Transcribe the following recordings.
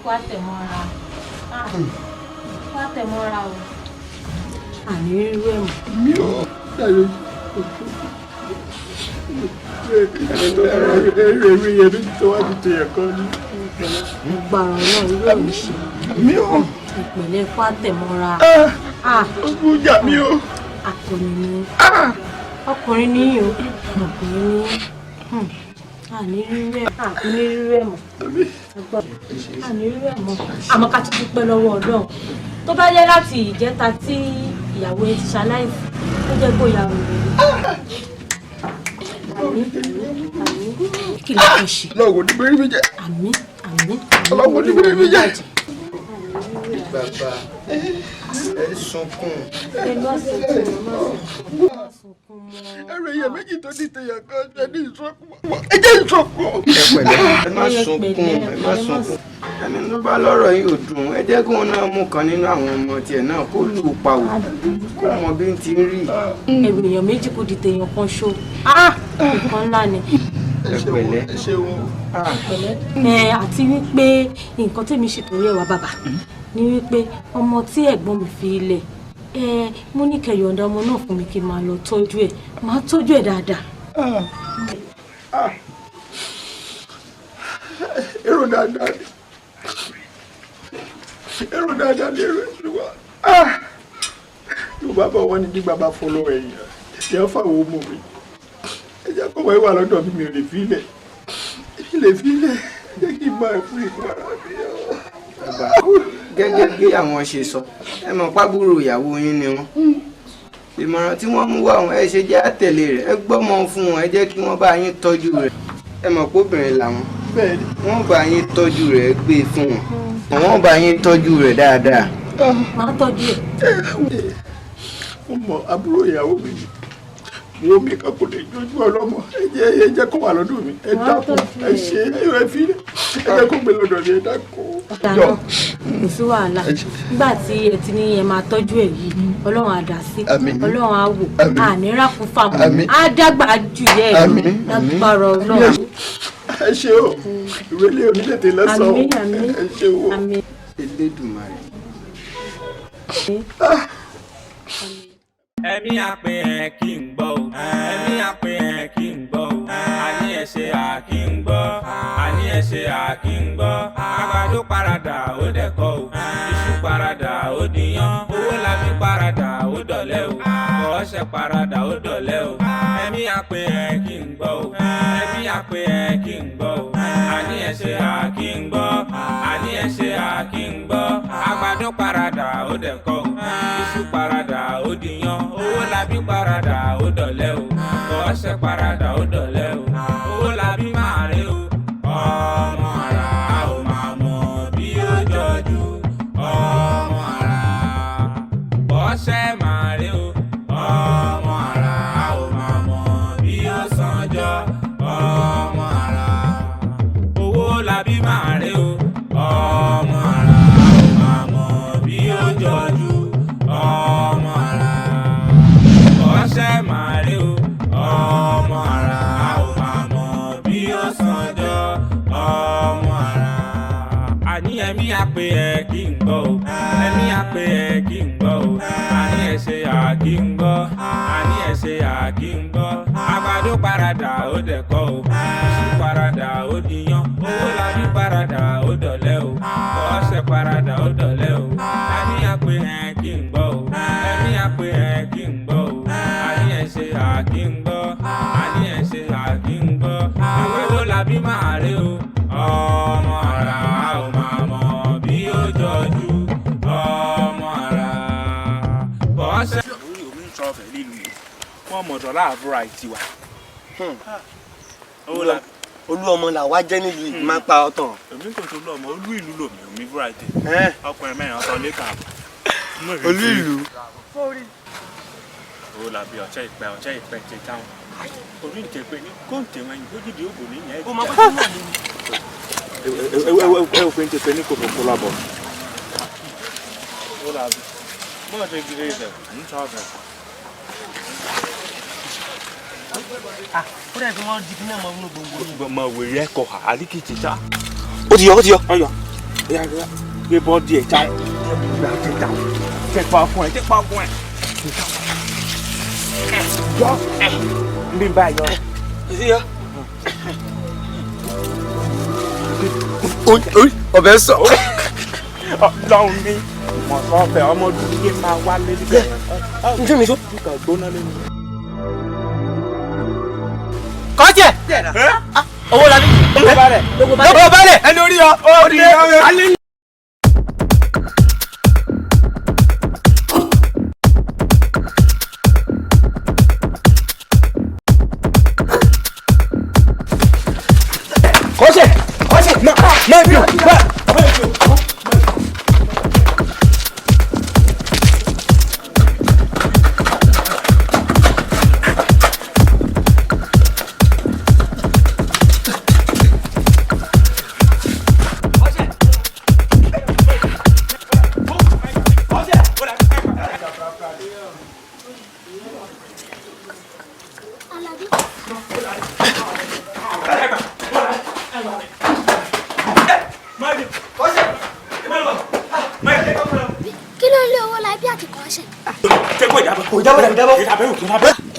kó àtẹ̀mọ́ra. Kó àtẹ̀mọ́ra o. Àní irú ẹ̀ mọ̀. Mi ò dáre. Ẹ̀rẹ̀ yẹn ní tó wá ti tẹ̀yẹ̀ kan ní. Gbàrà náà irú ẹ̀ ń ṣe. Mi ò. Ìpínlẹ̀ kó àtẹ̀mọ́ra. Ogun jà mí o. Ọkùnrin ni. Ọkùnrin ni o. Ọkùnrin ni. Àní irú ẹ̀ mọ̀. Àní irú ẹ̀ mọ̀. Àmọ́ ká ti dúpẹ́ lọ́wọ́ Ọlọ́run. Tó bá yẹ láti ìjẹta tí ìyàwó ẹ ti ṣaláìsí, ó jẹ́ kó ìyàwó rẹ̀. Kí ló fẹ́ ṣe? Lọ́wọ́ ní bẹ́ẹ̀ mi jẹ́. Àmín. Lọ́wọ́ ní bẹ́ẹ̀ mi jẹ́. Bàbá ẹ sunkún. Ẹ̀rẹ̀ yẹn méjì tó ti tẹ̀yẹ̀ kan jẹ́ ní ìsọkún. Ẹ jẹ́ ìsọkún. Ẹ pẹ̀lẹ́, ẹ má sunkún. Ẹni tó bá lọ́rọ̀ yìí ò dùn, ẹ jẹ́ kí wọn náà mú kan nínú àwọn ọmọ tiẹ̀ náà kó lù ú pa wò. Kó mọ bí n ti rí. Ẹ̀rù èèyàn méjì kò di tèèyàn kan ṣó. Nǹkan ńlá ni. Ẹ pẹ̀lẹ́. Ẹ ṣeun. Àti wípé nǹkan tèmi ṣètò rẹ̀ wá bàbá ni wípé ọmọ tí ẹ̀gbọ́n mi fi ilẹ̀ mo ní kẹ́ yọ̀ǹda ọmọ náà fún mi kí n máa lọ tọ́jú ẹ̀ máa tọ́jú ẹ̀ dáadáa. Èrò dáadáa ni èrò ìṣúwà. Yóò bá bọ̀ wọ́n ní bí bàbá fọlọ́ ẹ̀yìn ìyá fáwọn ọmọ mi. Ẹ jẹ́ kó wọ́n wà lọ́dọ̀ mi ò lè fi ilẹ̀. Jẹ́ kí n máa fún ìpara mi. Bàbá gẹ́gẹ́ bí àwọn ṣe sọ, ẹ mọ̀ pábúrò ìyàwó yín ni wọ́n. Ìmọ̀ràn tí wọ́n mú wá wọn ẹ ṣe jẹ́ àtẹ̀lé rẹ̀, ẹ gbọ́mọ fún wọn, ẹ jẹ́ kí wọ́n bá yín tọ́jú rẹ̀. Ẹ mọ̀ póbìnrin làwọn. Wọ́n bá yín tọ́jú rẹ̀ gbé fún wọn. Wọ́n bá yín tọ́jú rẹ̀ dáadáa. Máa tọ́jú ẹ̀. Mo mọ àbúrò ìyàwó mi ni. Wo mi kan kò lè jójú ọlọ́mọ. Ẹ jẹ́ kó wà lọ́dọ̀ mi. Ẹ dákun, ẹ ṣe ẹ fi ẹ jẹ́ kó gbé lọ́dọ̀ mi, ẹ dákun. Ọ̀tá náà kò sí wàhálà. Nígbà tí ẹ ti ní ẹ máa tọ́jú ẹ̀ yìí, Ọlọ́run á dá sí. Ọlọ́run á wò. Ànírà fún fàmù. Á dàgbà jù yẹ ẹ̀ lágbára Ọlọ́run. Ẹ ṣe o, ìrẹ̀lẹ̀ onílẹ̀-èdè lọ́sàn-án. Ẹ ṣe o. Elédùmarè. Ẹ̀mí àpè ẹ̀ kí n gbọ́ o. Ẹ̀mí àpè ẹ̀ kí n gbọ́ o. Àní ẹ̀ ṣe àkí ń gbọ́. Àní ẹ̀ ṣe àkí ń gbọ́. Àgbàdo paradà ó dẹ̀kọ́ o. Iṣu paradà ó dìyàn. Owó labí paradà ó dọ̀lẹ́ o. Ọ̀ọ́ṣẹ́ paradà ó dọ̀lẹ́ o. Ẹ̀mí àpè ẹ̀ kí n gbọ́ o. Ẹ̀mí àpè ẹ̀ kí n gbọ́ o. Àní ẹ̀ ṣe àkí ń gbọ́. Àní ẹ̀ ṣe àkí ń gbọ́. Àgbàdo paradà ó dẹ̀kọ́ o. Iṣu paradà ó dìyàn. Owó labí paradà ó dọ̀lẹ́ o. Ọ̀ọ́ṣẹ́ paradà ó dọ̀lẹ́ o. Owó labí máa rí o. Ọmọ ara ò máa mọ̀ bí ó jọjú. Ọmọ ara ọ̀ọ́ṣẹ́ máa rí o. Ọmọ ara ò máa mọ̀ bí ó sanjọ́. Ọmọ ara owó labí máa rí o. Ọmọ ara ò máa mọ̀ bí ó jọjú. Ọmọ ara ọ̀ọ́ṣẹ́ máa rí o. Ọmọ ara ò máa mọ̀ bí ó sanjọ́. Ọmọ ara àní ẹ̀mí àpè ẹ̀ kí n gbọ́ o. Ẹ̀mí àpè ẹ̀ kí n gbọ́ o. Àní ẹ̀ ṣe àkí ń gbọ́. Àní ẹ̀ ṣe àkí ń gbọ́. Àgbàdo paradà ó dẹ̀kọ́ o. Iṣu paradà ó dìyàn. Owó labí paradà ó dọ̀lẹ́ o. Ọ̀ọ́ṣẹ́ paradà ó dọ̀lẹ́ o. Àní àpè ẹ̀ kí n gbọ́ o. Ẹ̀mí àpè ẹ̀ kí n gbọ́ o. Àní ẹ̀ ṣe àkí ń gbọ́. Àní ẹ̀ ṣe àkí ń gbọ́. Àgbàdo labí máa rí o. Ọmọ ara ò máa mọ̀ bí ó jọjú. Ọmọ ara bọ́ọ̀ṣẹ́. Orí omi ń sọ̀rọ̀ fẹ́ lílu yìí. Wọ́n mọ̀dọ̀ láàbúrò àìtí wa. Olú ọmọ là wá jẹ́ nílùú yìí máa ń pa ọ̀tàn. Èmi kò tó lọ ọmọ olú ìlú lòmí omi variety. Ọkùnrin mẹ́rin ọ̀tọ̀ lé kààbọ̀. Olú ìlú. Ó làbí ọ̀chẹ́ ìpẹ́ ti táwọn. Orí ìtẹ̀pẹ́ ní kóńtẹ̀ wọn ìgbójúde ògbò ní ìyá Ó máa bá tó náà ní. ẹ òfin ìtẹ̀pẹ́ ní kòkòkò lábọ̀. Ó làbí. Mọ̀ ṣe gidi rẹ̀ ń sọ ọ̀fẹ́. Ó dẹ̀ fi wọ́n di kí náà mọ inú gbogbo yìí. Mọ̀ wèrè ẹ̀kọ́ àríkìtì ta. Ó ti yọ. Ọyọ. gbé bọ́ọ̀dì ẹ̀ jáwọ́ tẹ́pa ọkùnrin yọ ń bí báyìí yọ. ọbẹ̀ sọ. Ọlọ́run mi mọ̀ sọ́ọ̀bẹ̀ ọmọ dúdú yé máa wá lé níbẹ̀. Ǹjẹ́ mi sọ? Nǹkan gbóná lẹ́nu. Kọ́jẹ̀! Owó la ní. Lọ́gbọ̀ balẹ̀. ẹni orí ọ ó di alẹ́. Kọ́jẹ̀! Máa bí o.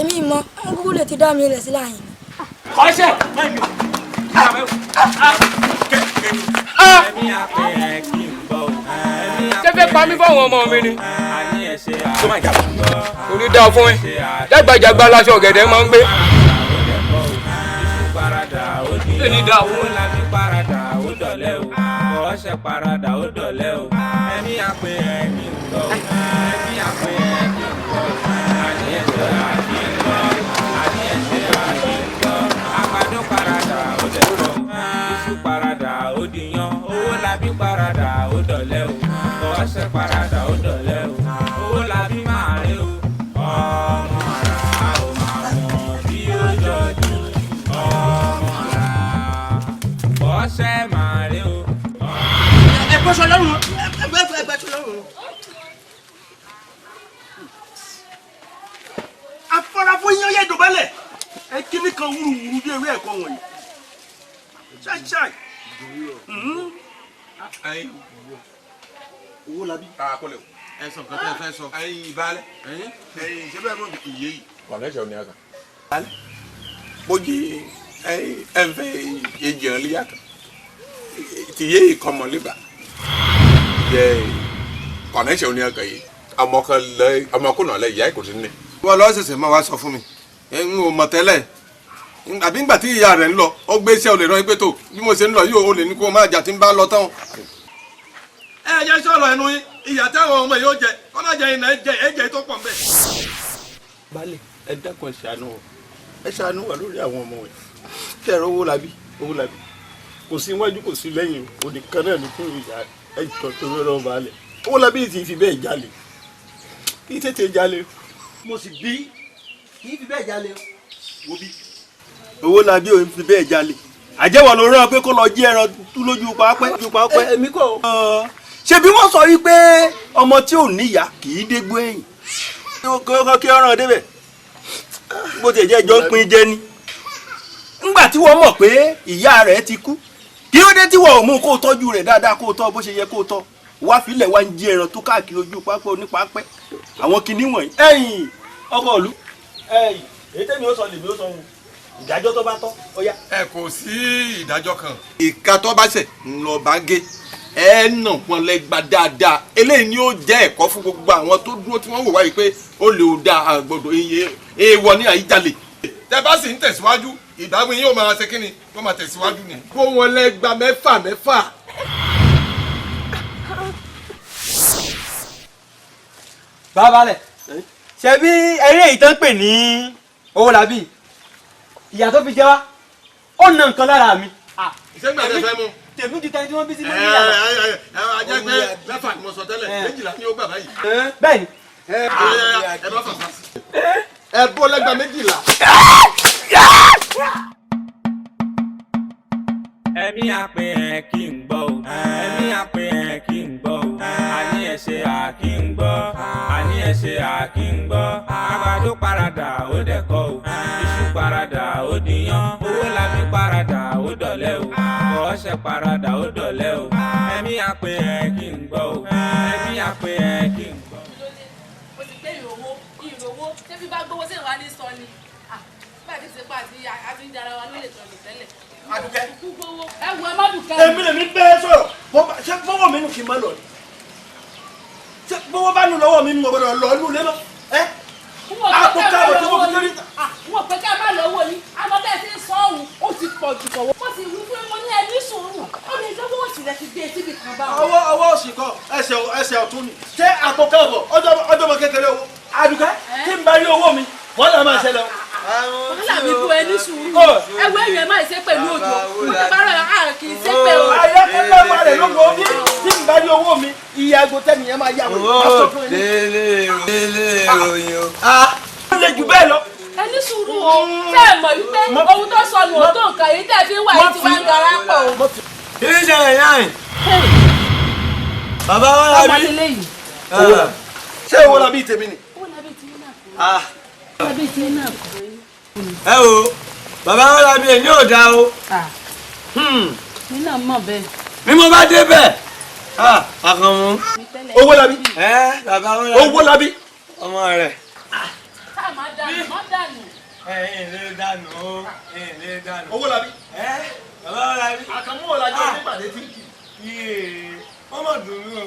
Èmi mọ̀ Google lè ti dá mi lẹ̀ sí láàyè. Kọ́ṣẹ́! ṣé fẹ́ pa mí fáwọn ọmọ mi ni. orí dá fún ẹ jágbàjàgbà láṣọ ọ̀gẹ̀dẹ̀ máa ń gbé. ẹni dá fún ẹ. Kọ́ṣẹ́ parada ó dọ̀lẹ́ o, ẹni àpè ẹni ń gbọ́, ẹni àpè ẹni ń gbọ́, àní ẹ̀ṣẹ̀ àní ń gbọ́, àní ẹ̀ṣẹ̀ àní ń gbọ́, àgbàdo parada ó dẹ̀kọ́, iṣu parada ó dìyàn, owó labí parada ó dọ̀lẹ́ o, kọ́ṣẹ́ parada ó dọ̀lẹ́ o, owó labí máa rí o, ọmọ ara ó máa mọ̀ bí ó jọjú, ọmọ ara kọ́ṣẹ́ máa rí o. Ẹgbẹ́sọ lọ́rùn. Ẹgbẹ́sọ lọ́rùn. Afọ́nafọ́ yín yẹ dọ̀bálẹ̀. Ẹ kíní kan wúruwúru bí ewé ẹ̀kọ́ wọ̀nyí. Ṣáṣáì. Owó labí. Àkọlẹ̀ o. Ẹ sọ nǹkan tẹ́ ẹ fẹ́ sọ. Ẹyin ìbálẹ̀. Ẹyin ṣé bẹ́ẹ̀ mọ̀ iye yìí. Kọ̀lẹ́ṣọ̀ ni a kan. Ìbálẹ̀. Bójì ẹ̀fẹ̀ èjìrán líyà kan. Tìyé ìkọmọlébà. Yẹ kọ̀lẹ́ṣọ̀ ni a kan yìí. Ọmọkùnrin ọ̀lẹ́ ìyá ìkòtí ní. Wọ́n lọ ṣẹ̀ṣẹ̀ máa wá sọ fún mi. N ò mọ̀ tẹ́lẹ̀. Àbí ńgbà tí ìyá rẹ̀ ń lọ, ó gbé iṣẹ́ olè rán pé tó bí mo ṣe ń lọ yóò olè ní kó máa jà tí ń bá lọ tán. Ẹ jẹ́ sọ̀rọ̀ ẹnu yín, ìyá táwọn ọmọ yóò jẹ, kọ́lá jẹ iná ẹ̀jẹ̀ tó pọ̀ mbẹ́. Baálẹ̀ ẹ dákun ẹ ṣàánú o. Ẹ ṣàánú wa lórí àwọn ọmọ rẹ̀. Kí ẹ̀rọ owó labí. Kò sí iwájú kò sí lẹ́yìn o. Òdì kan náà ní fún ìyá ẹ jọ torí ọlọ́run baálẹ̀. Owó labí ti fi bẹ́ẹ̀ jalè. Kí tètè jalè. Mo sì bí kì í fi bẹ́ẹ̀ jalè wo bí. Owó labí ò fi bẹ́ẹ̀ jalè. Àjẹwọ̀ ló rán pé kó lọ jí ẹran tú lójú pápẹ́. Èmi kọ́. Ṣé bí wọ́n sọ wípé ọmọ tí ò níyà kì í dégbò ẹ̀yìn. Kí ọ̀ràn débẹ̀. Bó ti jẹ́ ìjọ pin jẹ ni. Ńgbà tí wọ́n mọ̀ pé ìyá rẹ̀ ti kú. Kí ló dé tí wọ́n ò mú kó tọ́jú rẹ̀ dáadáa kó tọ́ bó ṣe yẹ kó tọ́. Wá filẹ̀ wá ń jí ẹran tó káàkiri ojú pápẹ́ onípápẹ́. Àwọn kinní wọ̀nyí. Ẹ̀yìn ọkọ̀ ìlú. Ẹ̀yìn èyí tẹ́mi ó sọ lèmi ó sọ wọn. Ìdájọ́ tó bá tọ́ ó yá. Ẹ kò sí ìdájọ́ kan. Ìka tó bá ṣẹ̀ ń lọ bá gé. Ẹ nà wọn lẹ́gba dáadáa. Eléyìí ni ó jẹ́ ẹ̀kọ́ fún gbogbo àwọn tó dúró tí wọ́n wò wáyé pé ó lè ò da àgbọ̀dọ̀ iye èèwọ̀ ní àyíjalè. Tẹ bá sì ń tẹ̀síwájú ìdáhùn yóò máa ṣe kíni yóò máa tẹ̀síwájú ni. Kó wọn lẹ́gba mẹ́fà. Bàbálẹ̀ ṣe bí eré yìí tán pè ní owó làbí ìyá tó fi jẹ wá ó na nǹkan lára mi. Ṣé gbàdé fẹ́ mú? Tèmi ju tẹni tí wọ́n bí sí lórí ìyá. Ajẹ́ pé mẹ́fà ni mo sọ tẹ́lẹ̀, méjìlá ni ó gbà báyìí. Bẹ́ẹ̀ni. Ẹ bá fà sí. Ẹ bó lẹ́gbàá méjìlá. Ẹ̀mí àpè ẹ̀ kí n gbọ́ o. Ẹ̀mí àpè ẹ̀ kí n gbọ́ o. Àní ẹ̀ṣẹ̀ àkí ń gbọ́. Àní ẹ̀ṣẹ̀ àkí ń gbọ́. Àgbàdo parada ó dẹ̀kọ́ o. Iṣu parada ó dìyàn. Owó labí parada ó dọ̀lẹ́ o. Kọ́ṣẹ́ parada ó dọ̀lẹ́ o. Ẹ̀mí àpè tí bá gbowó sí ìwà ní sọ ni bá ti ṣe pa àti ìdára wa lólè tọ̀lù tẹ́lẹ̀. Àdùkẹ́. Ẹ wo ẹ má dùkẹ́. Èmi lèmi bẹ́ẹ̀ sọ̀rọ̀ ṣé fọwọ́ mi nù kí n má lọ ni ṣé fọwọ́ bá nù lọ́wọ́ mi nù ọ̀gbọ́dọ̀ lọ nù lé lọ ẹ́ àpò káàbọ̀ tí wọ́n fi lórí. Wọ́n pẹ́ ká má lọ́wọ́ yín àmọ́ bẹ́ẹ̀ ti ń sọ ọ̀hún ó ti pọ̀ jù kọ̀wọ́. Mo sì wí fún mo ní ẹni sùúrù ó lè jẹ́ owó òsì rẹ̀ ti gbé síbi kan bá wọn. Ọwọ́ òsì kọ ẹsẹ̀ ọ̀tún ni ṣé àpò káàbọ̀ ọjọ́ mọ kékeré owó Àdùkẹ́ tí n bá rí owó mi wọ́n lè máa ṣẹlẹ̀ o. Wàhálà mi kú ẹni sùúrù. Ẹ wo èèyàn máa ṣe pẹ̀lú òjò. Mo ti bá rẹ̀ á kì í ṣe pé o. Ayé kó lọ́mọ rẹ̀ lóko bí tí n bá rí owó mi iye aago tẹ́ni yẹn máa yá wọ̀ owó délé ìròyìn o. Ó lè jù bẹ́ẹ̀ lọ. Ẹni sùúrù o. Ṣé ẹ mọ̀ wípé ohun tó sọnù ò tó nǹkan yìí tẹ̀ fi wà yìí ti wá ń gara pọ̀ o. Kí ni ìṣẹ̀lẹ̀ yáyìn? Bàbá wọn Ọmọ làbí. ilé yìí. Ṣé owó la bí tèmi ni? Owó làbí tí yín náà kọ́. Làbí tí yín náà kọ́. Ẹ wo bàbá wọn làbí ẹ̀ ní òdà o. Mi náà mọ̀ bẹ́ẹ̀. Bí mo bá débẹ̀ àkànmú. Owó la bí. Bàbá wọn làbí. Owó la bí. Ọmọ rẹ̀. Ká má dànù má dànù. Ẹ̀yin lè dànù o. Ẹ̀yin lè dànù. Owó la bí. Bàbá wọn làbí. Àkànmú ọ̀làjọ́ nípàdé tí kì. Yéé wọ́n mọ̀ dùn mí o.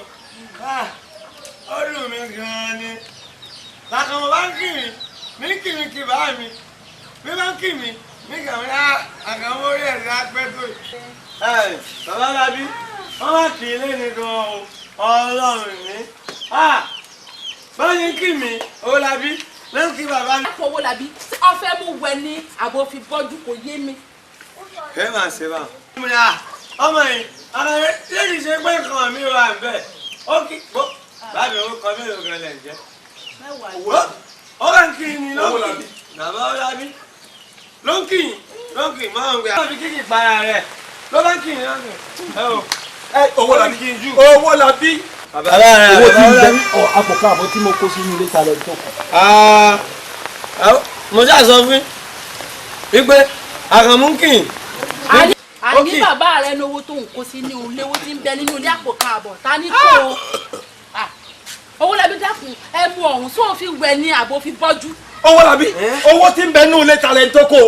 Ó dùn mí gan-an ni. Àkànmú bá ń kì mí ní kìmìkì bá mi. Bí bá ń kì mí ní kàmí àkànmú orí ẹ̀ lápẹ́ tó yìí. Bàbá làbí wọ́n má kì í léni gan-an o. Ọlọ́run ní. Báyìí kì mí owó làbí lẹ́yìn kí bàbá mi. Owó làbí ọ̀fẹ́ mú wẹ ní àbò fi bọ́jú kò yé mi. Ẹ máa ṣe bá. Ọmọ yìí ara rẹ̀ ṣé kìí ṣe pé nǹkan mi wà bẹ́ẹ̀. Ó kí bábí owó kan mélòó gan lẹ̀ jẹ́. Ó bá ń kí ni lókì. Bàbá ó lábí. Lókì máa ń gbé. Ó fi kíkì para rẹ̀. Ló bá ń kí ni lókì. Owó la bí. Owó la bí. Bàbá rẹ̀ Owó tí ń bẹ àpò káàbọ̀ tí mo kó sínú ilé ta lọ tó kọ. Mo ṣáà sọ fún wípé àkànmú kì í. Àní bàbá rẹ lówó tó ń kó sí ní ilé owó tí ń bẹ nínú ilé àpò káàbọ̀ ta ní kó o. Owó làbí dákun ẹ mú ọ̀hún sóò fi wẹ ní àbò fi bọ́jú. Owó la bí. Owó tí ń bẹ nínú ilé ta lẹ tó kó.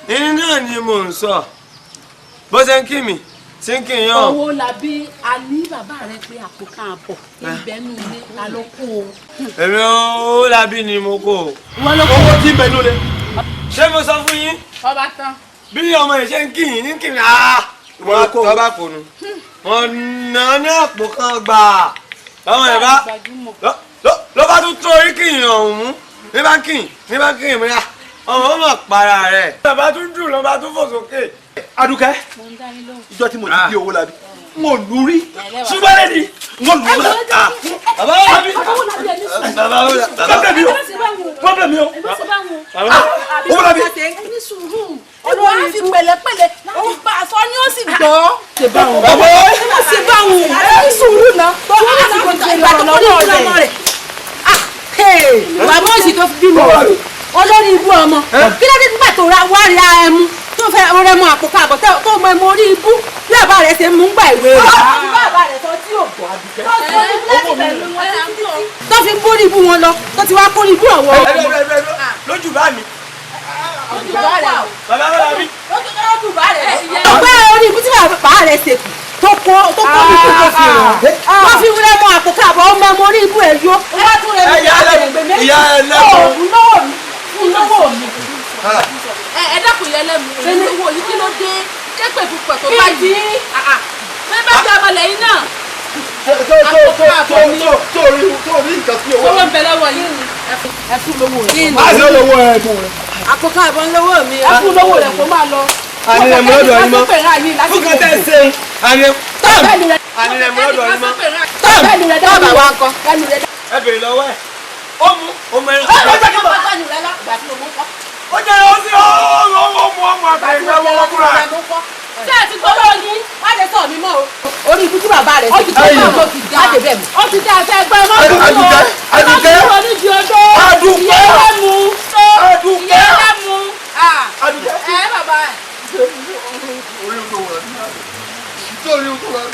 Nínú náà ni mò ń sọ. Bó ṣe ń kí mi tí ń kì í yàn. Owó làbí àní bàbá rẹ pé àpò káàbọ̀ tí ń bẹ nínú ilé ta ló kó o. Èmi owó làbí ni mo kó o. Owó tí ń bẹ nínú ilé. Ṣé mo sọ fún yín? Ọba tán. Bí ọmọ yìí ṣe ń kí yín ní kí mi Wọ́n kó. ọba kò nu. Wọ́n nà ní àpò kan gbà. Ọmọ yẹn bá ló bá tún tó orí kìyìn ọ̀hún mú. Ní bá kìyìn mi rà. Ọmọ mọ̀ para rẹ̀. Bàbá tún dùn ló bá tún fò sókè. Àdùkẹ́ ìjọ tí mo ti bí owó la bí mo lù rí ṣùgbọ́n ní mo lù rí. Bàbá wà bí. Bàbá wà bí. Problem mi o. Owó la bí. Olórí fi pẹ̀lẹ́pẹ̀lẹ́ láti bá a sọ ni ó sì gbọ́. Ṣé bá wọn? Bàbá wà bí. Ó sì bá wọn. Ẹ sùúrù náà. Tó wà láti kò tó ìgbà tó kọ́ ní ìlú rẹ̀. Bàbá òsì tó fi bímọ. Olórí ibú ọmọ. Kí ló dé nígbà tó ra wá rí ara ẹmu tó fẹ́ ọrẹ mọ àpò káàbọ̀ tó mọ ẹmu orí ibú bí bàbá rẹ̀ ṣe mú gbà ìwé rẹ̀. Bàbá rẹ̀ sọ tí ò gbọ́ tó fi bórí ibú wọn lọ tó ti wá kórí ibú ọ̀wọ́. Lójú bá mi. Bàbá wà bí. Ọgbẹ́ orí ibú tí bàbá rẹ̀ ṣe kù tó kó ibú tó fi rọ̀. Wọ́n fi wúlẹ̀ mọ àpò káàbọ̀ ọmọ ẹmu orí ibú ẹ̀ yó. Wọ́n tún rẹ̀ mú ìyá ẹlẹ́mu. Lọ́wọ́ mi. Ẹ dákun yẹn lẹ́mu owó yìí kí ló dé kẹ́pẹ́ púpọ̀ tó bá yìí. Bẹ́ẹ̀ bá jẹ́ ọmọ lẹ́yìn náà. Tó rí nǹkan sí owó. Owó ń bẹ lọ́wọ́ yìí ni ẹ fún lówó rẹ̀. Má ṣe lówó ẹ̀ mú rẹ̀. Àpò káàbọ̀ ń lówó mi. Ẹ fún lówó rẹ̀ kó máa lọ. Ànilẹ̀ mú lọ́dọ̀ yín mọ́. Fún kan tẹ́ ṣe. Ànilẹ̀ mú lọ́dọ̀ yín mọ́. Bẹ́ẹ̀ni rẹ̀ dábàá wa kọ́. Ẹ bèrè lọ́wọ́ ẹ̀. Ó mú ọmọ ẹran. Ó jẹ́ ọmọ àtàrí ìgbàgbọ́ ọmọkùnrin rẹ̀. Ṣé ẹ ti gbọ́dọ̀ yín? Má lè sọ mi mọ́ o. Orí ibú tí bàbá rẹ̀ ti tẹ́ náà ló ti dá. Má dé bẹ́ẹ̀ mi. Ó ti dá ẹsẹ̀ ẹgbẹ́ mọ́ fún mi o. Àdùkẹ́. Ọmọ mi di odó. Àdùkẹ́. Ìyá ẹlẹ́mu. Àdùkẹ́. Ìyá ẹlẹ́mu. Àdùkẹ́. Ẹ bàbá ẹ̀. Orí o tó wọ̀ ọ́ nítorí o tó wọ̀ ọ́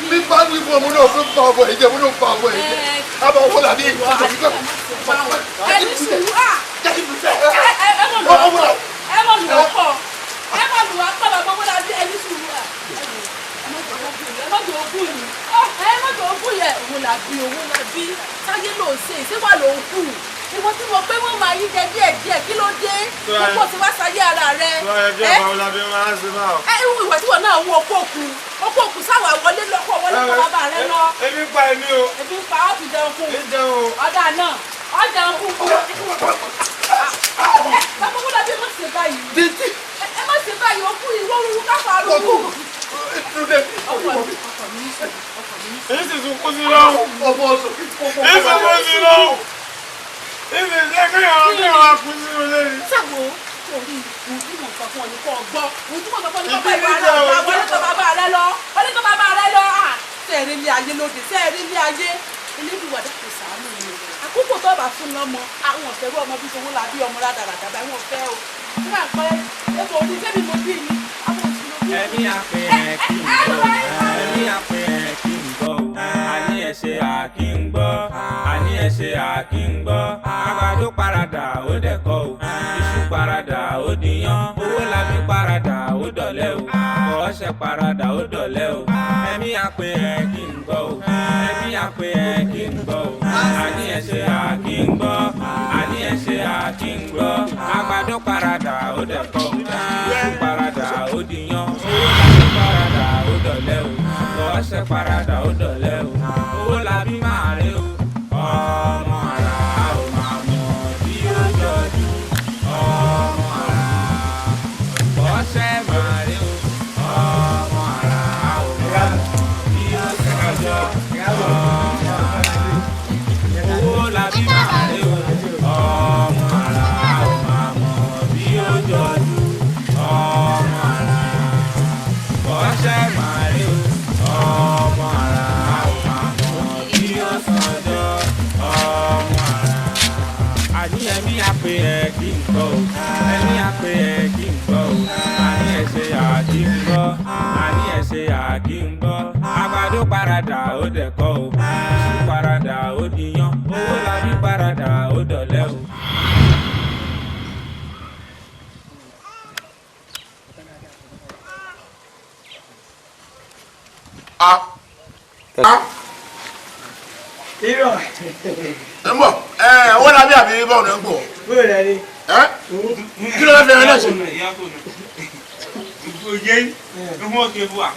bí bá wí fún ọmọ náà fún pa ọmọ ẹ̀jẹ̀ mo náà pa ọmọ ẹ̀jẹ̀ àbá owó làbí ẹni sùúrù ẹ mọ̀ lù wá pọ̀ bàbá owó làbí ẹni sùúrù ẹ mọ̀ jọ ogún yẹ òun làbí sáyé ló ṣe ìṣèwà ló ń kù ìwọ tí mo pé wọn máa yí jẹ díẹ̀ kí ló dé púpọ̀ tí wá sáyé ara rẹ ìwọ tí wọn náà wọ okó òkú sáwà wọlé kọ́ bàbá rẹ lọ. ebi pa èmi o. ebi pa ọ́ ti jẹun fún ọ̀dà náà ọ́ jẹun fún bàbá wọn làbí ẹ má ṣe báyìí ẹ má ṣe báyìí okú ìwọ orúkú káfà arúgbó. èyí sì tún kú sí lọ́wọ́. èyí sì kú sí lọ́wọ́. èyí sì jẹ́ kéèyàn wá kú sí olórí. sáwo orí ìmọ̀ nǹkan fún ọ ní kò gbọ́ ìtumọ̀ nǹkan fún ọ ní kò bá ìwà rẹ lọ wọlé tó bàbá rẹ lọ sẹ́ẹ̀rí ilé ayé lóde sẹ́ẹ̀rí ilé ayé elédùwàdà kò sàánú mi àkókò tó bá fún lọ́mọ àwọn ọ̀fẹ́rú ọmọ bí sowó la bí ọmọ rádaràdà bá wọn fẹ́ o nígbà pẹ́ ètò orí sẹ́mi mo bí mi àwọn òṣèlú bí mi. ẹ̀mí àpè ẹ̀ kí n gbọ́ ẹ̀mí àpè ẹ̀ kí n gbọ́ àní ẹ̀ ṣe àkí ń gbọ́ àní ẹ̀ ṣe àkí ń gbọ́ àgbàdo paradà ó dẹ̀kọ́ o iṣu paradà ó dìyàn owó làbí paradà ó dọ̀lẹ́ o ọ̀ọ́ṣẹ́ paradà ó dọ̀lẹ́ o ẹ̀mí àpè ẹ̀ kí n gbọ́ o ẹ̀mí àpè ẹ̀ kí n gbọ́ o àní ẹ̀ ṣe àkí ń gbọ́ àní ẹ̀ ṣe àkí ń gbọ́ àgbàdo paradà ó dẹ̀kọ́ o iṣu paradà ó dìyàn owó làbí paradà ó dọ̀lẹ́ o ọ̀ọ́ṣẹ́ paradà ó dọ̀lẹ́ o owó làbí máa rí o ọmọ ara ò máa mọ̀ bí ó jọjú ọmọ ara ọ̀ọ́ṣẹ́ máa rí o ọmọ ara ò máa mọ̀ bí ó jọjú ọmọ ara owó làbí máa rí o ọmọ ara ò máa mọ̀ bí ó jọjú ọmọ ara ọ̀ọ́ṣẹ́ máa rí o ọmọ ara ò máa mọ̀ bí ó sọjọ́ ọmọ ara àní ẹ̀mí àpè ẹ̀ kí n gbọ́ o ẹ̀mí àpè ẹ̀ kí n gbọ́ o àní ẹ̀ ṣe àkí ń gbọ́ àní ẹ̀ ṣe àkí ń gbọ́ àgbàdo paradà ó dẹ̀kọ́ o iṣu paradà ó dìyàn owó làbí paradà ó dọ̀lẹ́ o. irọ́ ẹ mọ̀ wọ́n lábẹ́ àbí bọ́ọ̀ náà ń gbọ̀ bóyá rẹ ni. kí ló fẹ́ fẹ́ náà ṣe. òye ọmọ òkè fún wa.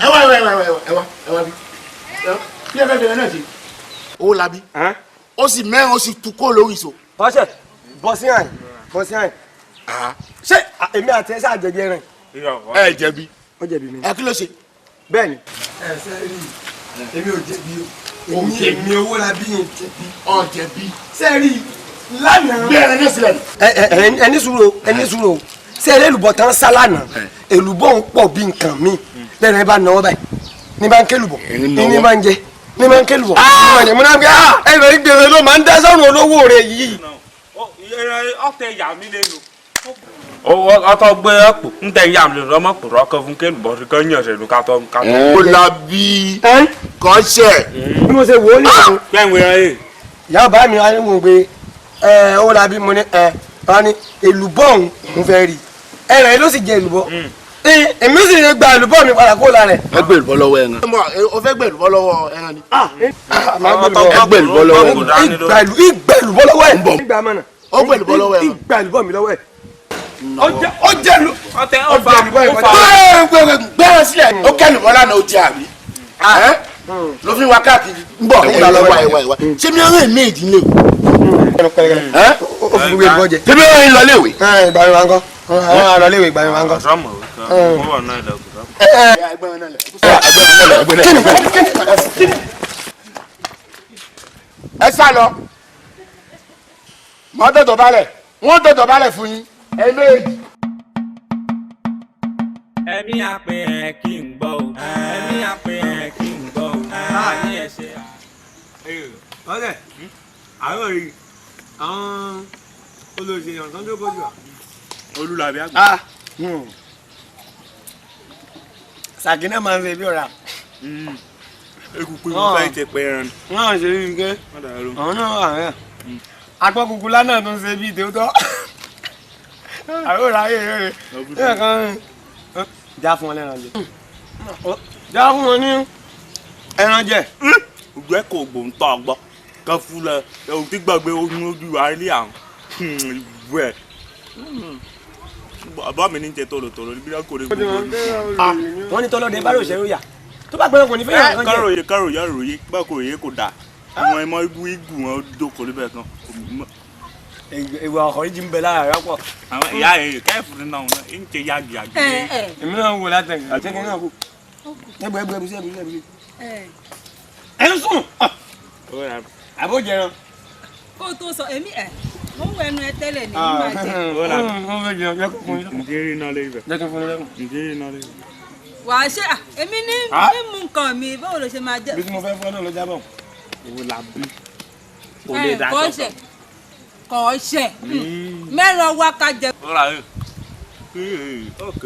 ẹ wá bí kí ló fẹ́ fẹ́ náà ṣe. owó labi ó sì mẹ́rin ó sì tu kó lórí ìṣó. bọ́sẹ̀ bọ́sí àyìn ṣé èmi àti ẹ ṣáà jẹjẹ rìn. ẹ jẹ̀bi. ó jẹ̀bi mi. ẹ kí ló ṣe. bẹ́ẹ̀ ni. ẹ sẹ́ẹ̀rì èmi ò jẹ̀bi o èmi owó la bí yẹn jẹ̀bi. ọ jẹ̀bi. sẹ́ẹ̀rì lánàá. bẹ́ẹ̀ ni sílẹ̀. ẹni sùúrù o ṣé èlùbọ́ tán sá lánàá èlùbọ́ ń pọ̀ bí nǹkan mi lẹ́nu ẹ bá náwó báyìí ní bá ń kélùbọ̀ ní bá ń jẹ ní bá ń kélùbọ̀ mo náà ń gbé ẹ̀rọ ìgbèrè ló máa ń dá sọ́run olówó rẹ̀ yìí. ọ̀tẹ̀ ìyá mi lẹ́nu. ọtọ gbé ẹpò ń tẹ ìyá mi lọ mọ pòrọ ọkọ fún kéèlù bọ sí kẹyìn ọsẹ ló kátó. ó labi kọ́ṣẹ́. bí mo ṣe wò ó nìyẹn. kẹ́hìn wẹ̀rẹ̀ yìí. ìyá bàbá mi wá ní mo gbé ó labi mo ní bá ní èlùbọ́ òun mo fẹ́ rí ẹ̀rọ yìí ló sì jẹ èlùbọ́ èmi sì lè gba èlùbọ́ mi padà kó la rẹ̀. ẹ gbé èlùbọ́ lọ́wọ́ ẹran. o fẹ́ gbé èlùbọ́ lọ́wọ́ ẹran ni. ẹ gbé èlùbọ́ lọ́wọ́ ìgbà èlùbọ́ lọ́wọ́ ẹ̀. ìgbà mọ̀nà ó gbé èlùbọ́ lọ́wọ́ ẹran. ìgbà èlùbọ́ mi lọ́wọ́ ẹ̀. ó jẹ́ lu. ọtẹ ọfà gbẹ́rẹ́ sílẹ̀ ó kẹ́lù bọ́lá náà ó jẹ àbí. ló fi wá káàkiri ń bọ̀ ẹ̀wà ṣé mi ọ̀rẹ́ mi èdè lè ó fi gbé èlùbọ́ jẹ. ṣé mi ọ̀rẹ́ lọ léwe. ìgbà mi máa ń kọ́ àwọn àlọ́ léwe ìgbà mi máa ń kọ́. sọmọ mo wà náà lọ. ẹ sá lọ mọ dọdọ balẹ̀ wọn dọdọ balẹ̀ fún yín ẹ méjì. ẹ̀mí àpè ẹ̀ kí n gbọ́ o ẹ̀mí àpè ẹ̀ kí n gbọ́ o àní ẹ̀ ṣe. ọ̀sẹ̀ àwọn rí àwọn olóṣèlú tó ń dókòó jù à. olùlàbí àgbà. Sàkínà máa ń ṣe bí ọ̀rá Ekuku ìwọ̀n fẹ́ ti pẹ́ ẹran. Wọ́n ṣe rí ike. Àwọn náà wà rẹ̀. Agbọ́kùnkùn lánàá tó ń ṣe bí ìtòótọ́. Àròrà ayé rẹ̀. Ẹ kàn já fún wọn lẹ́ran jẹ. Já fún wọn ní ẹran jẹ. Ògbẹ́ kò gbòǹtọ̀ ọgbọ́. Kan fún lẹ ohun tí gbàgbé oyún ojú wa ilé àwọn. Ìwú ẹ̀. Bàbá mi ní jẹ tòlótòló níbi náà kò lè gbogbo. Wọ́n ní tọ́lọ́dẹ bá rò ṣẹ́rú yà. Tó bá gbẹ́rẹ́ kò ní fẹ́ yà kán jẹ. Káròyé ròyé bá kò ròyé kò dáa. Àwọn ẹmọ igu wọn dókòó níbẹ̀ kan. Ìwà ọ̀kọ̀rí jí ń bẹ lára rẹ̀ pọ̀. Àwọn ìyá ẹ̀ kẹ́ẹ̀fù nínú àwọn náà ń ṣe yági àgbẹ̀. Èmi náà ń wò látẹ̀kẹ̀. Àtẹ̀kẹ̀ náà kù. Ẹgbẹ́. Ẹ ń sùn. Àbó jẹran. Kó tó sọ èmi mo ń wọ ẹnu ẹ tẹ́lẹ̀ ní ìgbà jẹ. Wọ́n fẹ́ jẹun jẹ́ kókó yín. Ǹjẹ́ rí iná lé ibẹ̀? Jẹ́ kí n fún yín lẹ́kùn. Ǹjẹ́ rí iná lé ibẹ̀? Wà á ṣe èmi ní mú nǹkan mi báwo ló ṣe máa jẹ. Bí tí mo fẹ́ fún ẹ náà ló jábọ̀. Owó la bí. Kò lè dá sọ́kàn. Kò ṣe mẹ́ran wá ká jẹ. Ó rà yìí. Ok.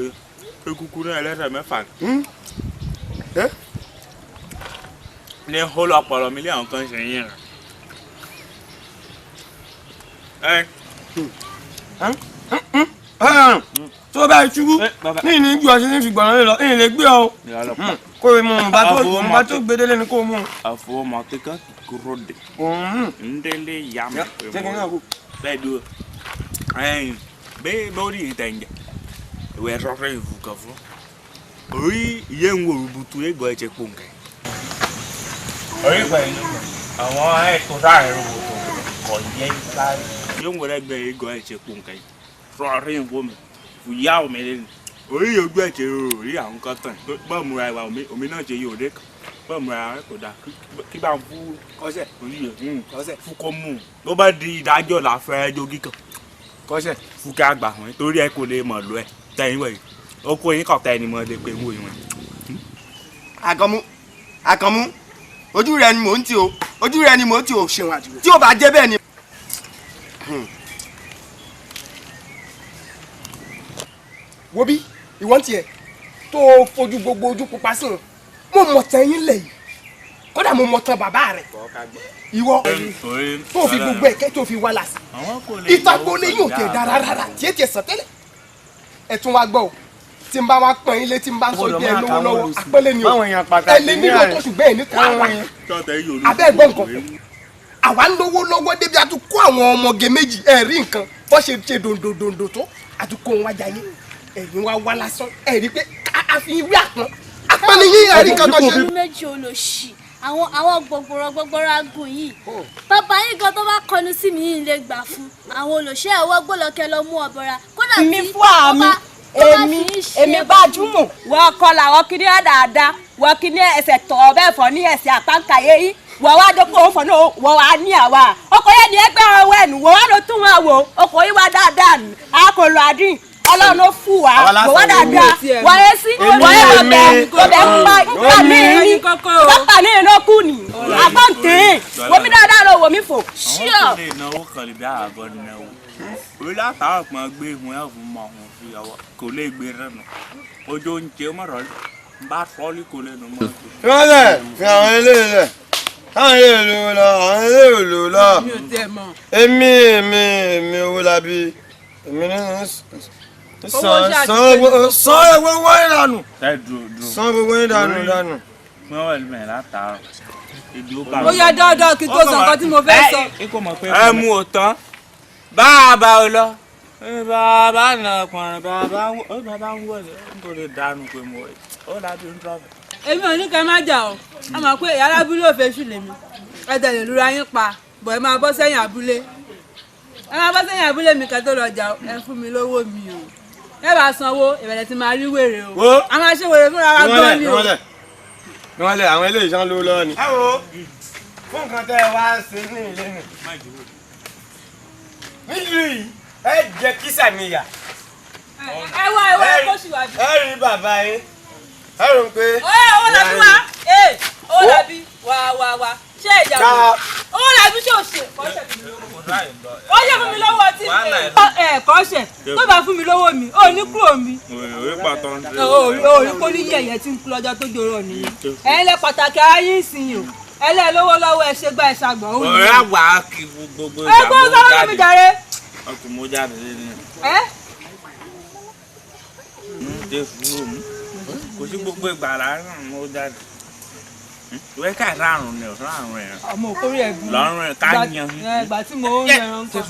Ekuku náà ẹlẹ́sẹ̀ mẹ́fà. Ní hóló ọpọlọ mi lé àwọn kan ṣe yín rẹ̀. Tó bá ṣubú ní ìní ju ọṣẹ ní fi gbọ̀nà lọ èyí lè gbé ọ kó o mú un bá tó gbé délé ni kó o mú un. Àfọwọ́mọ kíkọ́ kúrò dé. Ndélé yá mi. Jẹ́kí náà kú. Bẹ́ẹ̀ dúró. Bẹ́ẹ̀ bó rí ìtẹ̀ ǹjẹ́ ìwé sọ́fẹ́ ìfúkọ̀ fún. Orí ìyé ń wo òrùbùtù égbọ́ ẹ̀jẹ̀ pòǹkẹ́. Orí pẹ̀lú àwọn ẹ̀kọ́ sáré rògbòtò kọ̀ yẹ sáré. Yóò ń wọlé ẹgbẹ́ égbọ́ ẹ̀jẹ̀ pòǹkẹ́. Sọ́ọ̀rí ìwọ mi. Fùyà omi lẹ́nu. Orí ojú ẹ̀jẹ̀ rò rí àwọn kan tàn. Bọ́ọ̀ múra ìwà omi náà ṣe yóò dé kan. Bọ́ọ̀ múra rẹ̀ kò dáa. Kí bá ń fún kọ́sẹ̀ oníyè fún kọ́ mú un. Tó bá di ìdájọ́ là fẹ́ jogi kan. Kọ́sẹ̀ fún kí a gbà wọ́n torí ẹ kò lè mọ̀ lọ ẹ̀ tẹ̀yìn wẹ̀. Oko yín kọ̀ọ̀tà ẹni mọ̀ lè pe wò yín. Àkànmú ojú rẹ ni mò ń tì o ojú rẹ ni mò ń tì o ṣeun àdúrà tí o bá jẹ́ bẹ́ẹ̀ ni. Wo bí ìwọ́n tiẹ̀ tó fojú gbogbo ojú pupa sí wọn mo mọ̀ tán yín lẹ̀ yìí kódà mo mọ̀ tán bàbá rẹ̀ ìwọ tó fi gbogbo ẹ̀kẹ́ tó fi wá lásì ìtàgbọ́lé yóò tẹ̀ dára rárá tí ẹ tiẹ̀ sàn tẹ́lẹ̀ ẹ tún wá gbọ́ o tí n bá wá pọ́n ilé tí n bá sọ bí ẹ lówó lọ́wọ́ àpẹẹlẹ ni o ẹ lé nílò tó ṣùgbọ́n ẹ ní kó àwa abẹ́ ẹ̀gbọ́n nǹkan àwa ń lówó lọ́wọ́ débi a tún kó àwọn ọmọge méjì ẹ rí nǹkan bọ́ ṣe dòndòndò tó a tún kó wọn wájà yín ẹ̀yin wá wá lásán ẹ rí pé a fi wí àpọ́n ni yín ẹ rí nǹkan tó ṣe. ọdún méjì olóṣì àwọn gbọ̀gbọ̀rọ̀ agùn yìí bàbá yín gan tó bá kọnu sí mi yìí lè gbà fún àwọn olóṣè ẹ̀wọ́ gbọ́lọ́kẹ́ lọ mú ọ̀bọ̀ra kódà tí èmi gbajúmọ̀ wọ́n kọ́ làwọn kìíní ẹ̀ dáadáa wọ́n kìíní ẹsẹ̀ tọ̀ bẹ́ẹ̀ fọ́ ní ẹsẹ̀ àpáǹkàyé yìí wọ́n wá dókòó òun fọ́ náà wọ́n wá ní àwa ọkọ̀ yẹn ní ẹgbẹ́ ọwọ́ ẹ̀nu wọ́n wá ló tún wọn wò ọkọ̀ yìí wá dáadáa nù àkọlù àdín ọlọ́run ló fún wa wọ́n wá dáadáa wọ́n yé sí wọ́n yé lọ́bẹ̀ ńpa ní ìní pápá ní ìní kù ní àpáǹkè wọ́n mi dáadáa lọ wò mí fò ṣíọ̀. Orí látàwọn kan gbé ìwọ̀n ẹ̀ fún mọ̀ ọ̀hún fi ọwọ́ kò lè gbé rẹ̀nà ojú oúnjẹ mọ̀rọ̀ bá sọ́ọ́lì kò lè nù mọ́. Ìrọ̀lẹ́ fi àwọn eléyìí lẹ̀ káwọn eléyìí lò lọ àwọn eléyìí lò lọ èmi owó labi èmi ní san gbogbo yín dànù san gbogbo yín dànù. Wọ́n wẹ̀ lùmẹ̀ látàárọ̀ ìdí ó bá ó yẹ dandan kí tó sọ nǹkan tí mo fẹ́ sọ. ẹ mú o tán bàbá o lọ bàbá náà pọnrọ bàbá ń wọlé nítorí dànù pé mo ó láti ń tọ́. èmi ò ní kẹ́ má jà o a mọ̀ pé ìyá alábúlé ò fẹ́ sùn lèmi ẹ tẹ̀lé lura yín pa bọ̀ ẹ máa bọ́ sẹ́yìn abúlé mi kẹ́ tó lọ jà ẹ fún mi lówó mi o ẹ bá sanwó ìbẹ̀rẹ̀ tí máa rí wèrè o a máa ṣe wèrè fúnra wa gan ni o. wọ́n lẹ̀ àwọn eléyìí sàn lówó lọ́wọ́ ni. ẹ wo fún nǹkan tẹ́ ẹ wá sí ní ilé nì. nílùú yìí ẹ jẹ kísà mi yà. ẹ wá kó síwájú. ẹ rí bàbá yín ẹ rò pé. owó làbí wa owó làbí wá ṣé ìjà owó làbí ṣé ò ṣe. ó yẹ fún mi lọ́wọ́ tí ẹ kọ́ ṣẹ̀ tó bá fún mi lọ́wọ́ mi ò ní kúrò mi. orí kò ní yẹ̀yẹ́ tí ń kú lọ́jọ́ tó jòrò nìyẹn ẹ̀yin lẹ pàtàkì ayé ìsìn o ẹlẹ́ lówó lọ́wọ́ ẹ ṣe gbá ẹ ṣàgbọ̀n ó ní. ọ̀rẹ́ àgbà kí gbogbo ìgbà mú jáde ẹgbẹ́ sọ́wọ́ mi jàre. ọkùnrin mo jáde lẹ́nu. dé fúró mi kò sí gbogbo ìgbà láàárín mo jáde ìwé ká ìrárùn ni ọ̀sán àrùn ẹ̀. ọmọ òkúrí ẹ̀gbọ́n lọ́rùn ẹ̀ ká yan. ìgbà tí mo ń yẹran kan.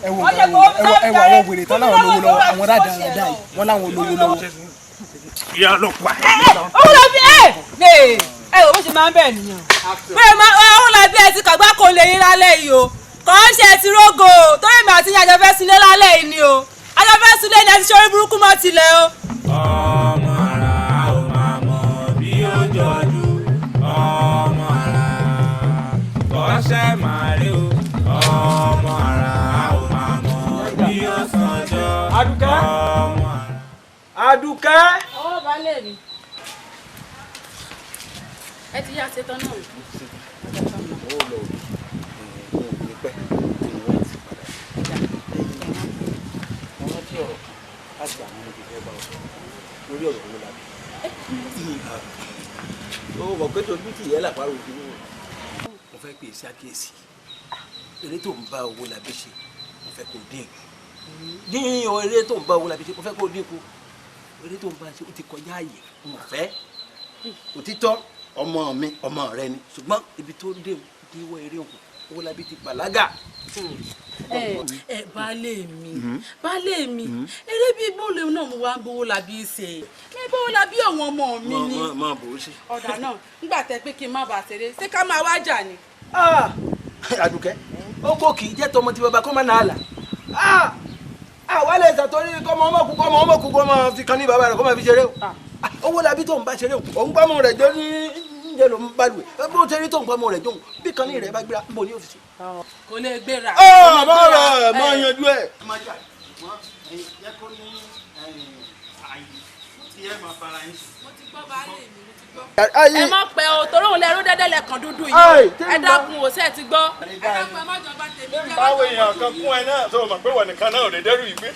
ẹ wo àwọn wèrè tán láwọn olówó lọ́wọ́ àwọn dáadáa yìí wọ́n láwọn olówó lọ́wọ́. ìyá ló pa. owó la bí ẹ wò bó ṣe máa ń bẹ̀ nìyẹn. bẹ́ẹ̀ máa owó la bí ẹ ti kàgbá kò lè yín lálẹ́ yìí o kàn ń ṣe ti rógò torí mi àti ìyá fẹ́ sílé lálẹ́ yìí ni o àjọ fẹ́ sílé ni ẹ ti ṣorí burúkú mọ́ tilẹ̀ o. ọmọ ara ò máa mọ bí ó jọjú ọmọ ara kọ́ṣẹ́ máa rí o ọmọ ara ò máa mọ bí ó sànjọ́ ọmọ ara. Adúkẹ́. ọwọ́ balẹ̀ mi ẹ ti yá ṣetán náà. ó mọ̀ pé tójú tì yẹ́ làpárò ojú wọn. mo fẹ́ pè é sí àkíyèsí eré tó ń bá owó làbí ṣe mo fẹ́ kó dín eré tó ń bá owó làbí ṣe mo fẹ́ kó dín kù eré tó ń bá ṣe ó ti kọjá àyè mo fẹ́ òtítọ́ ọmọ mi ọmọ rẹ ni ṣùgbọ́n ibi tó dé wọ eré òkú owó làbí ti bàlágà. baálé mi eré bíi bóòlù náà mo wá ń bówó làbí ṣe ní bówó làbí àwọn ọmọ mi ni ọ̀dà náà nígbà tẹ pé kí n má bàa ṣeré ṣé ká máa wá jà ni. Àdùkẹ́ ó kò kì í jẹ́ tọmọ tí bàbá kó má nà á là àwa lè ṣàtọ́rí kọ́mọ ọmọkùnkú kó máa fi kan ní bàbá rẹ̀ kó máa fi ṣeré o owó làbí tó ń bá ṣeré o òun gbámọ rẹ̀ jọ ní ìjẹ́ ló ń bá lù ẹ́ bó ṣe rí tó ń gbámọ rẹ̀ jọ̀hún bí kan ní rẹ̀ bá gbéra níbo ní òfìsì. kò lè gbéra. àmọ́ rẹ̀ máa yanjú ẹ̀. ẹ má pẹ́ o torí òun lẹ́rú dẹ́dẹ́ lẹ́kàn dúdú yìí ẹ dákun ò sẹ́ẹ̀ ti gbọ́. ẹ dákun ẹ má jọba tèmi jẹ́. báwo èèyàn kan kún ẹ náà tó o mọ̀ pé wọ́n nìkan náà ò lè dẹ́rù ìgbé.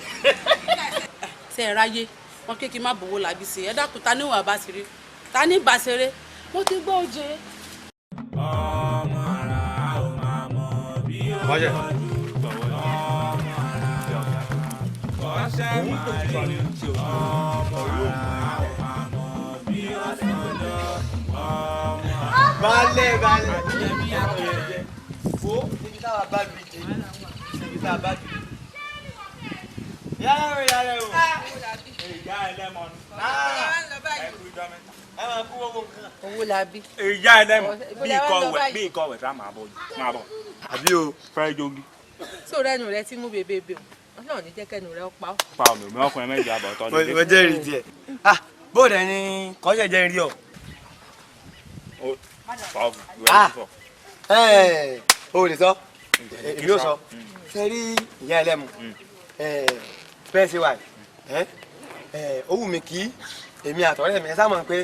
ṣe ẹ ráyé wọn kéèké má bòwó làbí ṣe ẹ dákun ta ní wàá bá ṣeré ta ní bá ṣeré mo ti gbọ́ oje. ọmọ ara ò máa mọ bí ó jọjú ọmọ ara kọ́ṣẹ́ máa rí ọmọ ara ò máa mọ bí ó sànjọ́ ọmọ ara. balẹ̀ wo níbi táwa bá mi jẹ níbi táwa bá mi. yára rẹ̀ o. ìyá ẹlẹ́mọ̀ ni. ẹ máa kú owó nǹkan. owó làbí. ìyá ẹlẹ́mọ̀ bí ìkọ̀wé sá máa bọ̀ àbí o fẹ́ jogi. sóòrẹ́ ẹnu rẹ ti mú bèbè o náà ní jẹ́kẹ́nu rẹ ó pa ọ́. pa omi ọkùnrin mẹ́jọ àbọ̀ tọ́ mo jẹ́rìí tiẹ̀ bóòdù ẹni kọ́ṣẹ́ jẹ́ rí ọ. o lè sọ èmi ò sọ ṣe rí ìyá ẹlẹ́mu bẹ́ẹ̀ ṣe wà ó wù mí kí èmi àtọ̀rẹ́ mi ẹ sáà mọ̀ pé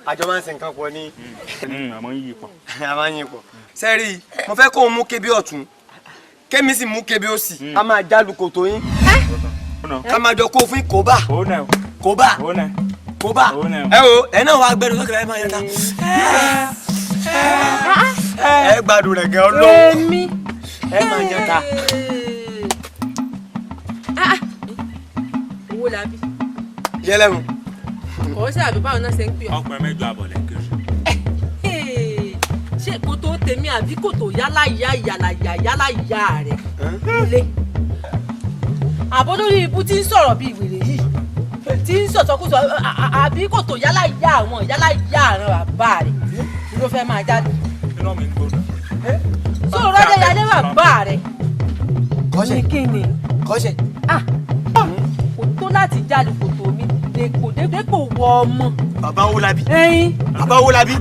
àjọ máa ń ṣe nǹkan pọ̀ ní. àmọ́ ń yí pọ̀. àmọ́ ń yí pọ̀ ṣe rí mo fẹ́ kó o mú kébí ọ̀tún kémi sì mú kébí òsì a máa jálu kòtò yín ká máa jọ kó fún kóbá ẹ o ẹ náà wàá gbẹdọ sókè ẹ máa yẹta ẹ gbádùn rẹ gẹ ọlọ́wọ́ ẹ máa yẹta. owó làbí. yẹlẹmu. kò sí àbí báwọn náà ṣe ń pè ọ́. ọkùnrin mẹ́jọ àbọ̀ lẹ́kẹ̀ẹ́. ṣé kòtò tèmi àbí kòtò yálà ìyá rẹ̀ lé. àbọ̀ lórí ibú tí ń sọ̀rọ̀ bíi wèrè yìí tí ń sọ̀tọ̀kùsọ̀ àbí kòtò yálà ìyá àrùn bàbá rẹ̀ ló fẹ́ máa jáde. iná mi ń gbóná. sọ̀rọ̀ ọ̀dẹ̀ yálé bàbá rẹ̀. kọ́ṣẹ́ kí ni. kọ́ṣẹ́. kò tó láti jáde kòtò mi dépò wọ ọmọ. bàbá wo labi. ẹyin. bàbá wo labi.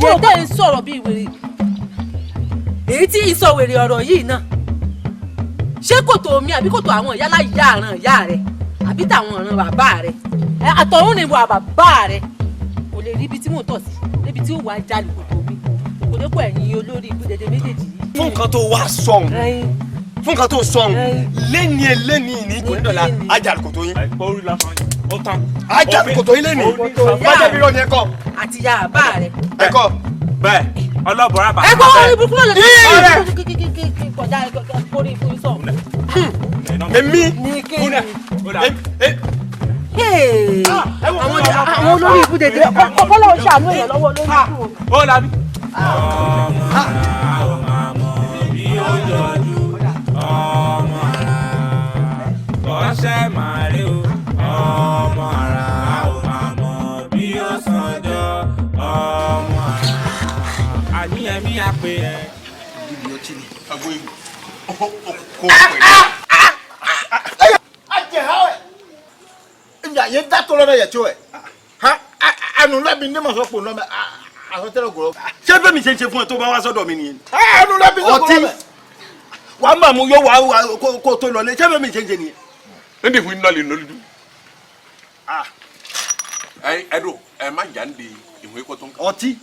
kí o tẹ́ ń sọ̀rọ̀ bíi wèrè èyí tí ìsọ wèrè ọ̀rọ̀ yìí náà ṣé kòtò mi àbí kòtò àwọn yálà ìyá àràn ìyá rẹ̀ àbí tàwọn ọ̀ràn bàbá rẹ̀ àtọ̀hún ni wà bàbá rẹ̀ kò lè rí ibi tí mò ń tọ̀ sí níbi tí ó wà á jáde kòtò mi kò dépòdépò ẹ̀yin olórí ibú dédé méjèèjì yìí. fún nǹkan tó wá sọ̀hún fún nǹkan tó sọ̀hún lẹ́ni ní kò ní dọ̀la ajalukoto yín. orí lásán yìí ó tán. ajalukoto yín lẹ́ni bájẹ́ bí lọ́ni ẹ̀kọ́. àti ya àbá rẹ̀. ẹ̀kọ́. bẹ́ẹ̀ ọlọ́bọ̀rọ̀ àbá. ẹ̀kọ́ orí ibùkún náà lè ṣe kọjá orí ibùkún sọ. èmi kúnlẹ̀. àwọn olórí ibú dédé ọpọlọ ṣàánú èèyàn lọ́wọ́ olórí ibú. ó làbí. ọṣẹ màrí o ọmọ ara ò máa mọ bí ó sànjọ ọmọ ara àníyànmí àpè ẹ. ibi ọtí ni agbo ìlú kò pẹ̀lú. ajẹ ha ẹ ǹjẹ́ àyè dátọ́ lọ́dọ̀ yẹ̀ tó ẹ̀ ẹnu lẹ́bi ní màá sọ pò náà àsọtẹ́lẹ̀ gòrò. ṣé bẹ́ẹ̀ mi ṣe ń ṣe fún ẹ tó bá wá sọ́dọ̀ mi nìyẹn. ẹnu lẹ́bi ní ọtí wàá máa mú yóò wá kó tó lọ lé ṣé bẹ́ẹ̀ mi ṣe ń ṣe nìyẹn. ndé fún iná lè lọ lójú. ẹ dùn ẹ má jà ń di ìwé kó tó ń kà. ọtí.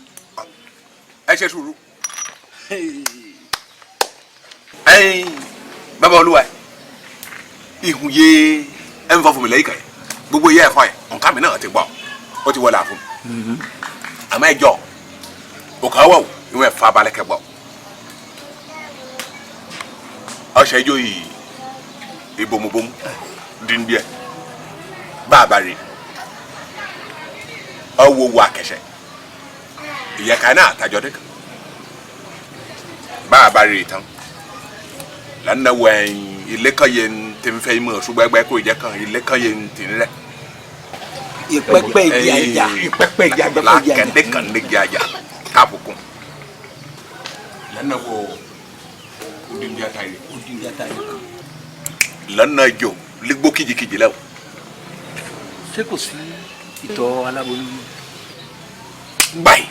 ẹ ṣe sùúrù. bàbá olúwa ìhùn yé ẹ ń fọ fún mi lẹ́yìn kan yẹn gbogbo yẹ ẹ̀fọ́ yẹn nǹkan mi náà ti gbọ́ ó ti wọlé àfún mi àmọ́ ẹjọ́ òkà wọ̀ ìwọ̀n ẹ̀fọ́ abalẹ̀ kẹgbọ́ ọ̀sẹ̀ ẹjọ́ yìí ìbomubomu díndíẹ̀ bá a bá rí ọwọ́ wo akẹ́sẹ̀ ìyẹ̀ká náà àtàjọ́ dẹ́kan bá a bá rí tán lánàá wẹ̀yìn ilé kan yẹn ti ń fẹ́ mọ̀ ṣùgbọ́n ẹgbẹ́ kò jẹ́ kan ilé kan yẹn ti ń rẹ̀. ìpẹ́pẹ́ ìdí àjà ìpẹ́pẹ́ ìdí àjà lákẹ́ndé kan ní ìdí àjà káàbùkù lánàá wo odindi àtàyè lánàá jò légbó kìjìkìjì lẹ́wọ̀. ṣé kò sí ìtọ̀ aláboyún. báyìí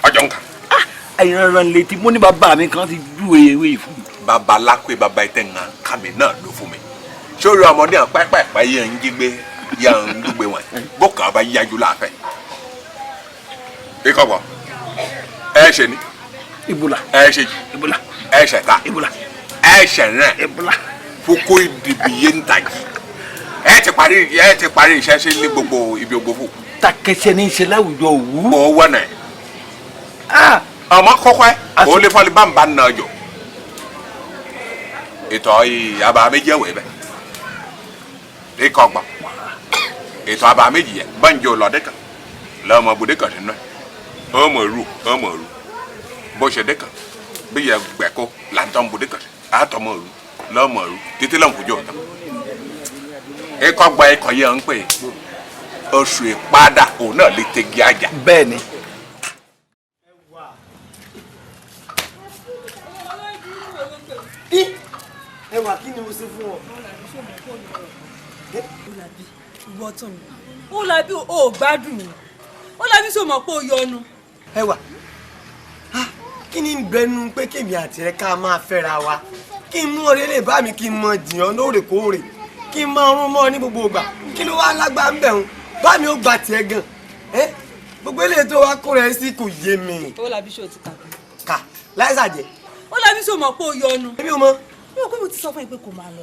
ọjọ́ nǹkan. ẹ̀yin rán létí mo ní bàbá mi kan ti júwe ewé fún mi. bàbá lápẹ́ bàbá ìtẹ̀ ń kàmí náà ló fún mi sórí ọmọdé hàn pẹ́pẹ́pẹ́ yẹn ń jí gbé yẹn ń dúgbé wọn bókà bá yájú láàfẹ́. ikọ̀ bọ̀ ẹ ṣe ni. ibùlà. ẹ ṣe jù. ibùlà. ẹ ṣe ta. ibùlà. ẹ ṣe rẹ̀. ibùlà. kókó ìdìbò yẹn ń tají. ẹ ti parí iṣẹ́ sí ní gbogbo ibi ògbófò. takẹsẹ ní í ṣe láwùjọ òwú. mo wọ náà. ọmọ kọ́kọ́ ẹ o lè fọlí bámbá náà jọ. ètò àbá méjì ẹ̀wẹ̀ bẹ́ẹ̀ ikọ̀ gbọ̀n ètò àbá méjì yẹn bánjọ lọ́dẹ kan lọ́mọ bùdé kan nínú ẹ̀ ọmọ rú bó ṣe dé kan bí yẹ gbẹ̀kọ́ làǹtọ̀ bùdé kan àtọmọ rú lọ́mọ rú títí lọ́n kújọ ọ̀tọ̀ ikọ̀ gbọ̀n ikọ̀ yẹn ń pè oṣù ìpadà òun náà lè tegi àjà. bẹ́ẹ̀ ni. ẹwà kí ni mo ṣe fún ọ. ìwọ tán mi ó làbí ò gbádùn ó làbí sọ mọ pé ó yọnu. ẹwà kí ni bẹnu pé kémi àti ẹ ká máa fẹ́ra wa kí n mú ọ̀rẹ́ lè bá mi kí n mọ jìyàn lóòrèkóòrè kí n máa rún mọ́ ní gbogbo ìgbà kí ló wá lágbá ń bẹ̀ ń bá mi ó gba tiẹ̀ gan gbogbo eléyìí tó wá kó rẹ sí kò yé mi. ó làbí sọ ti kà. kà láìsàjẹ́. ó làbí sọ mọ pé ó yọnu. èmi ò mọ. mi ò pé mo ti sọ fún yín pé kò máa lọ.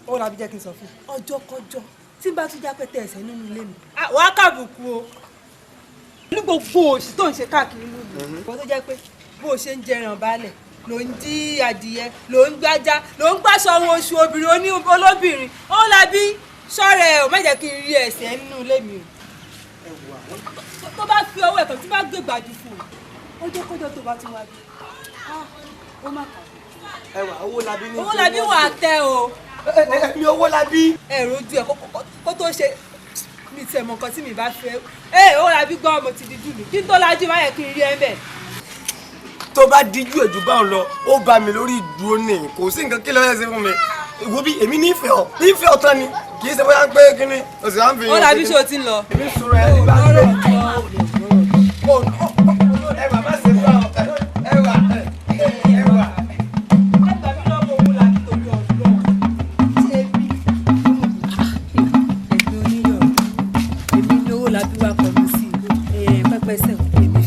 ó làbí jẹ́ kí n sọ fún yín ọjọ́ kọjọ́ tí n bá tún já pẹ́tẹ́ ẹ̀sẹ̀ nínú ilé mi. wàá kàbùkù o ní gbogbo òṣì tó ń ṣe káàkiri lóògùn kó tó jẹ́ pé bó o ṣe ń jẹran balẹ̀ ló ń jí adìyẹ ló ń gbájá ló ń gbàṣọ ohun oṣù obìnrin olóbìnrin ó làbí sọ́rẹ̀ ò má jẹ́ kí n rí ẹ̀sẹ̀ nínú ilé mi o tó bá fi ọwọ́ ẹ̀kan tí bá gbé gbàdú fún un ọjọ́ kọjọ́ tó bá tún wá bí ó má kà á. ẹwà owó labí ní. owó labí wà á tẹ o. mi owó labí. ẹ̀rọ ojú ẹ̀ kó tó ṣe mi tiẹ̀ mọ nǹkan tí mi bá fẹ́ owó labí gbọ́ mo ti di jù mí kí n tó lajú má yẹ kí n rí ẹ bẹ́ẹ̀. tó bá díjú ẹ̀jú báwọn lọ ó bá mi lórí ìdúró ní kò sí nǹkan kí ló fẹ́ ṣe fún mi ìwọ bí èmi nífẹ̀ẹ́ ọ̀tán ni kì í ṣe bóyá pé kí ni o sì máa ń fi. ó labí ṣé o ti ń lọ. èmi sọ̀rọ̀ ẹ̀ nígbà tó ẹ bàbá ṣe fún ọ ẹ wà. èmi ní owó labí wà kọ́ mi sí pẹ́pẹ́sẹ̀ èmi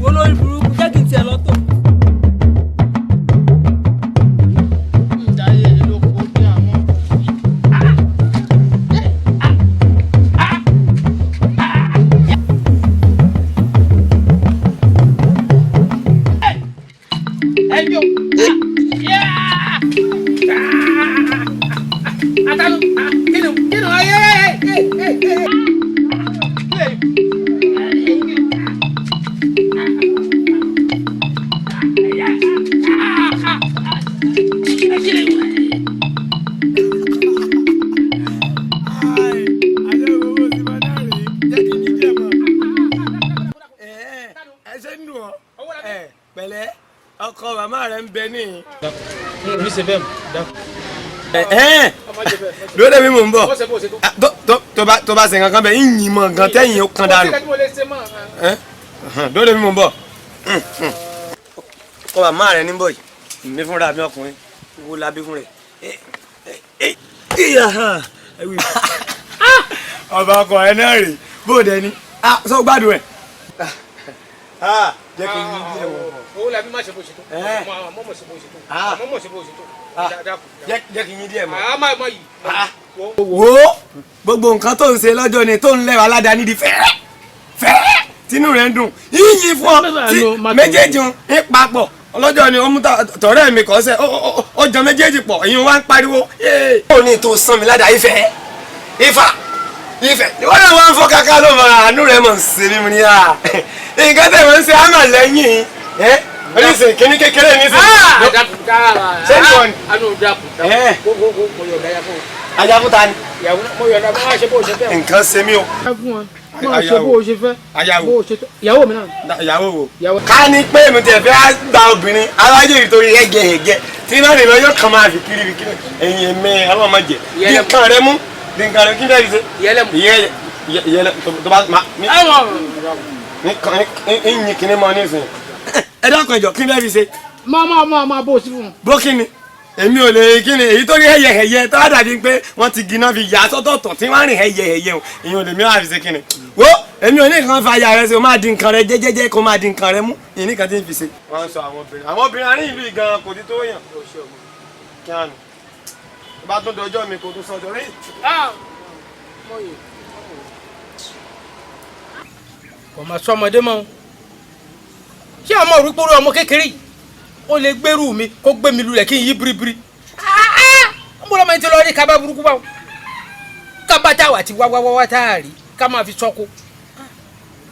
olórí burúkú jẹ́ kí n tiẹ̀ lọ́tọ̀. Pẹ̀lẹ́ ọkọ màmá rẹ ń bẹ ní. mi ṣe bẹ́ẹ̀ dákun. lóde mi mò ń bọ̀ tó bá ṣe nǹkan bẹ́ẹ̀ yìnyín mọ̀ nǹkan tẹ́yìn ó kan dànù. lóde mi mò ń bọ̀ ọkọ màmá rẹ ní bọ̀ yìí mi fúnra mi ọkùnrin wo labí fún rẹ. ọba ọkọ ẹ náà rè bóde ni sọ gbádùn ẹ. jẹ́ kí n yí díẹ̀ wọ̀. owó la bí má ṣe bó ṣe tó. àmọ́ mọ̀ ṣe bó ṣe tó. àmọ́ mọ̀ ṣe bó ṣe tó. jẹ́ kí n yí díẹ̀ mọ́. àmọ́ àmọ́ yìí. wo gbogbo nǹkan tó ń ṣe lọ́jọ́ ni tó ń lẹ́wọ̀ aládàá nídìí fẹ́ẹ́ tínú rẹ̀ ń dùn yíyí fún ọ tí méjèèjì ń papọ̀ ọlọ́jọ́ ni ó mú tọ̀rẹ́ mi kọ́ sẹ́ ó jọ méjèèjì pọ̀ ìyẹn wá ń pariwo. ó ní tó san mi ládàá Ifẹ̀ ìwọ́n náà wọ́n ń fọ́ káká ló mọ àánú rẹ̀ mọ̀ sí mi ní à nǹkan tẹ̀ wọ́n ń ṣe àmà lẹ́yìn oníṣẹ́ kíní kékeré níṣẹ́. ṣé ní wọn. ajá fún ta ni. nǹkan ṣe mí o. máa ṣe bó o ṣe fẹ́. ìyàwó mi náà. ìyàwó wo. ká ní pé mi tẹ̀ fẹ́ gba obìnrin alájọ ìtòrí ẹ̀gẹ̀ tí náà nìyẹn yóò kàn máa fi kiri ẹ̀yìn mi ọlọ́mọ jẹ bí nǹkan rẹ mú nǹkan kí n bẹ́ẹ̀ ṣe. ìyẹlẹ tó bá ma ní ìyìn kìíní mọ nísìnyí. ẹ dákun ẹjọ kí n bẹ́ẹ̀ fi ṣe. máa bó o sí fún un. bó kí ni èmi ò lè kí ni èyí tó rí ẹyẹ tó á dàbí pé wọ́n ti gbiná fi yà sọ́tọ̀ọ̀tọ̀ tí wọ́n rìn ẹyẹ o èyí ò lè mi wá fi ṣe kí ni. wo èmi ò ní nǹkan fa aya rẹ ṣe o máa di nǹkan rẹ jẹ́jẹ́jẹ́ kó máa di nǹkan rẹ mú ìyìn nìkan tí ń fi ṣe. wọ́n ń sọ àwọn obìnrin àárín ìlú ìgan kò ti tó yàn. kí á nù bá tún dọjọ́ mi kò tún sọjọ́ rí. kò máa sọ ọmọdé mọ́ ṣé ọmọ òrùkúrú ọmọ kékeré yìí ó lè gbèrú mi kó gbé mi lulẹ̀ kí n yí biribiri ń bọ́ lọ́mọ yìí ti lọ rí kaba burúkú báwo kaba tá a wà tí wáwáwá tá a rí ká máa fi sọ́kó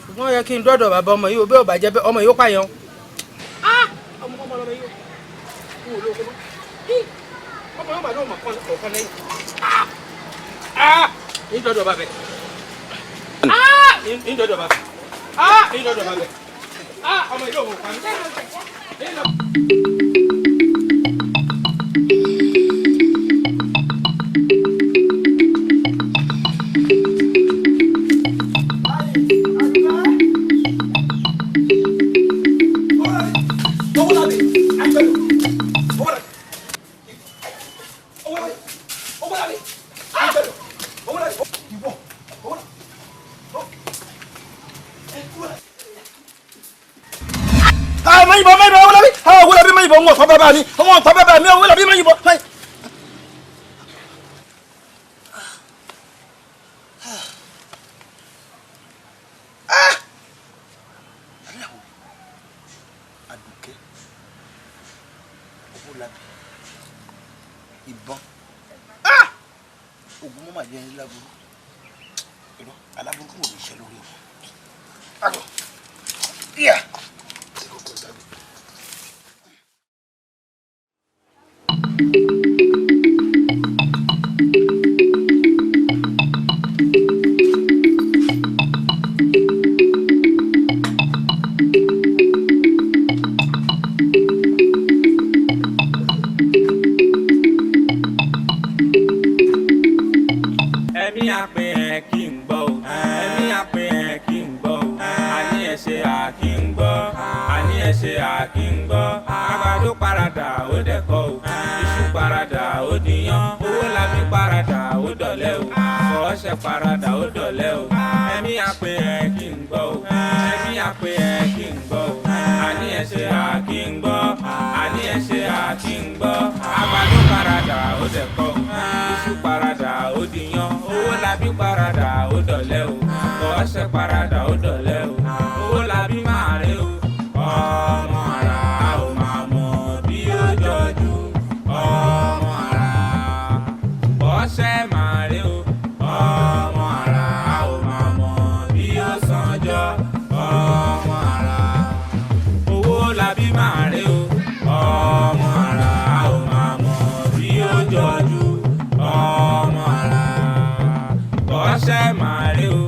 ṣùgbọ́n ó yẹ kí n dọ́dọ̀ bàbá ọmọ yìí ó bẹ́ẹ̀ ò bàjẹ́ bẹ́ẹ̀ ọmọ yìí ó pààyàn ọmọ lọ́mọ yìí ó wò lóko mọ́ ọmọ yóò bá lóun ọ̀kan lẹ́yìn ní dọ́dọ̀ bàbẹ̀ ní dọ́dọ̀ bàbẹ̀ ní dọ́dọ̀ bàbẹ̀ ọmọ yìí ló wò pa mí. ìbọn ogun mọ́ màá jẹ́ ní láburú ìlú aláburú kò ní ṣe lórí wọn. Parada ó dọ̀lẹ́ o, ẹ̀mí àpè ẹ̀ kí n gbọ́ o, ẹ̀mí àpè ẹ̀ kí n gbọ́ o. ẹ ṣe àkíngbọ́ àní ẹ ṣe àkíngbọ́ àgbàdo parada ó dẹ̀kọ́ iṣu parada ó dìyàn owó labí parada ó dọ̀lẹ́ o ọṣẹ parada ó dọ̀lẹ́ o owó labí máa rẹ o ọmọ ara a ò máa mọ̀ bí ó jọjú ọmọ ara ọṣẹ máa rẹ o ọmọ ara a ò máa mọ̀ bí ó sanjọ́ ọmọ ara owó labí máa rẹ o ọmọ ara a ò máa mọ̀ bí ó jọjú ọmọ ara ọṣẹ máa rẹ o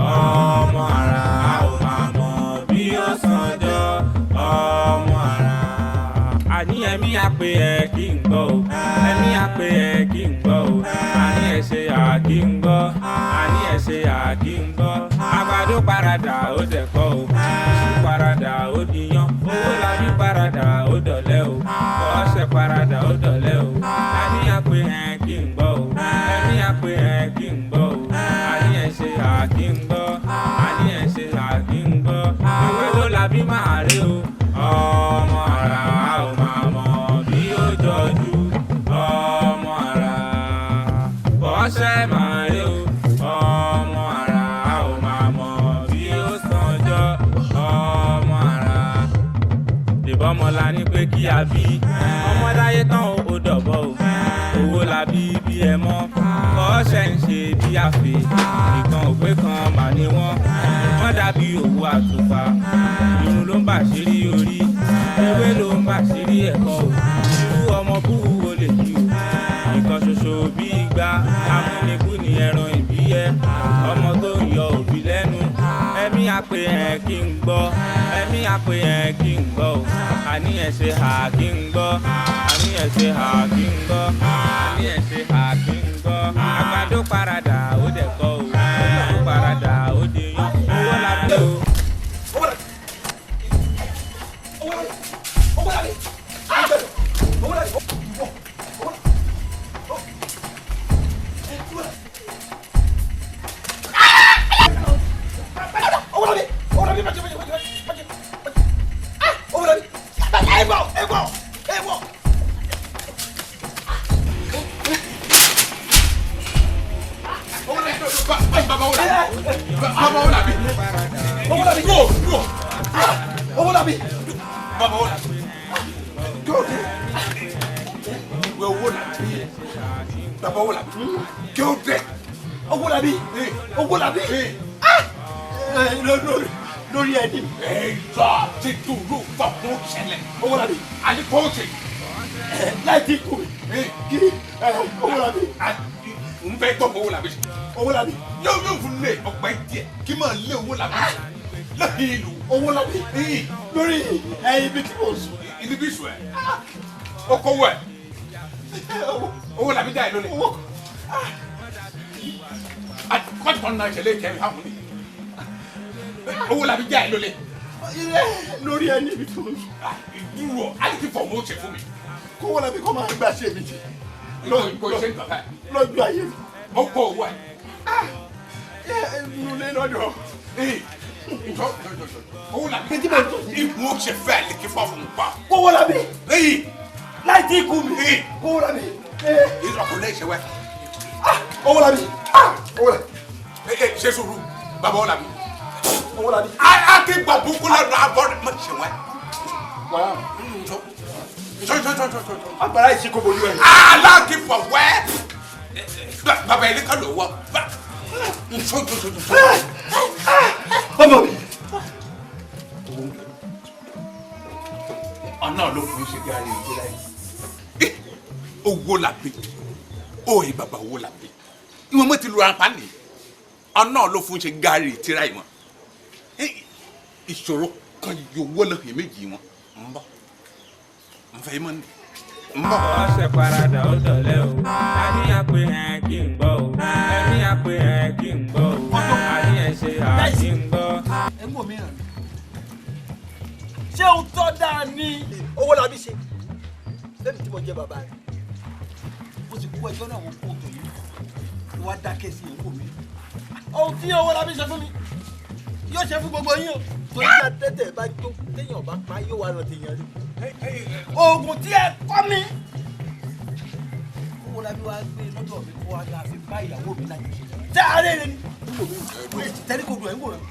ọmọ ara a ò máa mọ̀ bí ó sanjọ́ ọmọ ara àní ẹ̀mí àpè ẹ̀ kí n gbọ́ o ẹ̀mí àpè ẹ̀ kí n gbọ́ o àní ẹ̀ ṣe àkí n gbọ́ àní ẹ̀ ṣe àkí n gbọ́ àgbàdo parada ó dẹ̀kọ́ o iṣu parada ó dìyàn owó labí parada ó dọ̀lẹ́ o ọṣẹ parada ó dọ̀lẹ́ o àní àpè ẹ̀ kí n gbọ́ o ẹ̀mí àpè ẹ̀ kí n gbọ́ o àní ẹ̀ ṣe àkí n gbọ́ àní ẹ̀ ṣe àkí n gbọ́ àgbàdo labí máa rí o ọmọ ara ò máa mọ̀ bí ó jọjú ọmọ ara ọṣẹ máa rí o ọmọ ara ò máa mọ̀ bí ó sanjọ́ ọmọ ara ìbọmọlá ní pé kí a bí ọmọ láyé tán ó dọ̀bọ̀ o owó la bí bí ẹ mọ́ ọṣẹ ń ṣe bí àfẹ ìkan òpé kan mà ní wọ́n dàbí òwú àtùpà irun ló ń bàṣírí orí ewé ló ń bàṣírí ẹ̀kọ́ o irú ọmọ bú wo lè yí o ìkan ṣoṣo bí igba amúnikú ni ẹran ìbíyẹ ọmọ tó ń yọ òbí lẹ́nu ẹ̀mí àpè ẹ̀ kí n gbọ́ ẹ̀mí àpè ẹ̀ kí n gbọ́ o àní ẹ̀ ṣe hà kí n gbọ́ àní ẹ̀ ṣe hà kí n gbọ́ àní ẹ̀ ṣe hà kí n gbọ́ àgbàdo parada ó dẹ̀kọ́ o àgbàdo parada ó dìyàn owó labí o. lórí ẹni. ẹ̀yọ́ ti dùrú fọ̀kún ṣẹlẹ̀. owó la bí. àti kóòtù. láì tí kù kí owó la bí. n fẹ́ tọ́ owó la bí. owó la bí. yóò fún lé ọgbẹ́ díẹ̀ kí máa lé owó la bí. lórí ìlú. owó la bí. lórí ibi tí mo sùn. ibi bí sùn ẹ̀. ó kówó ẹ̀. owó la bí dá ẹ lónìí. kọ́tù kan náà ṣẹlẹ̀ kẹ́rin hàn mí. owó la fi jẹ́ ẹ lólè. lórí ẹni ibi tó ń sùn. dúró àti ti fọ̀ mọ́ ṣe fún mi. kówó la fi kọ́ máa gbà ṣe mi jẹ. lọ́jọ́ ayé mi. ó kó owó ẹ̀. nulẹ̀ lọ́jọ́. owó la fi ìmú ṣe fẹ́ ẹ̀ lè kí fọ́ fún un pa. kówó la fi. láì tí kú mi. kówó la fi. ìrọ̀kùnrin ẹ̀ ṣe wẹ́. owó la fi. owó la fi. ṣe sùúrù bàbá owó la fi. owó la fi. a ti gbà bukú lẹ́nu abọ́ rẹ̀ mọ̀ ṣe wẹ́. agbára yìí ṣe kó bolú ẹ. aláàkì fọ wẹ́ bàbá yìí ká ló wọ. ọmọ mi. ọ̀nà ló fún ṣe gàrí ìdílé yìí. owó la bí òye bàbá owó la bí ìwọ̀n mo ti lu àǹfààní ọ̀nà ló fún ṣe gàrí ìtira ìmọ̀ ìṣòro kan yóò wọlé èméjì wọn ń bọ̀ ń fẹ́ mọ́ ni. ọ̀sẹ̀ parada ó dọ̀lẹ́ o àní àpè ẹ̀ kí n gbọ́ o ẹ̀mí àpè ẹ̀ kí n gbọ́ o àní ẹ̀ ṣe àkí n gbọ́. ẹ ń wò mí ràn mí ṣé òun tọ́ dáa ní owó la bí ṣe lẹ́mi tí mo jẹ́ bàbá rẹ̀ mo sì kú ẹjọ́ náà wọ́n kó tó yìí ló wá dákẹ́ sí ẹ̀ ń wò mí ohun tí owó la bí ṣe fún mi yóò ṣe fún gbogbo yín o. tó yá tẹ́tẹ̀ bá jó téèyàn bá pa yóò wá lọ téèyàn rí. oògùn tí ẹ kọ́ mi. owó la bí wàá gbé lọ́dọ̀ mi kó wá dáa fi bá ìyàwó mi láti ṣe. tẹ́ àárẹ̀ rẹ ni. tẹ́lẹ̀ kò dùn ẹ̀ ń wò rẹ̀.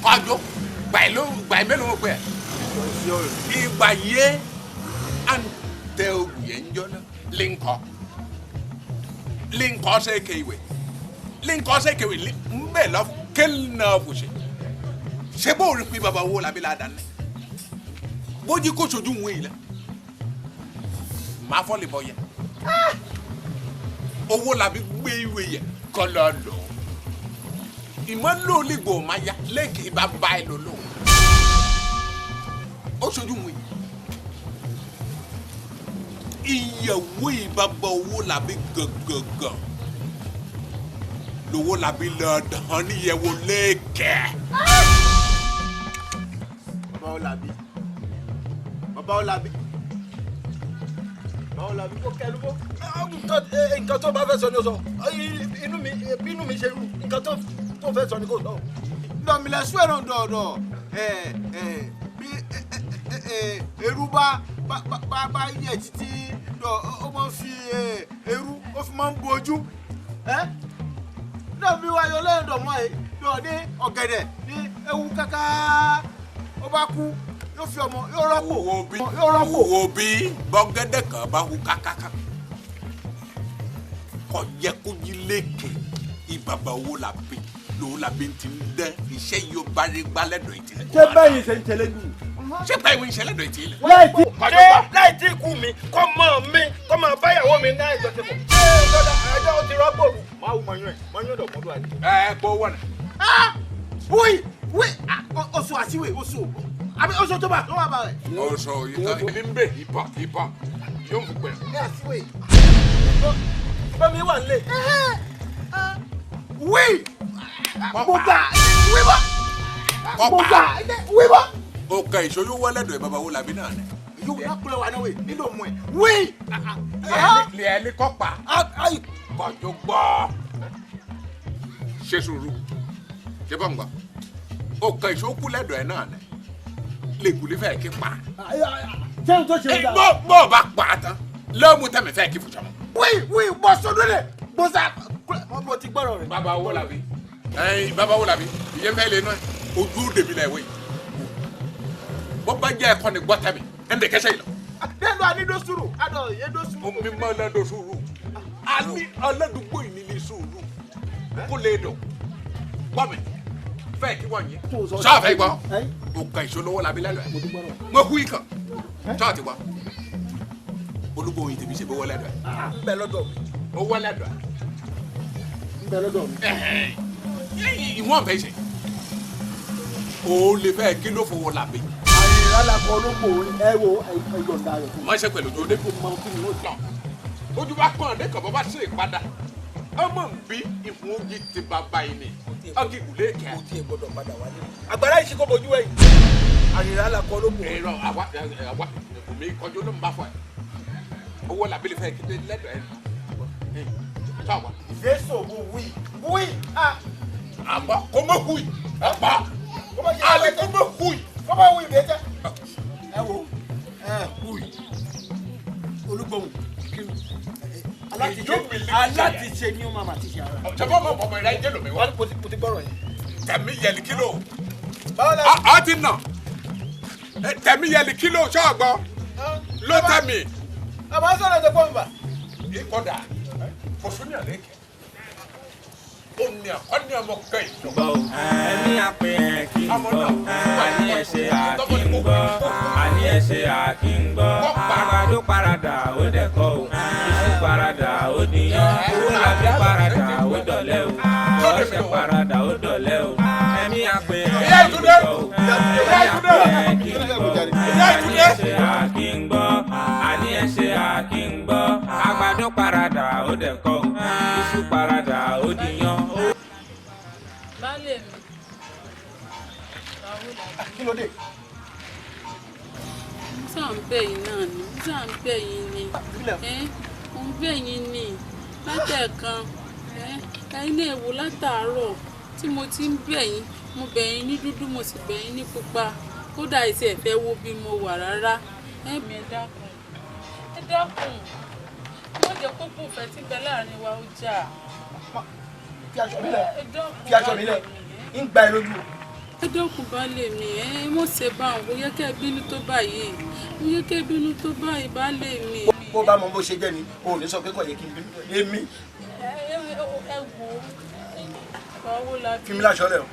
kọjọ gbà mélòó pẹ ìgbà yé à ń tẹ ogun yẹn ń jọ náà linkọ ṣe kéwì ń bẹ lọ kéèlì náà kò ṣe bó rí pé baba wo làbí ládàá ní bójú kó sojú ń wé yìí lẹ máa fọ́ lè bọ yẹ owó làbí gbé ìwé yẹ kọ́ lọ lọ ìmọ̀ lóòlìgbò máa ya lẹ́kì ìbá bá ẹ lò lóhùn ó sojú mu yìí ìyẹ̀wò ìbábọ̀ owó làbí gangan lówó làbí lọ́dàn níyẹ̀wò lẹ́kẹ̀. bàbá Ọlábí kó kẹlu bó nǹkan tó bá fẹ́ sọ ni ó sọ inú mi ṣe rú nǹkan tó fẹ́ sọ ni kò sọ. lọ́mìlẹ̀ sùwẹ̀rọ̀ dọ̀dọ̀ bí eru bá yẹ títí ó máa ń fi eru ó fi máa ń bojú. lọ́mìlẹ̀ wáyọ̀ lẹ́yìn dọ̀mọ́ ẹ̀ lọ́ọ̀ ní ọ̀gẹ̀dẹ̀ ní ewu kàkà ó bá kú yóò fi ọmọ yóò rọ́pò. wo bí bọ́gẹ́dẹ́ kan bá hu kákáká kò yẹ kó yí lékè ìbàbà owó la bí lòun la bí ti ń dẹ́ iṣẹ́ yìí ó bá rí gbálẹ́dọ̀ ìtì. ṣé bẹ́ẹ̀ ṣe ń tẹ̀lé dùn. ṣé báyìí wọ́n ń ṣẹlẹ́dọ̀ ìtì ilẹ̀. láì tí kú mi kọ́ máa báyàwó mi náà ìjọsìnkú. ẹjọ́ ó ti rọ́pò rù máa wù mọ̀yún dọ̀ mọ́dún àdé. kó wọ́n nà. wí oṣù àṣìwé oṣù àbí oṣù tó bá rẹ̀. oṣù yìí ní bẹ ìbá yóò fi pẹ́. ní àṣìwé bẹ́ẹ̀ni wà nílé. wíwá. o ka ìṣòro wọlé dọ̀ bàbá wo làbí náà ni. yóò lápúlẹ̀ wà náà wẹ̀ nínú òmù ẹ̀. wí. lẹ́ẹ̀ni kọ́pa kọjú gbọ́. ṣe sùúrù ṣe bọ́ ń gbọ́ o ka ìṣòro kúlẹ̀ dọ̀ ẹ̀ náà ni lẹ́gùlé fẹ́ kí pa. sẹ́yìn tó ṣe é dá. bọ́ọ̀ bá pa tán lọ́mú tẹ̀mí fẹ́ kí fùjọ́ mọ́. wí bọ́ sọdún rẹ̀ bọ́ sá. mo ti gbọ́dọ̀ rẹ̀. bàbá wo làbí bàbá wo làbí ìyẹn fẹ́ lé náà ojú dèbí la ẹ̀wẹ̀ bọ́ bá jẹ́ ẹ̀kọ́ ni gbọ́ tẹ̀mí ẹ̀ ń bẹ kẹsẹ̀ yìí lọ. dẹ́nu anídọ́sùrù adọ̀ yẹ́dọ́sùrù. mi máa lọ́dọ̀sùrù àní ọlọ́dúngbò yìí ní sùúrù kó lè dọ̀ gbọ́ mi fẹ́ kí wọ́n yẹ sọ́ọ̀ fẹ́ gbọ́ òkà ìṣolówó làbí lẹ́nu ẹ̀ mo hu ikàn sọ́ọ̀ ti gbọ́ olúgbò yìí tèmi ṣe bó wọlé ẹ̀dọ̀ ẹ̀. ń bẹ lọ́dọ̀ mi. ó wọlé ẹ̀dọ̀ ẹ̀. ń bẹ lọ́dọ̀ mi. ìwọ̀n fẹ́ ṣe o lè fẹ́ kí ló fowó làbí. àyìnlá kọ olóko ẹ wo ẹyọ̀ǹda rẹ̀ fún mi. wọ́n ṣe pẹ̀lú ojú oníkó mọ kí ni ó tàn. ojú bá kàn ní kàn bọ́ bá ṣe ìpadà ọmọ bí ìfún ojú ti bàbá yìí ni ọgì kò lè kẹ́. kò tiẹ̀ gbọ́dọ̀ padà wálé. àgbàrá yìí ṣe kó bojú ẹ̀yìn. àyìnlá kọ olóko. èrò àwa mi kọjú ló ń bá fọ ẹ owó làbí lè fẹ́ kí lẹ́dọ̀ ẹ̀ tọ́wọ́. ìfẹ́sọ̀ wí. àmọ́ kò mọ̀ hui àgbà alẹ́ kò mọ̀ hui. kò mọ̀ hui bẹ́ẹ̀ tẹ́. ẹ wo hui olúgbòhùn alátiṣe ni ó máa ti ṣe ara. jẹ́fọ́ mọ̀ ọmọ ìrẹ́ jẹ́ lómi wá. mo ti gbọ́rọ̀ yẹn. tẹ̀mí yẹli kílò. ọ ti nà tẹ̀mí yẹli kílò ṣọ́ọ̀gbọ́ ló tẹ̀mí. àmọ́ sọ̀rọ̀ tó pọ̀ nbà. ìkọ̀dà fòsúnì àlékè ó ní ọ̀ní ọmọ kan ìjọ. ẹ̀mí àpè ẹ̀ kí n gbọ́ àní ẹ̀ṣẹ̀ àkí ń gbọ́ àní ẹ̀ṣẹ̀ àkí ń gbọ́ àgbàdo parada ó dẹ̀kọ́ o iṣu parada ó níyàn owó làbí parada ó dọ̀lẹ́ o ọ̀ṣẹ̀ parada ó dọ̀lẹ́ o ẹ̀mí àpè ẹ̀ kí ń gbọ́ o ẹ̀mí àpè ẹ̀ kí ń gbọ́ àní ẹ̀ṣẹ̀ àkí ń gbọ́ àní ẹ̀ṣẹ̀ àkí ń gbọ́ àgbàdo parada ó dẹ̀kọ́ o iṣu parada ó níyàn. Baálé mi. Kí ló dé? Mo sàn ń bẹ̀ yín náà ni. Mo sàn ń bẹ̀ yín ni. Mo ń bẹ̀ yín ni. Látẹ̀kan. ẹ̀yin náà wò látàárọ̀ tí mo ti ń bẹ̀ yín, mo bẹ̀ yín ní dúdú mo sì bẹ̀ yín ní pupa kódà ìṣe ẹ̀fẹ́ wo bí mo wà rárá. Ẹ̀mí ẹ dákun mo jẹ́ kókó ìfẹ́ tí bẹ láàrin wa ó jà. Fi aṣọ mi lẹ̀ ń gba ẹ lójú. Ẹ dákun baálé mi ẹ mọ̀ ṣe bá òun bóyá kẹ́ ẹ bínú tó báyìí bóyá kẹ́ ẹ bínú tó báyìí baálé mi. Bó bá mọ bó ṣe jẹ́ ni o ò ní sọ pé kò yẹ kí n bínú èmi. Ẹ wò ó la bí. Fi mi láṣọ lẹ̀ o.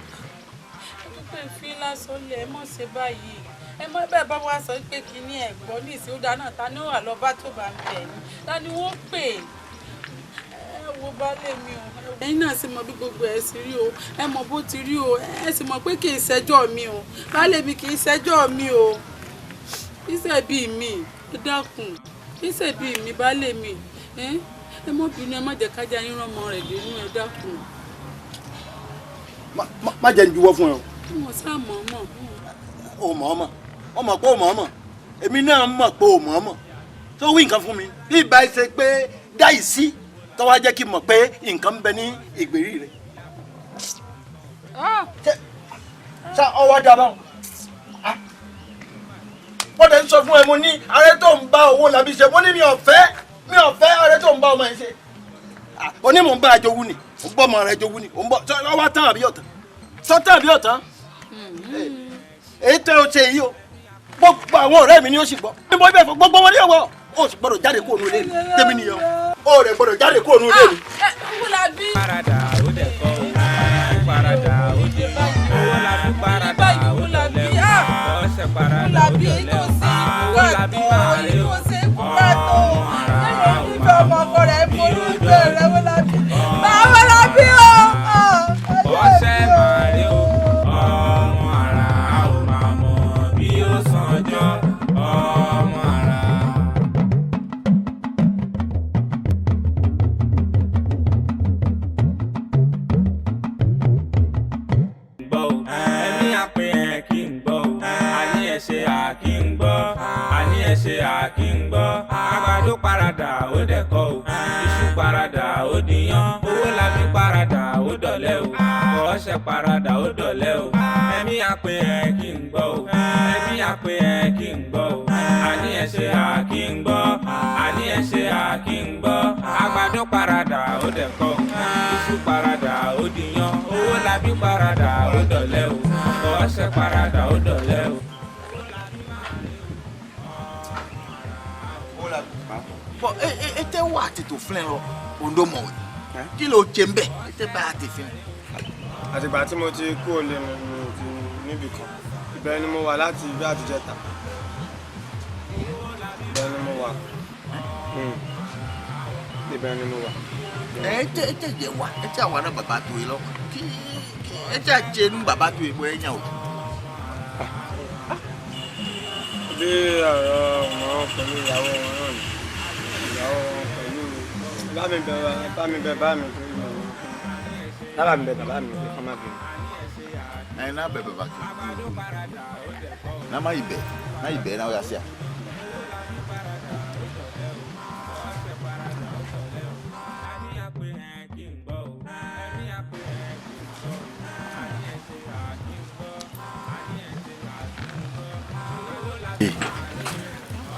Pé fi lásán lẹ̀ ẹ mọ̀ ṣe báyìí ẹ mọ̀ bẹ́ẹ̀ bá wá sọ pé kí ní ẹ̀gbọ́n ní ìsìn ó dáná ta ni ó wà lọ bá tó bá ń bẹ̀ ní ta ni wọ́n pè ẹ wo baálé mi o. Ẹ̀yin náà sì mọ bí gbogbo ẹ̀ sì rí o ẹ mọ bó ti rí o ẹ sì mọ pé kì í ṣẹjọ́ mi o baálé mi kì í ṣẹjọ́ mi o iṣẹ́ bíi mi ẹ dákun iṣẹ́ bíi mi baálé mi ẹ mọ bínú ẹ má jẹ́ kájà yín rán ọmọ rẹ̀ dénú ẹ dákun. Má jẹ́ ń juwọ́ fún ẹ o. Mo sá mọ̀ mọ̀. O mọ̀ ọmọ wọ́n mọ̀ pé o mọ̀ ọmọ èmi náà mọ̀ pé o mọ̀ ọmọ tó wí nǹkan fún mi bí ìbá ṣe pé dáì sí tó wá jẹ́ kí n mọ̀ pé nǹkan ń bẹ ní ìgbèrí rẹ̀. Ṣá ọwọ́ dábàá wọ́n tẹ̀ ń sọ fún ẹ mo ní ààrẹ tó ń bá owó làbí ṣe mo ní mi ò fẹ́ ààrẹ tó ń bá ọmọ yẹn ṣe. Onímọ̀ ń bá àjọ wú ni ò ń bọ́ ọmọ rẹ̀ jọ wú ni ò ń bọ́ ọwọ́ tán àbí ọ̀tán sọ́tàn àbí ọ̀tán èyí tẹ́ o ṣe yìí o gbogbo àwọn ọ̀rẹ́ mi ni ó sì gbọ́ ní mo bẹ̀ fún gbogbo wọn ní ọwọ́ o sì gbọ́dọ̀ jáde kúrò nílé mi tẹ́mi nìyẹn o rẹ̀ gbọ́dọ̀ jáde kúrò nílé mi. Parada ó dẹ̀ kọ́ o, parada ó dẹ̀ kọ́ o, parada ó dẹ̀ lẹ́wọ̀, ọ̀sẹ̀ parada ó dẹ̀ lẹ́wọ̀, ó làbí máa rí o, ọ̀sẹ̀ máa rí o, ọmọ ara ó máa mọ̀ bí ó sànjọ́, ọmọ ara. Ẹ̀mí àpè ẹ̀ kí n gbọ́ o, àní ẹ̀ ṣe àkí ń gbọ́, àní ẹ̀ ṣe àkí ń gbọ́, àgbàdo parada ó dẹ̀kọ́ o, iṣu parada ó dìyàn, owó làbí parada ó dọ̀lẹ́ o, ọ̀ọ́ṣẹ́ parada ó dọ̀lẹ́ o, ẹ̀mí àpè ẹ̀ kí n gbọ́ o, ẹ̀mí àpè ẹ̀ kí n gbọ́ o, àní ẹ̀ ṣe àkí ń gbọ́, àní ẹ̀ ṣe àkí ń gbọ́, àgbàdo parada ó dẹ̀kọ́ o, iṣu parada ó dìyàn, owó làbí parada ó dọ̀lẹ́ o, ọ̀ọ́ṣẹ́ parada ó dọ̀lẹ́ o. Bọ ete wa ti to fún ẹ lọ ondo mọ kí ló jẹ nbẹ ete bá ti fún. Àtìgbà tí mo ti kú olè mi ti níbì kan ibẹ̀ ni mo wà láti ibi àtijọ́ta ibẹ̀ ni mo wà ibẹ̀ ni mo wà. Ete jẹ wa ete àwọn náà bàbá tó yìí lọ kí ete àjẹ nu bàbá tó yìí bọ ẹ yàn o. Bí ọ̀rọ̀ wọn pẹ̀lú ìyàwó wọn náà ni ìyàwó wọn pẹ̀lú bá mi bẹ bá mi tó yìí lábàá mi bẹ bàbá mi pé kọ́ má bẹ. Ẹ náà bẹ bàbá tó náà má ibẹ̀ náà ibẹ̀ náà ó yà sí à.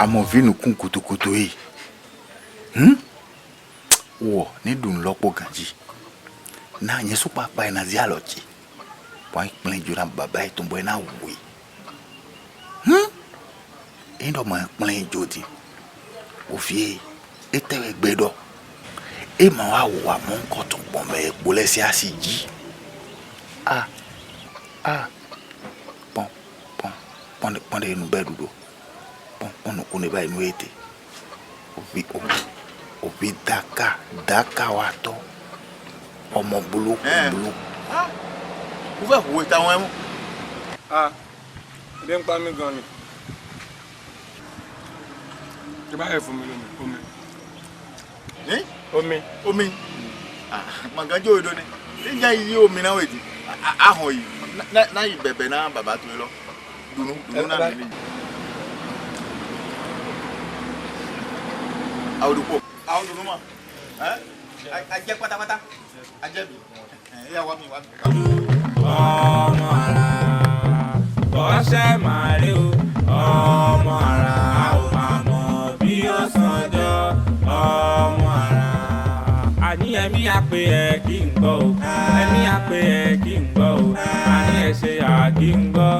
Amọ̀fínù kún kòtòkòtò yìí wọ̀ ní dùn lọ́pọ̀ gànjì náà yẹn sọ pàápàá ẹ̀ náà zí àlọ́jì wọ́n pín jù náà bàbá ẹ̀ tó ń bọ̀ ẹ̀ náà wò yìí ẹ̀ ń dọ̀ mọ̀ ẹ̀ pín jù ti òfin ẹ̀ tẹ̀wé gbẹ́dọ̀ ẹ̀ máa wà wò wà mọ́ nǹkan tó pọ̀ mẹ́ ẹ̀ kpọ́lẹ́ sí àṣì jí pọ́n de inú bẹ́ẹ̀ dúdú pọ́n kún ní báyìí inú ètè òbí dáká wa tọ́ ọmọ bolókù. Mo fẹ́ kó ìta wọn mú. Ebi ń pa mí gan ni. Tí bá yẹ fún mi lómi, omi. Omi. Màgànjọ́ òdo ni. Níjà yìí omi náà wèjì. Ahọ̀ yìí. Náà yìí bẹ̀bẹ̀ náà bàbá tó yẹ lọ. Dùnú náà nílé yìí. Àwọn olùkọ́. Àwọn dùnú mà. ajẹ́ pátápátá ajẹ́ mi ẹ̀yà wá mi. ọmọ ara bọ́sẹ̀ máa rí o ọmọ ara ò máa mọ̀ bí ó sanjọ́ ọmọ ara. àní ẹ̀mí àpè ẹ̀ kí n gbọ́ o ẹ̀mí àpè ẹ̀ kí n gbọ́ o àní ẹ̀ ṣe àkí n gbọ́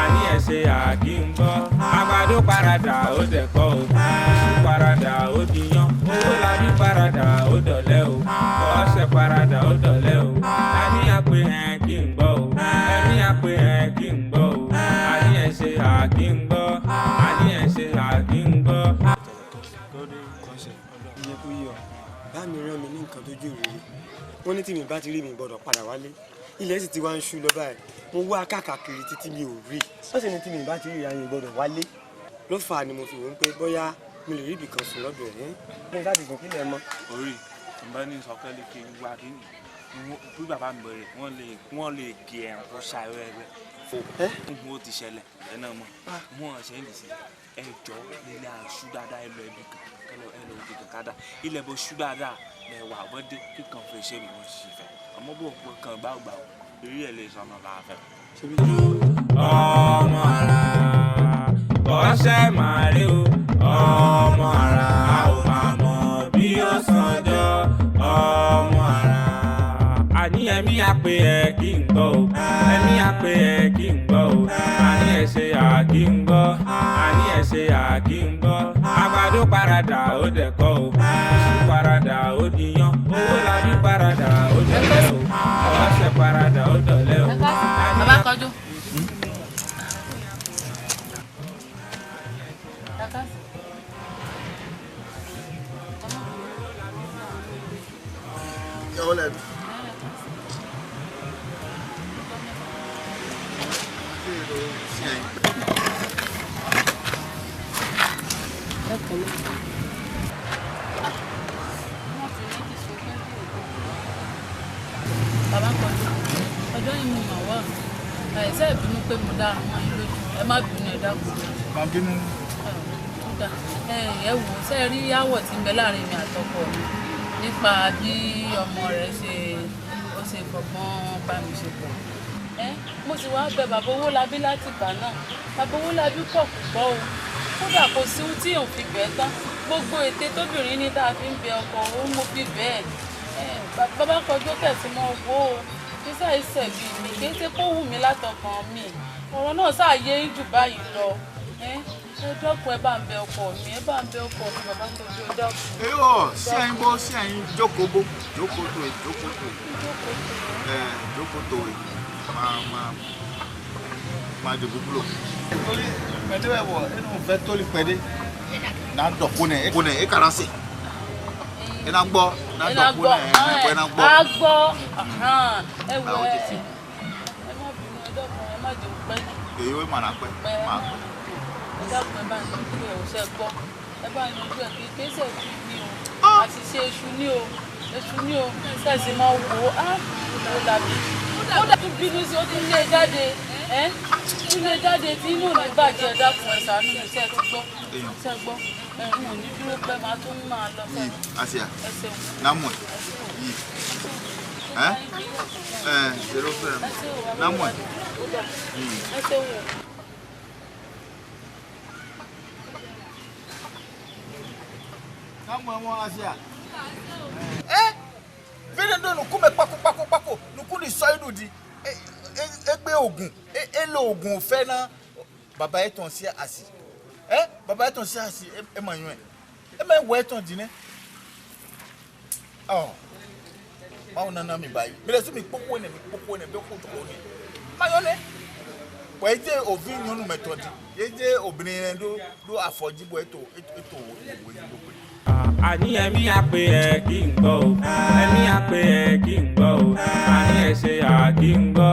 àní ẹ̀ ṣe àkí n gbọ́. àgbàdo paradà ó dẹ̀kọ́ o iṣu paradà ó diyán owó labí paradà ó dọ̀lẹ́ o bọ́sẹ̀ paradà ó dọ̀lẹ́ o àní àpè ẹ̀ kí n gbọ́ o ẹ̀mí àpè ẹ̀ kí n gbọ́ o àní ẹ̀ ṣe àkí n gbọ́ àní ẹ̀ ṣe àkí n gbọ́. iye kú yọ bá mi rán mi ní nǹkan tójú rèé wọn ní tí mi bá ti rí mi gbọ́dọ̀ padà wálé ilẹ̀ sì ti wá ń ṣú lọ báyìí mo wá káàkiri títí mi ò rí wọ́n sì ní tí mi bá ti rí ìyá yẹn gbọ́dọ̀ wálé ló fà á ni mo fi wọ́n pé bóyá mi lè rí ibì kan sùn lọ́dọ̀ ẹ̀ ní láti gùn kílẹ̀ mọ́. orí ìbá ní sọkẹ́lì kí n wá kí bí bàbá mi bẹ̀rẹ̀ wọ́n lè gé ẹ̀rùn kó ṣàìrẹ́ rẹ̀ fún ó ti ṣẹlẹ̀ ẹ̀ náà mọ̀ wọ́n ṣe ń dìsí ẹjọ́ nílé àṣù dáadáa ẹ lọ ẹbí kan ẹ lọ òkè kan kádà ilẹ̀ bó ṣú dáadáa ẹ wà bọ́dé kíkan fẹ́ ṣe mi wọ́n ṣì fẹ́ àmọ́ bó pé kan bá gbà ó eré ẹ̀ lè sọnù bá a fẹ́. ọmọ ara bọ́sẹ̀ máa rí o ọmọ ara ò máa mọ̀ bí ó sanjọ́ ọmọ ara. àní ẹ̀mí àpè ẹ̀ kí n gbọ́ o ẹ̀mí àpè ẹ̀ kí n gbọ́ o àní ẹ̀ ṣe àkí n gbọ́ àní ẹ̀ ṣe àkí n gbọ́. àgbàdo paradà ó dẹ̀kọ́ o iṣu paradà ó diyán owó labí paradà ó dọ̀lẹ́ o ọ̀sẹ̀ paradà ó dọ̀lẹ́ o. bàbá kọjú. Bàbá kọjú ọjọ́ yìí mo mà wá àìsẹ́ ìbínú pé mo dára mọ́ yín lójú ẹ má bínú ẹ dákun. má bínú. ẹ wò ó ṣe rí áwọ̀ tí ń bẹ láàrin mi àtọkọ mi nípa bí ọmọ rẹ̀ ṣe fọgbọ́n bá mi ṣe pọ̀. mo ti wá bẹ bàbá Owólabí láti ìgbà náà bàbá Owólabí pọ̀ púpọ̀ o kódà kò sí ohun tí òun fi bẹ́ẹ̀ tán gbogbo ète tóbìnrin ní tá a fi ń bẹ ọkọ òun mo fi bẹ́ẹ̀ bàbá kọjú kẹsì mọ owó o kí sáà ṣẹ̀bi mi kì í ṣe kó wù mí látọkàn mi ọ̀rọ̀ náà ṣàyé jù báyìí lọ ẹ dọ́kun ẹ bá ń bẹ ọkọ mi ẹ bá ń bẹ ọkọ mi bàbá kọjú ẹ dọ́kun. èyọ sí ẹyin bó sí ẹyin jókòó bó jókòó tó ẹ jókòó tó ẹ máa dìbò búlò. nítorí mẹtẹrẹ wọ ẹnu fẹ tó lè pẹdé náà dọkú nẹ ẹ kàrà sí ẹ náà gbọ́ náà dọkú nẹ ẹ náà gbọ́. a gbọ́ ẹ wọ ẹ má bínú ẹ dọ́kun ẹ má jẹun pẹ́ jù. èyí ó mà náà pẹ́ máa pẹ́. ẹ dákun ẹ bá ń yanjú ẹ ò ṣe gbọ́ ẹ bá ń yanjú ẹ kí gbèsè fi ní o àṣìṣe èṣù ní o ṣẹ̀sì máa wò ó ó dàbí bínú sí ó ti lé jáde ilé jáde tí inú mi bàjẹ́ ẹ dákun ẹ ṣàánú mi ṣe gbọ́ mo ní dúró pẹ́ máa tún máa lọ sẹ́yìn. Asia namu yìí zero fẹ́ namu yìí. namu ẹ mọ Asia. fẹ́rẹ̀ ndó nùkú mẹ́ pákó nùkú ní sọ́yìnù di egbe oògùn ele oògùn òfẹ́ náà bàbá ẹ̀ tàn sí àsì bàbá ẹ̀ tàn sí àsì ẹ̀ mọ̀ yún ẹ̀ mọ̀ ẹ̀ wọ ẹ̀ tàn dín ní. báwo nana mi báyìí bẹ̀rẹ̀ sí mi kpókó ní bẹ́ẹ̀ kó tó ní. mayọ́ ní wọ́n ẹ̀ jẹ́ òfin nyɔnu mẹ́tọ́ di yẹ́ jẹ́ obìnrin yẹn do àfọ̀jìbọ̀ ètò òwò ìdìbò pé. àní ẹ̀mí àpè ẹ̀ kí n gbọ́ o ẹ̀mí àpè ẹ̀ kí n gbọ́ o àní ẹ̀ ṣe àkí n gbọ́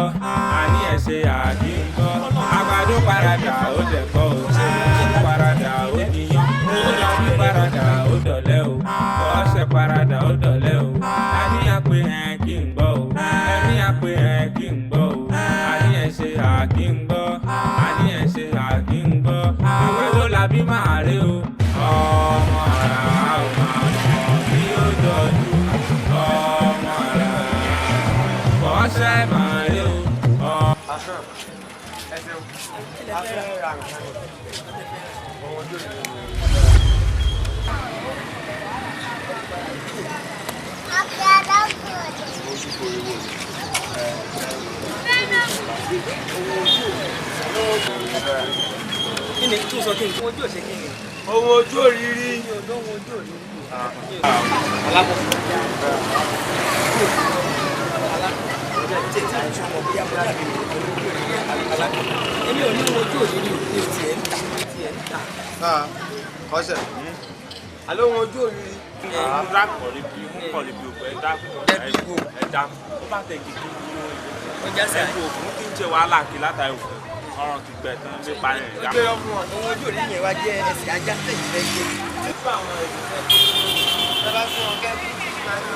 àní ẹ̀ ṣe àkí n gbọ́ àgbàdo paradà ó dẹ̀kọ́ o iṣu paradà ó níyàn owó labí paradà ó dọ̀lẹ́ o ọ̀sẹ̀ paradà ó dọ̀lẹ́ o àní àpè ẹ̀ kí n gbọ́ o ẹ̀mí àpè ẹ̀ kí n gbọ́ o àní ẹ̀ ṣe àkí n gbọ́ àní ẹ̀ ṣe àkí n gbọ́ àgbàdo labí máa rí o ọmọ ara. ẹ ṣeun a fẹ́ ra nǹkan ohun ojú ìlú. kí ni tó sọ kí ni ojú òṣè kí ni. ohun ojú òrírí. ohun ojú òrírí. èmi ò ní ojú òrírí ní tiẹ̀ ń ta. kọ́sẹ̀ alẹ́ ohun ojú òrírí. dákọ̀ níbi púpọ̀ níbi òkú ẹ dákọ̀ ó bá tẹ̀ kí ọjà sí àyè òkú kí n ṣe wàhálà kí látàrí òkú ọ̀rọ̀ ti gbẹ̀ tán nípa rẹ̀ dákọ̀. ohun ojú òrírí yẹn wá jẹ́ ẹsẹ̀ ajá tẹ̀yìn fẹ́ gbé.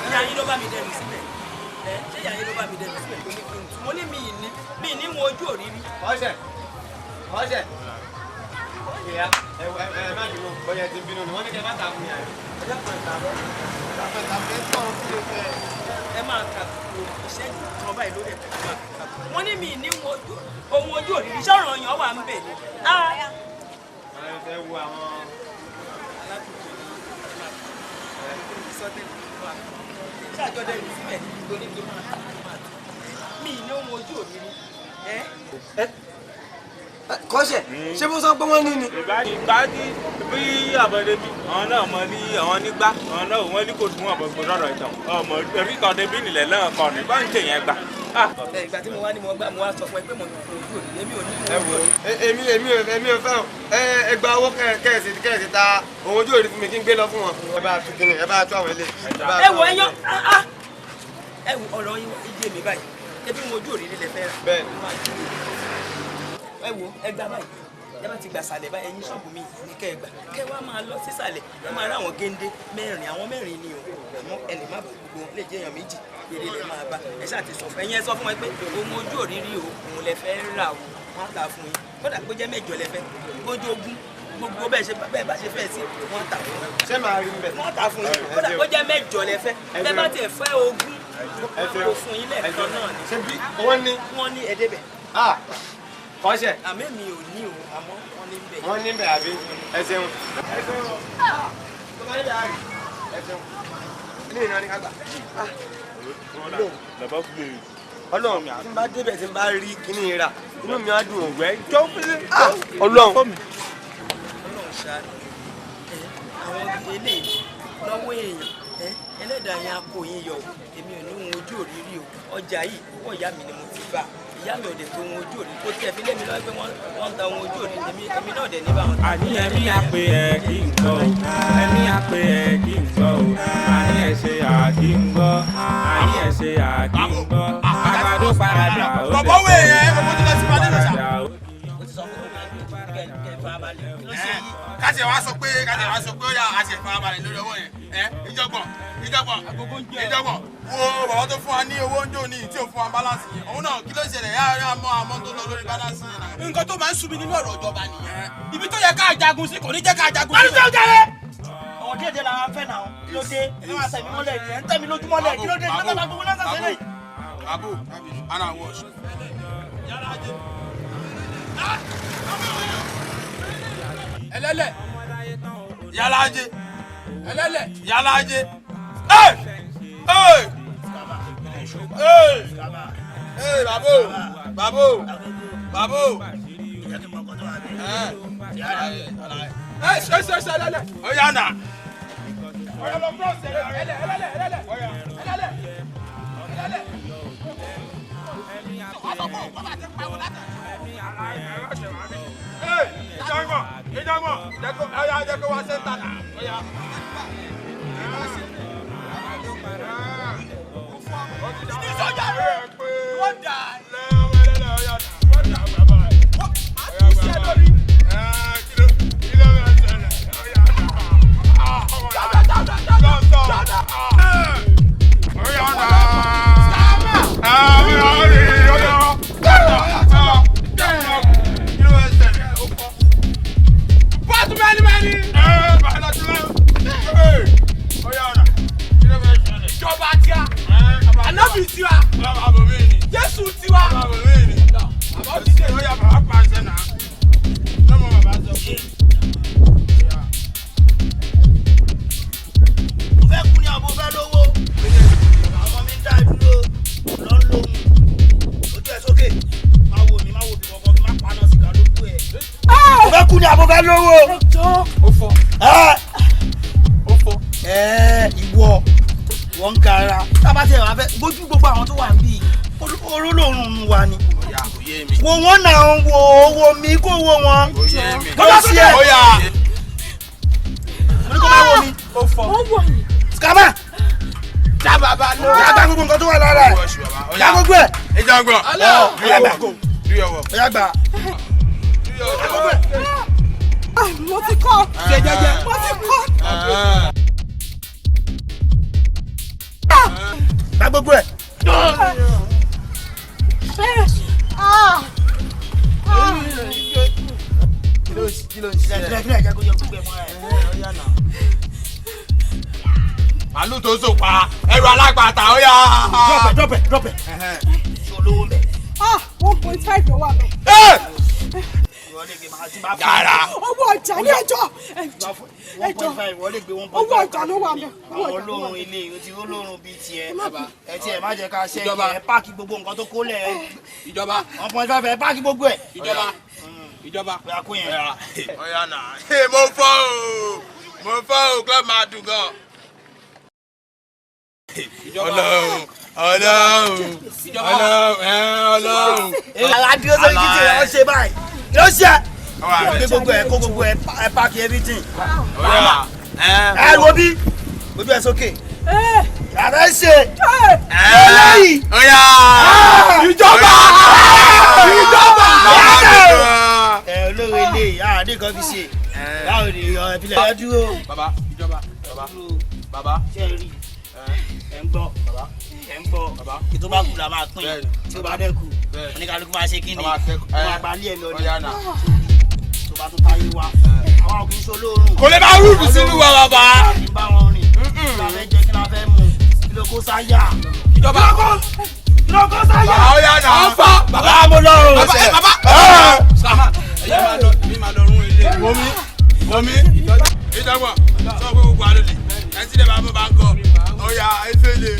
ìyá yín ló bá mi dẹnu sílẹ̀ ṣé ìyá yín ló bá mi dẹnu sílẹ̀ tó ní kí n tún mo ní mi ní wọn ojú òrírí. kọ́sẹ̀ ìyá ẹ má bínú bóyá ti bínú ni wọ́n ní kẹ́ má ta fún yàrá ọjọ́ kan ìtàbọ̀ ẹ máa ka iṣẹ́ ìjọba báyìí lórí ẹ̀ka máa ka wọ́n ní mi ní ohun ojú òrírí sọ̀rọ̀ ọ̀yàn wà ń bẹ̀ ni. ẹ wo àwọn ṣé àjọdẹ ìlú síbẹ̀ lórí kí n máa mi ní ohun ojú òrírí. kọ́sẹ̀ ṣé bó sọ pé wọ́n ní ni. ìgbàdí bí àbọ̀dé bí àwọn náà mọ ní àwọn nígbà àwọn náà wọ́n ní kò tún wọn bọ̀ gbọdọ̀ ìtàn ọmọ orí kan débi nílẹ̀ náà kọ́ ní báyìí ṣe yẹn gbà. ìgbà tí mo wá ní mo gbà mo wá sọ fún ẹ pé mo ní ojú òrírí èmi ò ní. ẹ wo èmi ò fẹ́ o ẹ gba owó kẹ́ẹ̀sì ta ohun ojú òrírí fún mi kí n gbé lọ fún wọn. ẹ bá tú kíni ẹ bá tú àwọn ilé. ẹ wo ẹyọ ẹ wo ọ̀rọ̀ yín iye mi báyìí ebi mo ojú òrírí lẹ fẹ́ rà. bẹ́ẹ̀ni. ẹ wo ẹ gbà báyìí ẹ bá ti gbà sàlẹ̀ báyìí ẹyin ṣọ́ọ̀bù mi ní kẹ́ ẹ gbà kẹ́ ẹ wá máa lọ sísàlẹ̀ ẹ máa rá àwọn géńdé mẹ́rin àwọn mẹ́rin ni o ẹ̀mọ́ ẹ lè má bọ̀ gbogbo wọn lè jẹ́ èèyàn méjì péré lè máa bá ẹ ṣáà ti sọ fún ẹyin ẹ sọ fún wọn pé ohun ojú òrírí o òun lẹ fẹ́ rà o wọ́n tà fún yín kódà pé jẹ́ mẹ́jọ lẹ fẹ́ gbójú ogún gbogbo bẹ́ẹ̀ bá ṣe fẹ́ sí wọ́n tà fún yín. ṣé màá rí mbẹ. wọ́n tà fún yín kódà pé jẹ́ mẹ́jọ lẹ fẹ́ bẹ́ẹ̀ bá tiẹ̀ fẹ́ ogún kò fún yín lẹ́ẹ̀kan náà ni. ṣé bí wọ́n ní ẹ̀ẹ́dẹ́bẹ̀. kọ́sẹ̀. àmì mi ò ní o àmọ́ wọ́n ní bẹ̀. wọ́n ní bẹ̀ àbí ẹ ṣeun. ẹ ṣeun. ilé ìnáwó ni ká gbà. ọlọ́run mi tí n bá débẹ̀ tí n bá rí kíní ra inú mi á dùn òwẹ́ jọ́ ọlọ́run. ọlọ́run ṣáà àwọn eléyìí lọ́wọ́ èèyàn ẹlẹ́dàá yẹn á kó yín yọ èmi ò ní ohun ojú òrírí o ọjà yìí owó ìyá mi ni mo ti bá ìyá mi ò dẹ̀ tó ohun ojú òrírí kó tiẹ̀ fi lé mi lọ́wọ́ pé wọ́n ń ta ohun ojú òrírí èmi náà dẹ̀ ní bá wọn. àní ẹ̀mí àpè ẹ̀ kí n gbọ́ ẹ̀mí àpè ẹ̀ kí n gbọ́ àní ẹ̀ ṣe àkí ń gbọ́ àní ẹ̀ ṣe àkí ń gbọ́ àgbàdo paradà ó dẹ̀ bọ̀bọ̀ wẹ̀ ẹ́ bọ̀bọ̀ tó lọ sí padà lọ́sà. káṣí ẹ̀ wá sọ pé ó yà á ṣe farabalẹ̀ lórí ọwọ́ yẹn ìjọgbọ̀n wo bàbá tó fún wa ní owó ń jò ní tí ò fún wa balance yẹn òun náà kí ló ṣẹlẹ̀ yára àmọ́ tó lọ lórí balance yẹn náà. nǹkan tó máa ń sú mi nínú ọ̀rọ̀ ìjọba nìyẹn ibi tó yẹ ká jagun sí kò ní jẹ́ ká jagun sí. wọ́n ti jẹ́ ọ̀wọ́ díẹ̀ díẹ̀ làwọn fẹ́ náà kí ló dé ẹ máa tẹ̀mí mọ́lẹ̀ ẹ̀ ń tẹ̀mí lójú mọ́lẹ̀ kí ló dé kí ló dé gbogbo náà sàṣẹ́ lẹ́yìn. abo ana wash. ẹlẹ́lẹ̀ yálàjẹ ẹlẹ́lẹ̀ yálàjẹ babo ṣe ẹlẹ́lẹ̀ ọ̀yà nà ọ̀yà lọ fún ọ̀sẹ̀ ẹlẹ́lẹ̀ ọ̀yà ẹlẹ́lẹ̀. Ìjọba, jẹ́ kó wá sẹ́ńtà náà. Ìdí sọ́jà rẹ̀ pé wọ́n dà. Many. kú ni àbúfẹ́ lówó. ó fọ́. ó fọ́. Ìwọ wọ́n ń gara tábà tẹ̀ wá fẹ́ gbójú gbogbo àwọn tó wà níbí olólùrùn wa ni. wo wọn náà wo owó mi kó wo wọn. kó lọ sí ẹ. mo ní kó má wo mi. ó fọ́. Skama. Jábàbá ló. Jábà gbogbo nǹkan tó wà lára ẹ̀. Já gbogbo ẹ̀. Ìjà gbọ́. Ọ̀yá gbà. Ọ̀yá gbà. Mo ti kọ́. Ṣé jẹ́jẹ́. Mo ti kọ́. Já gbogbo ẹ̀. Kí ló ń ṣe? Kílẹ̀ jẹ́ kó yọ gbogbo ẹ̀ mọ́ ẹ̀. Ọ̀yá náà. Màálù tó so pa ẹrù alágbàtà ó yá. Drop it. Ṣolówó mẹ́. 1.5 ló wà mẹ́. Yàrá. Owó ọjà ní ẹjọ́. 1.5 wọ́n lè gbé 1.5. Owó ọjà ló wà mẹ́. Àwọn olóorun ilé ìwé tí olóorun bíi tiẹ̀. Ẹ tiẹ̀ má jẹ́ ká ṣe ẹ páàkì gbogbo nǹkan tó kó lẹ̀. Ìjọba. 1.5 ẹ páàkì gbogbo ẹ̀. Ìjọba. Ọ̀yà kó yẹn. Ọ̀yà náà. Mo fọ́ o club máa dùn gan. Ọlọ́run. Àdìo sọ kí tí wọ́n ṣe báyìí. Kí ló ṣe? Gbé gbogbo ẹ̀ kó gbogbo ẹ̀ páàkì everything. Ẹ wo bí? Gbogbo ẹ̀ sókè. Yàrá ẹ ṣe. Eléyìí. Ọ̀yà. Ìjọba. Olóore ilé àdé kan fi ṣe. Báwo ni ìpínlẹ̀ ẹ dúró? Bàbá. Ìjọba. Bàbá. Ṣé ẹ rí? Ẹ ń gbọ́. Ẹ ń gbọ́. Kí tó bá kú la máa pín. Tí ó bá dẹ́ kú. Oníkàlùkù máa ṣe kí ni? Wọ́n máa gbalẹ̀ ẹ̀ lọ ní. Tó bá tó táyé wa. Àwọn òkè iṣẹ́ olóorun. Kò lè máa rúdù sínú wa bàbá. Kí n bá wọn rìn. Kí la fẹ́ jẹ kí la fẹ́ mu. Kí ló kó sáyà? Ìjọba. Ló kó sáyà. Ọ̀yà náà. Bàbá mo lọ́rùn. Bàbá. Sàmà. Ẹ̀yẹ́ máa lọ rún ilé. Wọ́mí. Ìjọba. Sọ pé gbogbo àlọ́ lè. Ẹ ti dẹ̀ bá bọ́ bá ń kọ. Ọ̀yà efele.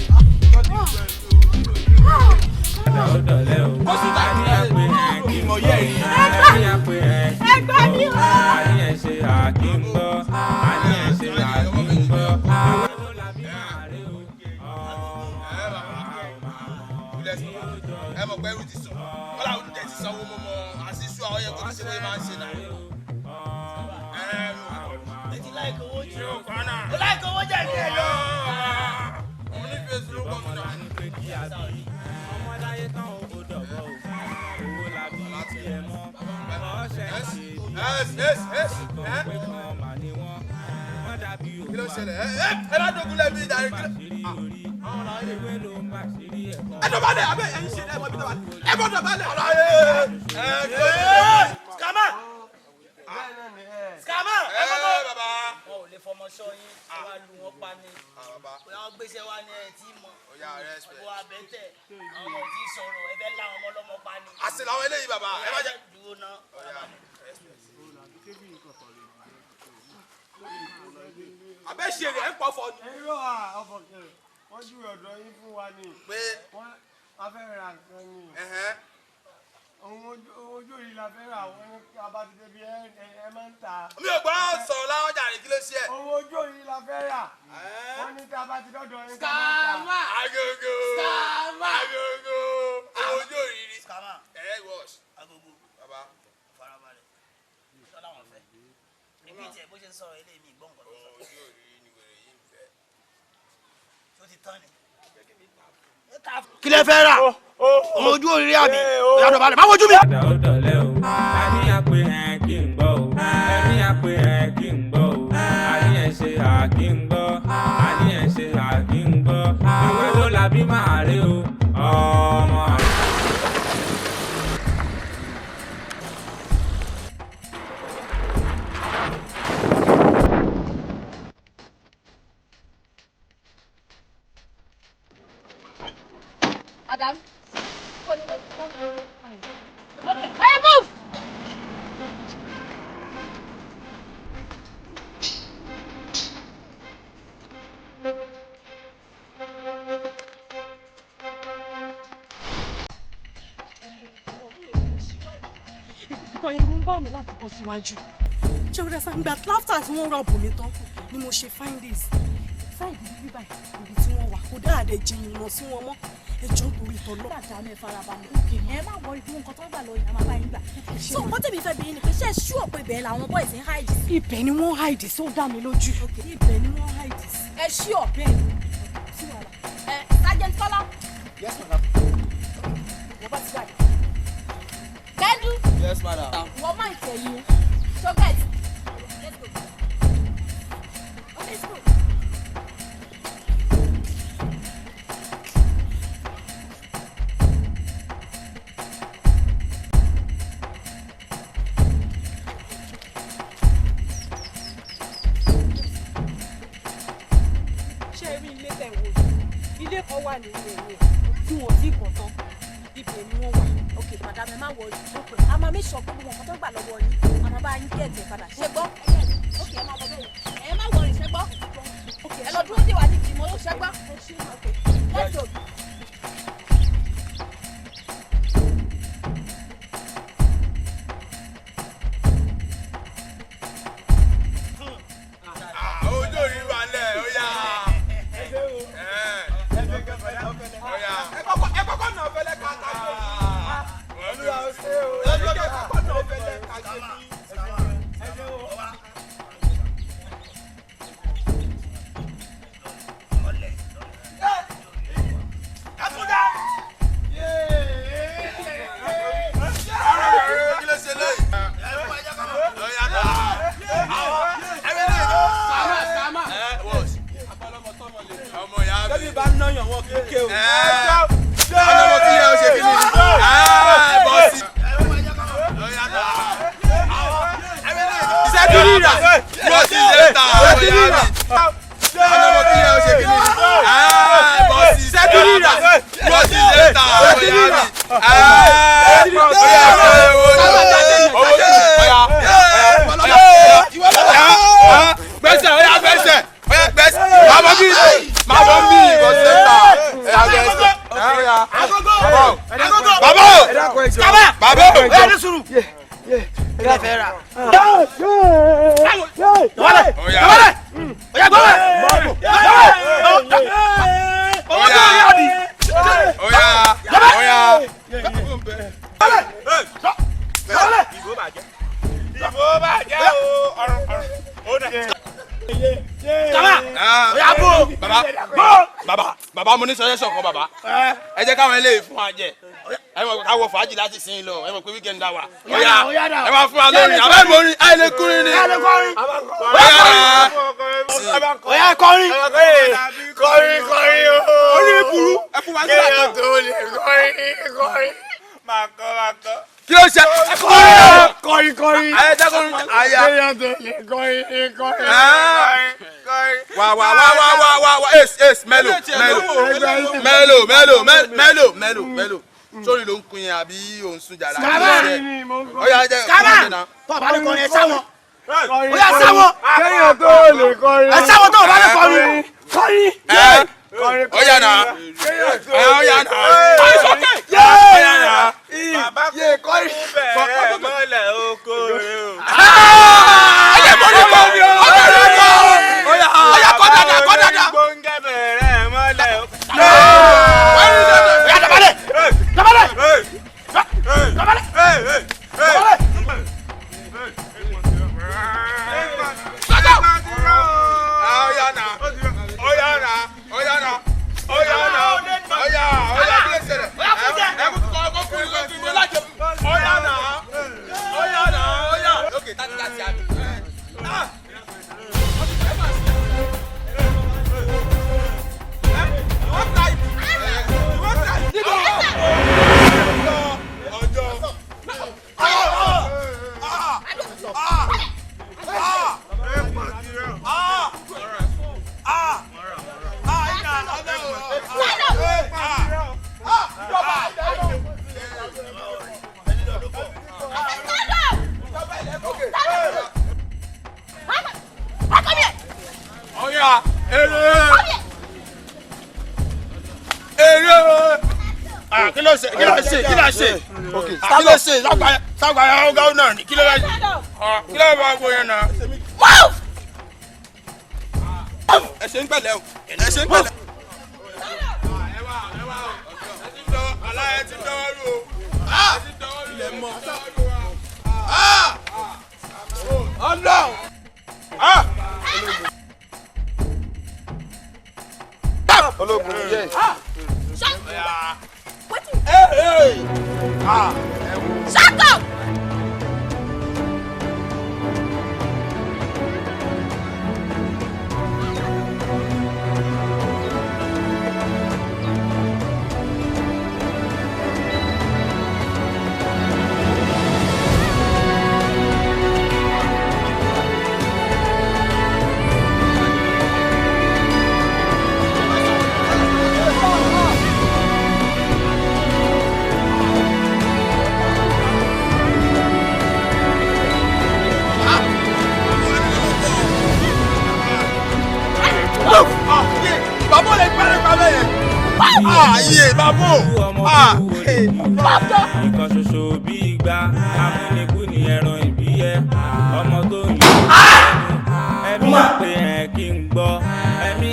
Ẹ mọ̀ pé ẹrù ti sùn. Wọ́n làwọn ti sanwó mọ́mọ́ àṣìṣú àwọn yẹn kó ti ṣe wọ́n máa ń ṣe náà. Ẹ ti láìka owó jù. Ẹ láìka owó jẹ́ ní ẹ̀ lọ. Òun ní fèsì ló kọ́ mi náà. Kí ló ṣẹlẹ̀? Ẹ bá dógun lẹ́bi ìdarí kí ló. Ẹ dọ̀bálẹ̀ abẹ́ ẹ̀yin ṣe ẹ̀ mọ̀ bí dọ̀bálẹ̀. Ẹ bọ̀ dọ̀bálẹ̀. Skama. Skama. Ẹ bàbá. Wọn ò lè fọmọ sọ yín. Wọ́n á lu wọn pa ni. Wọ́n gbéṣẹ́ wa ní ẹ̀ tí mọ̀. Wọ́n abẹ́tẹ̀. Àwọn ọmọ tí sọ̀rọ̀ ẹ fẹ́ láwọn ọmọ ọlọ́mọ pa ni. Àṣẹ làwọn eléyìí bàbá. Ẹ má jẹ́. Dúró náà. Abẹ́ ṣe rẹ̀ ń pọ̀ fọ ni. Ẹ̀rọ ọ̀fọ̀ kẹrẹ̀ wọ́n ju ọ̀dọ̀ yín fún wa ni. Pé wọ́n afẹ́ ra nǹkan ni. Ohun ojú òyìn la fẹ́ rà wọ́n ní abatidé bí ẹ máa ń ta. Mi ò gbọ́ sọ̀rọ̀ láwọn jàre kí ló ṣe ẹ̀. Ohun ojú òyìn la fẹ́ rà. Wọ́n ní tá a bá ti dọ́dọ̀ yín ká máa ń ta. Agogo. Agogo. Ojú òrìrì. Wọ́ọ̀ṣ. Agogo. Bàbá. Farabalẹ̀. Sọ́lá wọn fẹ́. Ibi tí ẹ̀ bó ṣe ń sọ̀rọ̀ ilé mi gbọ́ nǹkan tó sọ. Ojú òrìrì ni wèrè yìí ń fẹ́. Tó ti tán ni. Kí lẹ fẹ́ rà? Ọmọ ojú òrìrì àbí? Ìyàtọ̀ balẹ̀, má wojú mi. Àní àpè ẹ̀ kí n gbọ́ o. Ẹ̀mí àpè ẹ̀ kí n gbọ́ o. Àní ẹ̀ ṣe àkí n gbọ́. Àní ẹ̀ ṣe àkí n gbọ́. Ìwé ló làbí máa rí o. Ọmọ àrẹ. Adam. Hey, move! Ìkọ̀ yẹn ń bọ̀ mí láti kọ síwájú. ṣé o rẹ sá gbà láfta tí wọ́n rọ̀bù mi tán ni mo ṣe find this find ibi báyìí ibi tí wọ́n wà kó dáadé jiyàn lọ sí wọn mọ́ ẹjọ́ torí ìtọ́lọ́. dàda mi farabalẹ̀ òkè ẹ má wọ ìdúró nǹkan tó gbà lọ yìí a máa bá yín gbà. so nǹkan tèmi fẹ́ bìí ni pé ṣé ṣú ọ̀pọ̀ ibẹ̀ làwọn boys ń hide sí. ibẹ̀ ni wọ́n hide sí ó dá mi lójú. ibẹ̀ ni wọ́n hide sí. ẹ ṣí ọ̀bẹ ni. Sergeant Kọ́lá. Yes, madam. wọ́n bá ti gbà yìí. Kẹ́ndú. Yes, madam. wọ́n máa ń tẹ̀yìn ṣọ́gẹ́tì. Let's go. Let's go. ilé kan wà nínú ẹ̀yìn tí wọ́n ti kọ̀ tán ibẹ̀ ni wọ́n wà. ok madam ẹ má wọ ìdókòwò a máa make sure pé gbogbo nǹkan tó gbà lọ́wọ́ yín a máa bá yín kí ẹ̀jẹ̀ padà ṣe gbọ́. ok ẹ má wọ bẹ́ẹ̀ ẹ má wọ ìṣẹ́ gbọ́. ok ẹ lọ dúró dé wà ní ìgbìmọ̀ ó ṣẹ́ gbọ́. ok let's go. ojú òní balẹ̀ ó yá. ẹ kọ́kọ́ nà ọ̀fẹ́lẹ́ ká ká ṣe mí. olúwa ó ṣe o. ẹ kọ́kọ́ nà ọ̀fẹ́lẹ́ ká ṣe mí. bá náyàn wọn kéèké o. ọlọ́mọ kí yẹ o ṣe kí ni. bọ́sì. iṣẹ́ tó rí rà bọ́sì ṣe ta ọmọ ìyá mi. ọlọ́mọ kí yẹ o ṣe kí ni. bọ́sì iṣẹ́ tó rí rà bọ́sì ṣe ta ọmọ ìyá mi. gbèsè ọ̀yà gbèsè ọ̀yà gbèsè màbọ̀ bí màbọ̀ bí ìbọ̀sẹ̀ ta ọ̀yà gbèsè ọ̀yà bàbá o bàbá o ọ̀yà ní sùúrù ẹ fẹ́ ra ọ̀yà ọ̀yà gbọ́wẹ̀ ìbò bàjẹ́ o ọ̀rùn ó nà. bàbá mo ní suggestion kan bàbá ẹ jẹ́ káwọn eléyìí fún wa jẹ ẹ mọ̀ ká wọ fàájì láti sin lọ ẹ mọ̀ pé weekend dá wa ọ̀yà ẹ máa fún wa lórí abẹ́ mo rí ẹ lè kúrin ni ọ̀yà kọrin kọrin o orí ìbúrú ẹ fún wa ní àtọ tó lè kọrin máa kọ kí ló ṣe kọrin ayé dákọrin àyà wà ace melo sórí ló ń kun yẹn àbí òun sún jàrá ọyà jẹ kàmá tó o bá lè kọrin ẹ sáwọn ọyà sáwọn kéèyàn tó lè kọrin ẹ sáwọn tó o bá lè kọrin ọyà náà ọyà náà kọrin sókè ọyà náà bàbá kò bẹ̀rẹ̀ mọ́lẹ̀ oko rẹ̀ o. ọyà mọ́lẹ̀ kọ́ ọyà kọ́ dada kọ́ dada. gbóngẹ́ bẹ̀rẹ̀ mọ́lẹ̀ oko. ọyà dabalẹ̀ dabalẹ̀ dabalẹ̀. kí ló ṣe lágbàáyà ọgá náà ni kí ló bá gbó yẹn náà. ẹ ṣe ń pẹ̀lẹ́ o ẹ ṣe ń pẹ̀lẹ́. aláyẹ ti dọ́wọ́ lù o ilẹ̀ mọ́ ọlọ́run. ológun yẹ. Shut up! Babo le pẹ́rẹ́ pàmẹ́ yẹn. Ayé babo. Nǹkan ṣoṣo bí ìgbà amúnikú ni ẹran ìbíyẹ ọmọ tó ń yọ ẹ̀mí pé ẹ̀ kí n gbọ́ ẹ̀mí.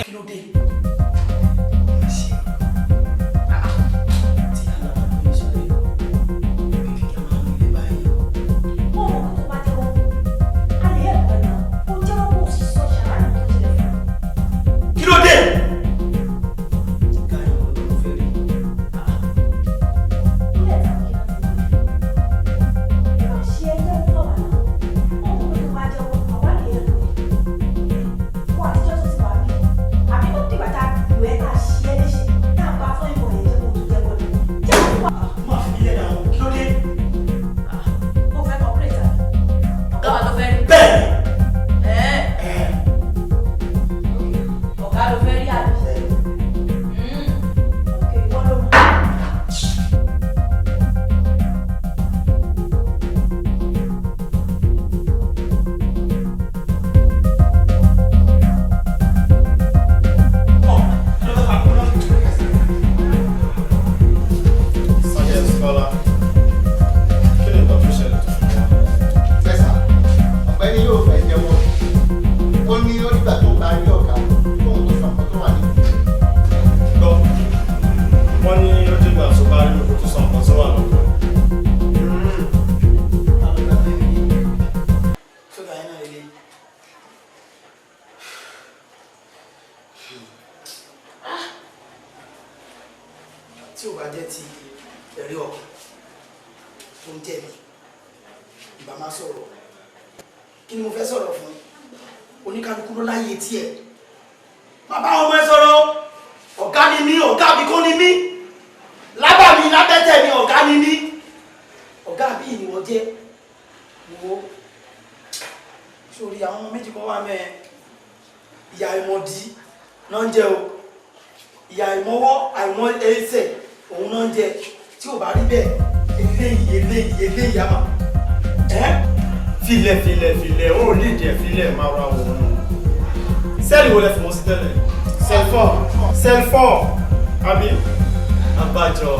tí ò bá jẹ́ ti ẹ̀rí ọkàn tó ń jẹ́ mi ìbá máa sọ̀rọ̀ kí ni mo fẹ́ sọ̀rọ̀ fún oníkálukú ló láyé tiẹ̀ má bá ọmọ ẹ sọ̀rọ̀ ọ̀gá ni mí ọ̀gá mi kọ́ ni mí lábà mi lábẹ́tẹ̀ mi ọ̀gá ni mí ọ̀gá bí ni wọ́n jẹ́ wo sórí àwọn ọmọ méjì kan wà mẹ́ ìyá ìmọ̀dí náà ń jẹ o ìyá ìmọ̀wọ́ àìmọ̀ ẹsẹ̀ òun náà ń jẹ tí ò bá rí bẹ́ẹ̀ eléyìí àmà filẹ̀ ó ní ìdí ẹ̀ filẹ̀ máa ra òun náà sẹ́ẹ̀lì wo lẹ fún wọn sí tẹ́lẹ̀ cell 4 àbí abájọ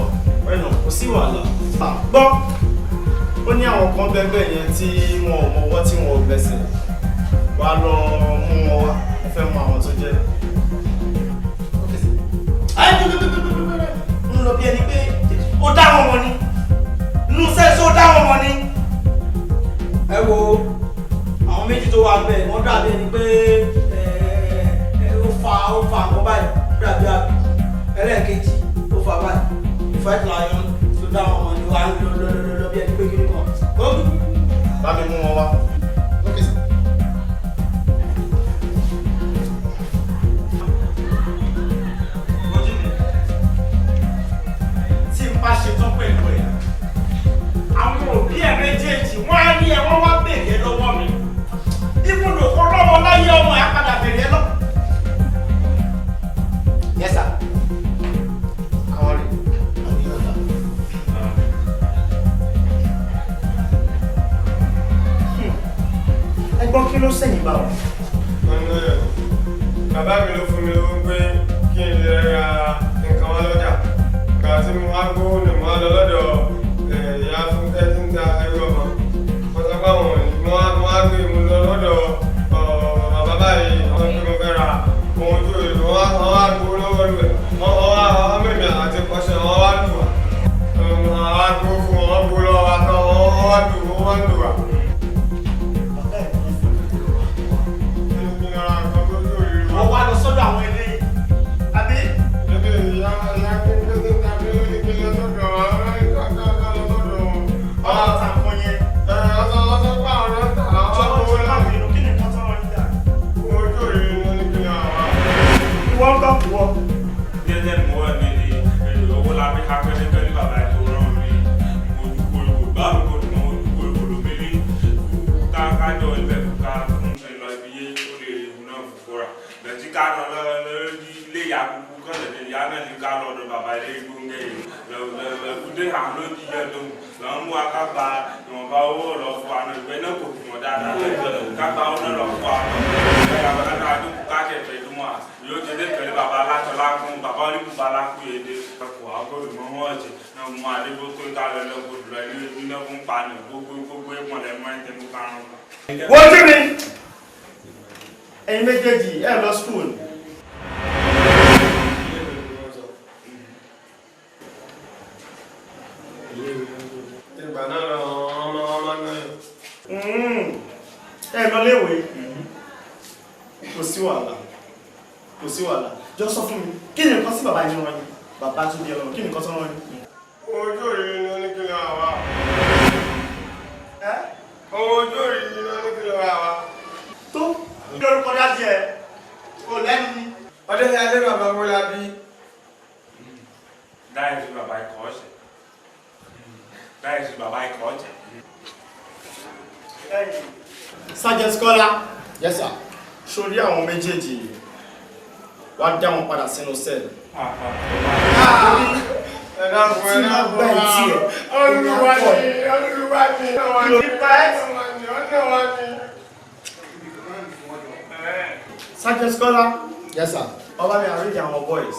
ẹnu kò sí wàhálà gbọ́ ó ní àwọn kan bẹ́ẹ̀ yẹn tí wọn ò mọwọ́ tí wọn ò gbẹ̀sẹ̀ wà lọ mú wọn wá ẹ fẹ́ mọ àwọn tó jẹ́ ń lọ bí ẹni pé ó dá wọn mọ ni inú sẹ́ẹ̀sì ó dá wọn mọ ni ẹ wo àwọn méjì tó wà bẹ́ẹ̀ wọ́n dàbí ẹni pé ó fa nǹkan báyìí dàbí àbí ẹlẹ́ẹ̀kejì ó fa báyìí fight lion tó dá wọn mọ ni wà lọ bí ẹni pé kí ni kan ó bá mi mú wọn wá. bá ṣe tán pẹ̀lú ẹ̀ àwọn òbí ẹ̀ méjèèjì wọ́n á ní ẹ wọ́n wá bèrè lọ́wọ́ mi ibùdó kọ́ lọ́wọ́ láyé ọmọ ẹ̀ á padà bèrè lọ. Yes sir. Àwọn rè ẹ gbọ́ kí ló sẹ́yìn bá wọn. bàbá mi ló fún mi lówó pé kí n lè ra nǹkan wá lọ́jà ká tí mo wá gbówó ni mo wá lọ lọ́dọ̀ ìyá fún tẹ́tí ń ta ẹrú ọmọ wọ́n sọ pé àwọn òní mo wá gbé mo lọ lọ́dọ̀ bàbá báyìí wọ́n pé mo fẹ́ ra ohun tó èlò wọ́n wá gbówó lọ́wọ́ rẹ̀ wọ́n wá mẹ́mí àti kọ́ṣẹ́ wọ́n wá lù wá wọ́n wá gbówó fún wọn gbówó lọ́wọ́ wa tán wọ́n wá lù wá. wọ́n wá lọ sọ́dọ̀ àwọn ilé àbí. Wọ́n kọ́ kú wọ́. Jẹ́jẹ́ mú ọ ní owó lábẹ́ kápẹ́lẹ́ pẹ́lú bàbá ẹ̀ tó rán mi. Olùkòlùkò bá olùkòlùkò olùkòlùkò mi rí. Kájọ ibẹ̀ ká fún ìlọ ibi yé ó lè rí ìhun náà fún fúra. Bẹ̀tí ká lọ lórí ilé ìyá kúkú kan lè ìyá náà ní ká lọ ọ̀dọ̀ bàbá ilé ìlú ń gẹ̀ yìí. Lẹ́kúndé àwọn ló ti yẹ lóhùn. Lọ́n mú akágba ìwọ̀nba owó lọ fún àná ìgbẹ́ náà kò fún wọn dáadáa. Kágbá ó náà lọ fún àná. Yóò ti dé pẹ̀lú bàbá alátọ́lá kún bàbá oníbùbá lákú èdè ẹ̀kọ́ àgọ́dù mọ́mọ́ ọ̀jẹ̀ náà mú àdébó tó dálọ́ lọ́gbọ̀dù rẹ̀ ní iná fún pani gbogbo ẹ̀pọ̀n lẹ́mọ́ ẹ̀ tẹ́mú karùn-ún. Wọ́n jí mi ẹ̀yin méjèèjì ẹ̀ lọ skul. Ìgbà náà lọ ọmọ náà. Ẹ lọ léèwé kò sí wàhálà kò sí wàhálà jọ sọ fún mi kí ni nǹkan sí bàbá yín wọn yìí bàbá tó di ọ̀rọ̀ kí ni nǹkan tó wọn yìí. ojú òrìrì ni oníkìlọ̀ àwa. ojú òrìrì ni oníkìlọ̀ àwa. tó kí lórúkọ dájú ẹ kò lẹ́nu ni. ọdẹ ní adé bàbá wo la bí. Dáì sí bàbá ikọ̀ ọ̀sẹ̀. Dáì sí bàbá ikọ̀ ọ̀sẹ̀. Sergeant Scholar. Yes sir. Sórí àwọn méjèèjì yìí wá dá wọn padà sínú sẹ́ẹ̀lì. Sergeant Scholar. Yes sir. Ọba mi àrídì àwọn boys.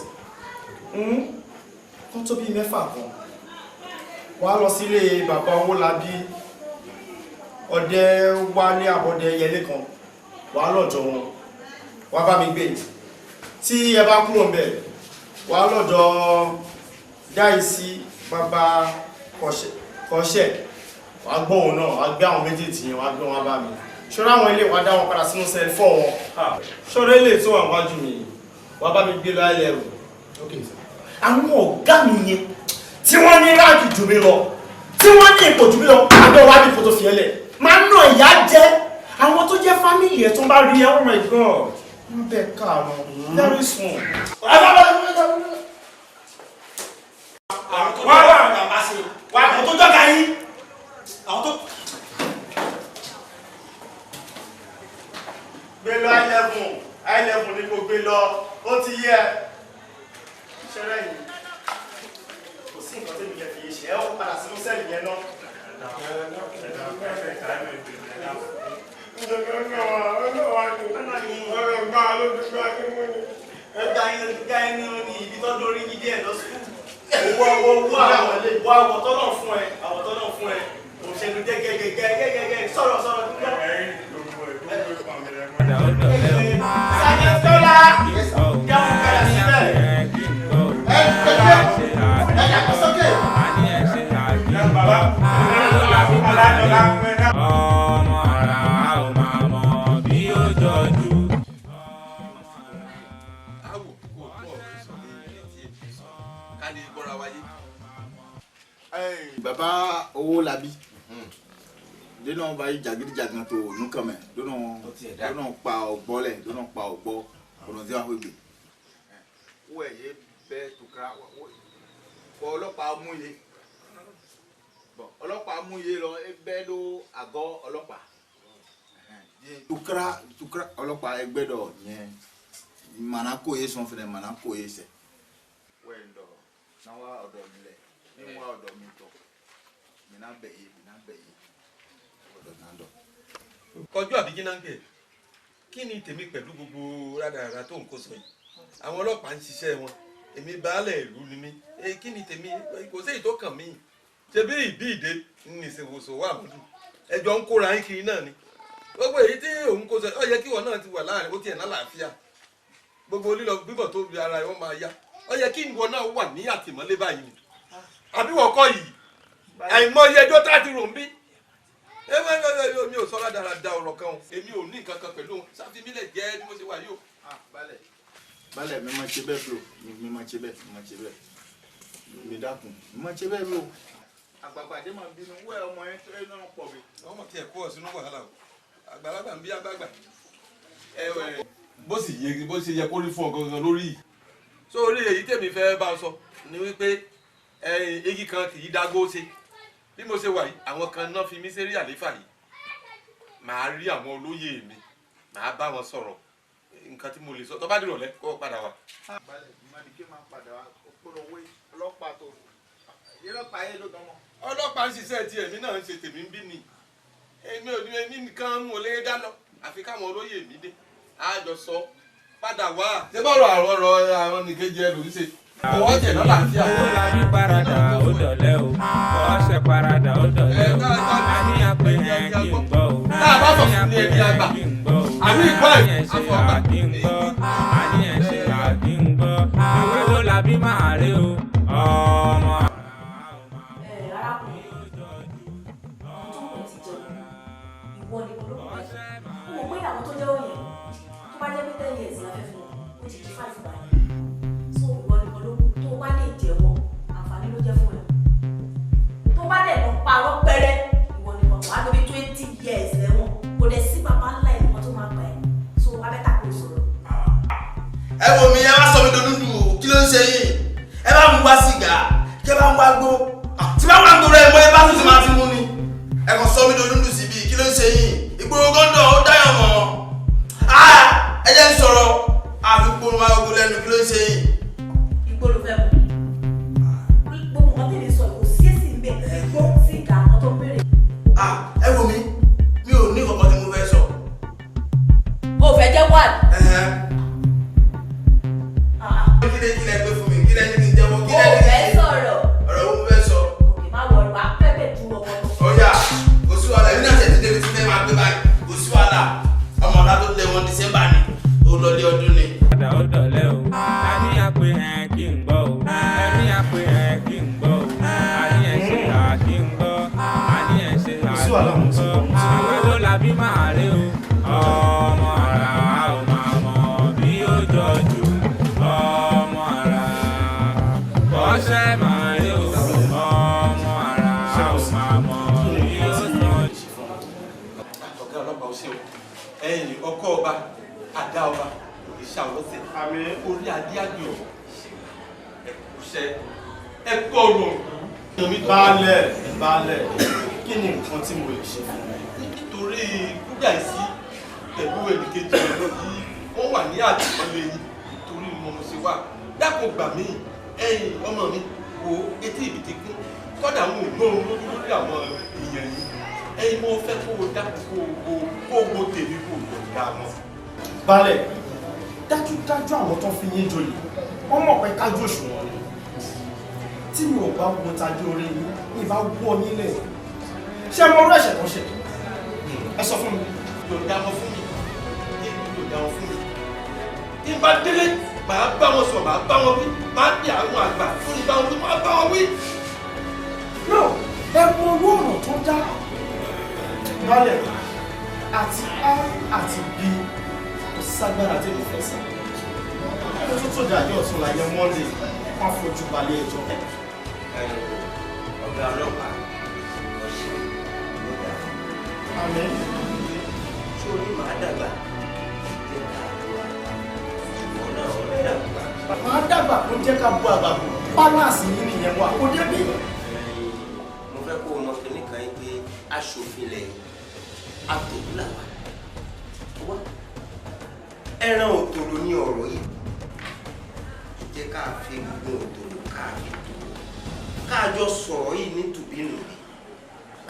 Kọ́ tó bí mẹ́fà kan. Wá lọ sílé bàbá Owólabí. Ọdẹ wá ní àbọ̀dẹ yẹlé kan. Wá lọ́jọ́ wọn. Wá bá mi gbé. Tí ẹ bá kúrò ń bẹ̀, wà lọ́dọ̀ Dáìsí bàbá kọ́ṣẹ́, wà gbọ́ òun náà, wà gbé àwọn méjèèjì yẹn, wà gbé wọn bá mi. Ṣọ́rọ̀ àwọn ilé wà dá wọn padà sínú sẹ́ẹ̀lì fọ́ wọn. Ṣọ́rọ̀ ilé tó wà wájú mi, wà bá mi gbé lọ ilẹ̀ rò. Àwọn ọ̀gá mi yẹn, tí wọ́n ní ráàkì jù mí lọ, tí wọ́n ní ipò jù mí lọ, àbẹ̀ wá ní ipò tó fi ẹlẹ̀. Máa ń nà ìyá jẹ́, àwọn tó jẹ́ fámìlì ẹ̀ tó ń bá rí ẹ̀, oh my God. Bẹ́ẹ̀ káàrọ̀, very small. Wà àwọn tó jọ́ga yín. Àwọn tó... Gbé lọ I11 ní kò gbé lọ, ó ti yẹ. Ṣẹ́rẹ́ yìí, kò sí nǹkan tí mi kẹ́ fi ṣe, ẹ́ ó padà sínú sẹ́ẹ̀lì yẹn náà. Ẹgbà ẹni ní ibi tó dórí gidi ẹ̀ lọ sùkúù. Owó àwọn tọ́nà fún ẹ, òṣèlú gẹ́gẹ́gẹ́gẹ́ sọ̀rọ̀ dúró. Sergeant Scholar, jẹun padà síbẹ̀. Ẹ̀jẹ̀ kò sókè. Ọmọ ara ò máa mọ̀ bí ó jọjú. Bàbá Owólabí dínà bá yí jàgídíjàgan tó nùkàn mẹ dínà pa ọgbọ lẹ dínà pa ọgbọ ọ̀nà tí wọ́n fi gbé. wọ́n ẹ̀yẹ bẹ́ẹ̀ tukara fọ ọlọ́pàá múye ọlọ́pàá múye lọ ẹgbẹ́ ló àgọ́ ọlọ́pàá tukara ọlọ́pàá ẹgbẹ́ dọ̀ yẹn manako yẹ sọ̀n fẹnẹ manako yẹ sẹ. wọ́n ẹ̀ ń dọ̀ náwó ọ̀dọ̀ mi lẹ̀ ní wọ́n ọ̀dọ̀ mi tọ̀ mina bẹ̀yẹ ọ̀dọ̀ náà dọ̀. kọjú àbíjí náà ń pè kí ni tèmi pẹ̀lú gbogbo rádaràda tó ń kó sọ yìí àwọn ọlọ́pàá ń ṣiṣẹ́ wọn èmi baálẹ̀ ìlú ni mí kí ni tèmi kò sí èyí tó kàn mí ṣe bí ìbí ìdè ní ìṣèwòsàn wà mọ́dún ẹjọ́ ń kóra yín kiri náà ni gbogbo èyí tí òun kó sọ ọ yẹ kí ìwọ náà ti wà láàrin ó tiẹ̀ lálàáfíà gbogbo lílọ bíbọ̀ tó bí ara wọn máa yá ọ yẹ kí ìwọ náà wà ní àtìmọ́lé báyìí àbí wọ́n kọ́ yìí àìmọye ẹjọ́ tá a ti rò ń bí mi ò sọ ládàradà ọ̀rọ̀ kan o èmi ò ní nǹkan kan pẹ̀lú wọn sáfimílẹ̀ jẹ́ bí mo ṣe wà yìí o. balẹ̀ mi máa ṣe bẹ́ẹ̀ bro mi máa ṣe bẹ́ẹ̀ mi dákun mi máa ṣe bẹ́ẹ̀ bro. àgbàgbà dé máa bínú wẹ́ ọmọ yẹn tó yẹn náà pọ̀ mi. ọmọ tí ẹ kó ọ sínú wàhálà o àgbàlagbà ń bí àgbàgbà bó sì yẹ kó rí fún ọ gangan lórí yìí. sórí èyí tèmi fẹ́ bá ọ sọ ni wípé igi kan kì í dágbó ṣe bí mo ṣe wà yìí àwọn kan náà fi mí sérí àléfà yìí màá rí àwọn olóyè mi màá bá wọn sọ̀rọ̀ nǹkan tí mo lè sọ tó bá dìrọ̀lẹ́ kó padà wá. balẹ̀ ìmọ̀dé máa padà wá òpólówó ọlọ́pàá tó ọlọ́pàá yẹn ló dánwọ́. ọlọ́pàá ń ṣiṣẹ́ tí èmi náà ń ṣe tèmi ń bí ni èmi nìkan mo lè dá lọ àfi káwọn olóyè mi dé àjọ sọ padà wá. ṣé bọ́ọ̀rọ̀ àwọn nìkejì ẹ ló ń ṣe ọwọ́ tẹ̀ lọ́la àti àwọn. ó lajú parada ó dọ̀lẹ́ o ọ̀ṣẹ̀ parada ó dọ̀lẹ́ o àní àpè yẹn kí n gbọ́ o àní àpè yẹn kí n gbọ́ o àní ẹ̀ṣẹ̀ rà kí n gbọ́ àní ẹ̀ṣẹ̀ rà kí n gbọ́ àwọn ló làbí máa rí o ọmọ. ìwọ ni olóògbé ó mọ̀ pé àwọn tó jẹ́ òyìn tó bá jẹ́ pé 10 years la fẹ́ fún wọn ó ti di 5 báyìí so ìwọ ni olóògbé tó bá lè jẹ́wọ́ àǹfààní ló jẹ́ fún ẹ tó bá dẹ̀ lọ parọ́ pẹ́rẹ́ ìwọ ni wọn wà lórí 20 years lẹ́wọ̀n kò dẹ̀ sí bàbá ńlá ẹ̀ nǹkan tó máa gbà ẹ́ so abẹ́ta kò sọ̀rọ̀. ẹ wo mi ẹ má sọ mi dòdúdú o kí ló ń ṣe yín ẹ bá mu wá sìgá kí ẹ bá mu wá gbó tí bá wà ń gbòòrò ẹ mọ ẹ bá tún ti máa fi mú ni ẹ kàn sọ mi dòdúdú síbi kí ló ń ṣe yín ìgboro gọ́ńdọ̀ ó dáyọ̀ mọ́ ẹ jẹ́ ń sọ̀rọ̀ àfikún máa gbó lẹ́nu kí ló ń ṣe yín. ìgboro fẹ́ mu gbogbo nǹkan tẹ̀lé sọ kò sí èsì ń bẹ̀ gbó sìgá kan tó ń béèrè. ẹ wo mi ò ní kankan tí mo fẹ́ sọ. o fẹ́ jẹ́ wà. kí lẹ gbé fún mi kí lẹ ní kí n jẹ́wọ́ kí lẹ ní kí n o fẹ́ sọ̀rọ̀. ọ̀rọ̀ wo mo fẹ́ sọ. òkè má wọlé wá pẹ́pẹ́ ju ọmọ tó. ọ̀yà kò sí wàhálà èmi náà tẹ̀sí débi tí fẹ́ máa gbé báyìí kò sí wàhálà ọmọ ọ̀la tó lé wọn December ni ó lọ lé ọdún ni. padà ó dọ̀lẹ́ o àní àpè yẹn kí n gbọ́ o àní àpè yẹn kí n gbọ́ o àní ẹ̀ṣẹ̀ rà kí n gbọ́ àní ẹ̀ṣẹ̀ rà kí n gbọ́ àwọn ló làbí máa rí o ọmọ ara ò máa mọ̀ bí ó jọjú ọmọ ara bọ́ṣẹ́ máa rí o ọmọ ara ò máa mọ̀ bí ó jọjú. ọ̀gá ọlọ́pàá ó ṣe o ẹ̀yìn ọkọ ọba àdá ọba ìṣà ọlọ́sẹ̀ orí adé àgbẹ̀ ọ̀ ẹ̀kúṣẹ́ ẹ̀kọ́ ọ̀rọ̀. Baálẹ̀ kí ni nǹkan tí mo lè ṣe fún mi. nítorí kúdà sí pẹ̀lú ẹnìkejì rẹ̀ yìí wọ́n wà ní àtìmọ́lé yìí torí mo ṣe wà dákun gbà mí ẹ̀yìn ọmọ mi wo etí ìbìtì kún kọ́dà àwọn ògbóhùn lórí àwọn èèyàn yìí ẹ̀yìn mo fẹ́ kó o dákun kó o gbó tèmi kó o gbó dá wọn. Baálẹ̀ dájúdájú àwọn tó fi yín joyè wọ́n mọ̀ pé kájú òṣùwọ̀n ni tí mi ò bá wo tajú orí yín ní ìbá wọ́ nílẹ̀ ṣé mo rú ẹ̀ṣẹ̀ tó ṣe ẹ sọ fún mi. yóò dá wọn fún mi yóò dá wọn fún mi tí n bá délé màá bá wọn sọ màá bá wọn wí màá bí àwọn àgbà tó ń bá wọn wí màá bá wọn wí. no ẹ mọ owó ọ̀rọ̀ tó dá Baálẹ̀ àti a àti b kò ságbára tí mo fẹ́ sá ẹni tó tó dàjọ ọ̀tún láyé Monday wọ́n fojú balẹ̀ ẹjọ́. ọ̀gá ọlọ́pàá ọ̀ṣẹ́ ló dà. Àmín. sórí màá dàgbà jẹ́ ká bu àgbà ìwọ náà ó dàgbà. Màá dàgbà kó jẹ́ ká bu àgbà bò pálásì yìí nìyẹn wà kó débí. mo fẹ́ kó o mọ kínní kan yìí pé aṣòfin lẹ̀ àtòkù làwà wá ẹran òtòrò ní ọ̀rọ̀ yìí jẹ́ ká fi gbogbo òtòrò káàfi tó káàjọ sọ̀rọ̀ yìí ní tùbínùbí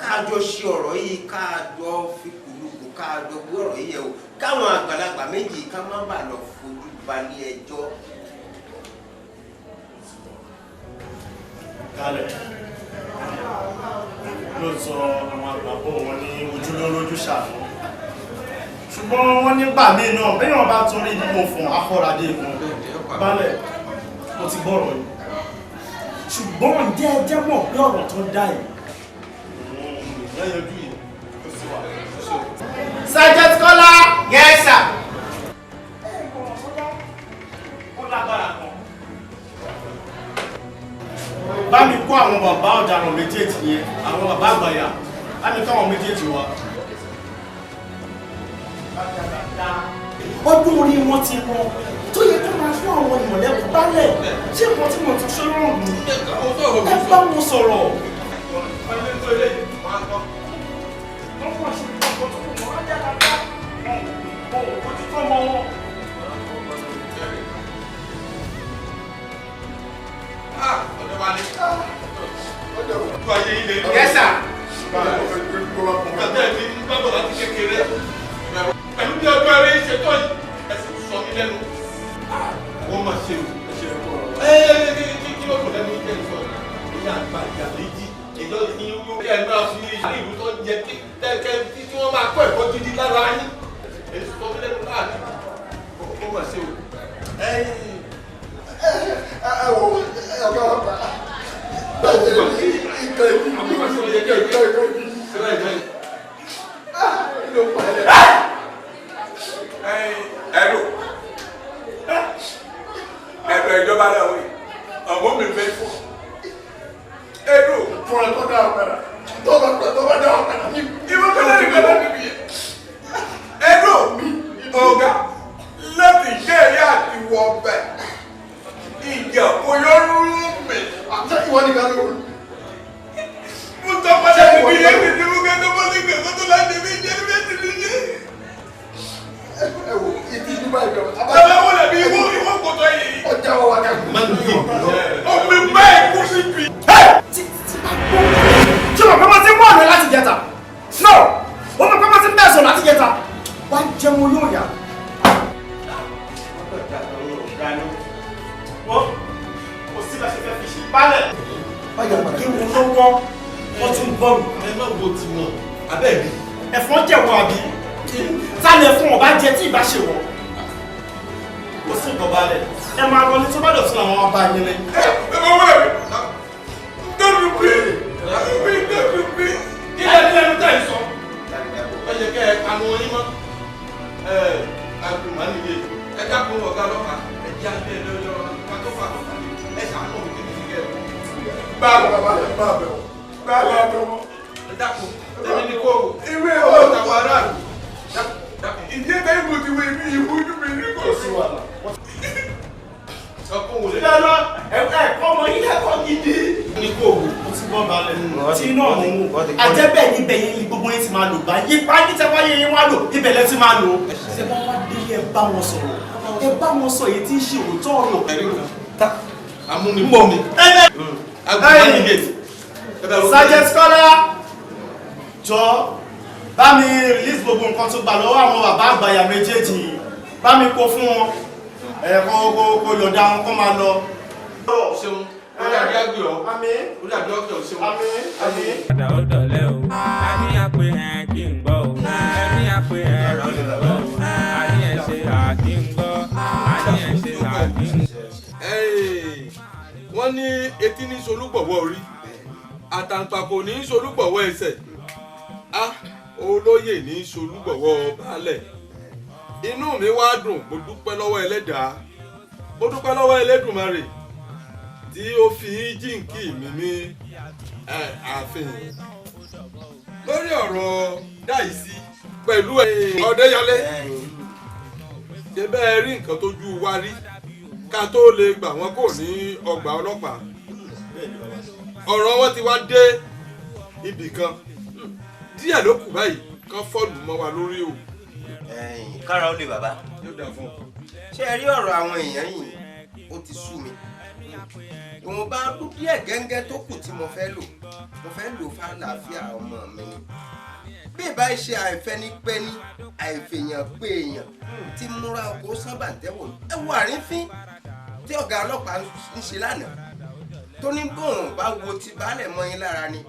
káàjọ ṣe ọ̀rọ̀ yìí káàjọ fi kùlùkù káàjọ gbé ọ̀rọ̀ yìí yẹ̀ wò káwọn àgbàlagbà méjì ká má bàa lọ fojú balẹ̀ ẹjọ́ kálẹ̀ ló sọ àwọn àgbàbọ̀ wọn ní ojúlólójú ṣàánú ṣùgbọ́n wọ́n nígbà míì náà bẹ́ẹ̀ wọ́n bá torí ìdíbò fún afọ́radé ìfún balẹ̀ mo ti gbọ́rọ̀ yìí ṣùgbọ́n ǹjẹ́ ẹ jẹ́ mọ̀ pé ọ̀rọ̀ tó dá yìí Sergeant Kọ́lá yes sir. Bá mi kó àwọn bàbá ọ̀daràn méjèèjì yẹn àwọn bàbá àgbàyà bá mi kó àwọn méjèèjì wá. Ọdún orí wọn ti rọ tó yẹ kó máa fún àwọn ìmọ̀lẹ́kùn bálẹ̀ ṣé nǹkan tí mo ti ṣe rọrùn ẹ bá wọn sọ̀rọ̀. Yes sir. Pẹ̀lú bí ọjọ́ eré ṣètò yìí, ẹ̀sìn sọ mí lẹ́nu. Wọ́n máa ṣe o. Kí ló kọ̀ lẹ́nu jẹ́ ìsọ̀? Ìyá àgbà ìyá méjì. Ìjọ ní ẹ̀ máa fi ìlú tó jẹ kẹ́kẹ́ tí wọ́n máa kọ́ ẹ̀kọ́ gidi lára yín. Èsì sọ mí lẹ́nu láàbí. Wọ́n máa ṣe o. Ẹ wo ọ̀gá ọ̀gá. Ẹ̀rọ ìjọba náà wí, ọ̀gbọ́n mi fẹ́ fún. Ẹ̀rọ fún ẹ tó dá ọ̀padà tó bá dá ọ̀padà ní ìwọ́n tó lẹ́nu kan láti bí. Ẹ̀rọ ọ̀gá láti jẹ́ ẹ̀yà àti wọ ọbẹ̀. Ìjà kò yọ rúrú mi. Àti ìwọ ni kan lóru. Mo tọ́ padà níbi yẹn mi ní mo gẹ́gẹ́ bọ́ sí gbẹ̀gbẹ́ tó láti bí jẹ́ bí ẹ̀sìn ní jẹ́. Ẹ wo ìdí ìdúbà ìjọba. Bàbá wọn lè bí ìwọ kòtò yìí. Ọjà wọn wà káàkiri. Má lù yìí. Omi báyìí kú sí bi. Ṣé o pẹ́ máa ti ń wọ̀ ní láti jẹta? No! O mọ̀ pé máa ti ń bẹ̀sọ̀ láti jẹta. Wá jẹun yóò yá. Wọ́n kò sí bá ṣe fẹ́ fi ṣe balẹ̀. Ọjà kí wọ́n lọ́wọ́ wọ́n tún bọ́ọ̀lù. Ẹ má wo ti wọn. Abẹ́ẹ̀ni. Ẹ̀fọn jẹ̀wọ́ àbí? Sálẹ̀ fún ọba jẹ tí ìbá ṣe wọ̀. Kò sí nǹkan balẹ̀. Ẹ máa lọ ní tó bá dọ̀tún àwọn ọba yín ni. Ẹ máa wẹ̀ mí. Dọ́dún bí. Dọ́dún bí. Kí lẹ́nu tẹ̀ ń sọ? Ẹ jẹ́ kẹ́ ẹ kanu yín mọ́. Àgùnmá nìyé. Ẹ dákun ọ̀gá ọlọ́pàá. Ẹ jẹ́ àgbẹ̀ ẹ lọ́jọ́ pàtó pàtó. Ẹ ṣàánú mi kébi kíkẹ́ ẹ̀. Báàbò báàbò. Ẹ dákun. Tẹ̀mí ní kóòwò. Ìwé ọ̀tà wà ráàlú. Ìdíyẹ bẹ́ẹ̀ mo ti wé ibi ìwújú mi ní kò sí wàhálà. Ìdáná ẹ̀kọ́ ọmọ yín ẹ̀kọ́ gidi. Ní kóòwò. Mo ti bọ́ balẹ̀ tí náà mú. Àjẹ́bẹ̀ níbẹ̀ yẹn ni gbogbo yín ti máa lò bá. Yípa ní tẹ́wọ́ yẹn yín wá lò ibẹ̀ lẹ́ ti máa lò. Ṣé bá wá délé ẹ bá wọn sọ̀rọ̀? Ẹ bá wọn sọ èyí tí ń ṣe òótọ́ ọ̀rọ̀. Amúnibọ́mi. Sergeant Kọ́lá jọ bá mi release gbogbo nǹkan tó gbà lọ́wọ́ àwọn bàbá àgbàyà méjèèjì bá mi kó fún wọn kó yọ̀dá wọn kó máa lọ. Ṣeun ó dàbí àgbẹ̀ ọ́ ó dàbí ọ̀kẹ́ ọ̀ ṣeun. Padà ó dọ̀lẹ́ o, a ní àpè ẹ̀ kí n gbọ́ o, ẹ ní àpè ẹ̀ rọ̀ lè gbọ́ o, a ní ẹ̀ ṣe àkí ń gbọ́, a ní ẹ̀ ṣe àkí ń gbọ́. Wọ́n ní etí ní solúgbọ̀wọ́ orí, àtàǹpàkò ní solúgbọ̀wọ́ ẹsẹ̀, olóyè ní solúgbọ̀wọ́ baálẹ̀. Inú mi wá dùn, mo dúpẹ́ lọ́wọ́ ẹlẹ́dàá, mo dúpẹ́ lọ́wọ́ Elédùmarè tí ó fi jíǹkì mi ní ààfin lórí ọ̀rọ̀ Dáìsí pẹ̀lú Ọdẹ́yẹlé. Ṣé bẹ́ẹ̀ rí nǹkan tójú wa rí ká tó lè gbà wọ́n kò ní ọgbà ọlọ́pàá. Ọ̀rọ̀ wọn ti wá dé ibì kan díẹ̀ ló kù báyìí kán fọ́ọ̀lù mọ́ wa lórí o. Kára ó lè bàbá. Yóò dà fún ọ. Ṣé ẹ rí ọ̀rọ̀ àwọn èèyàn yìí ó ti sú mi. Ìwọ̀nba ọdún díẹ̀ gẹ́gẹ́ tó kù tí mo fẹ́ lò fàlàáfíà ọmọ mi ni. Bí ìbá ṣe àìfẹnipẹni àìfèèyàn pé èèyàn tí múra ọkọ̀ sábà tẹ́wọ̀ ẹ wo àrífín tí ọ̀gá ọlọ́pàá ń ṣe lánàá. tó ní bóun bá wo ti baálẹ̀ mọ́ yín lára ni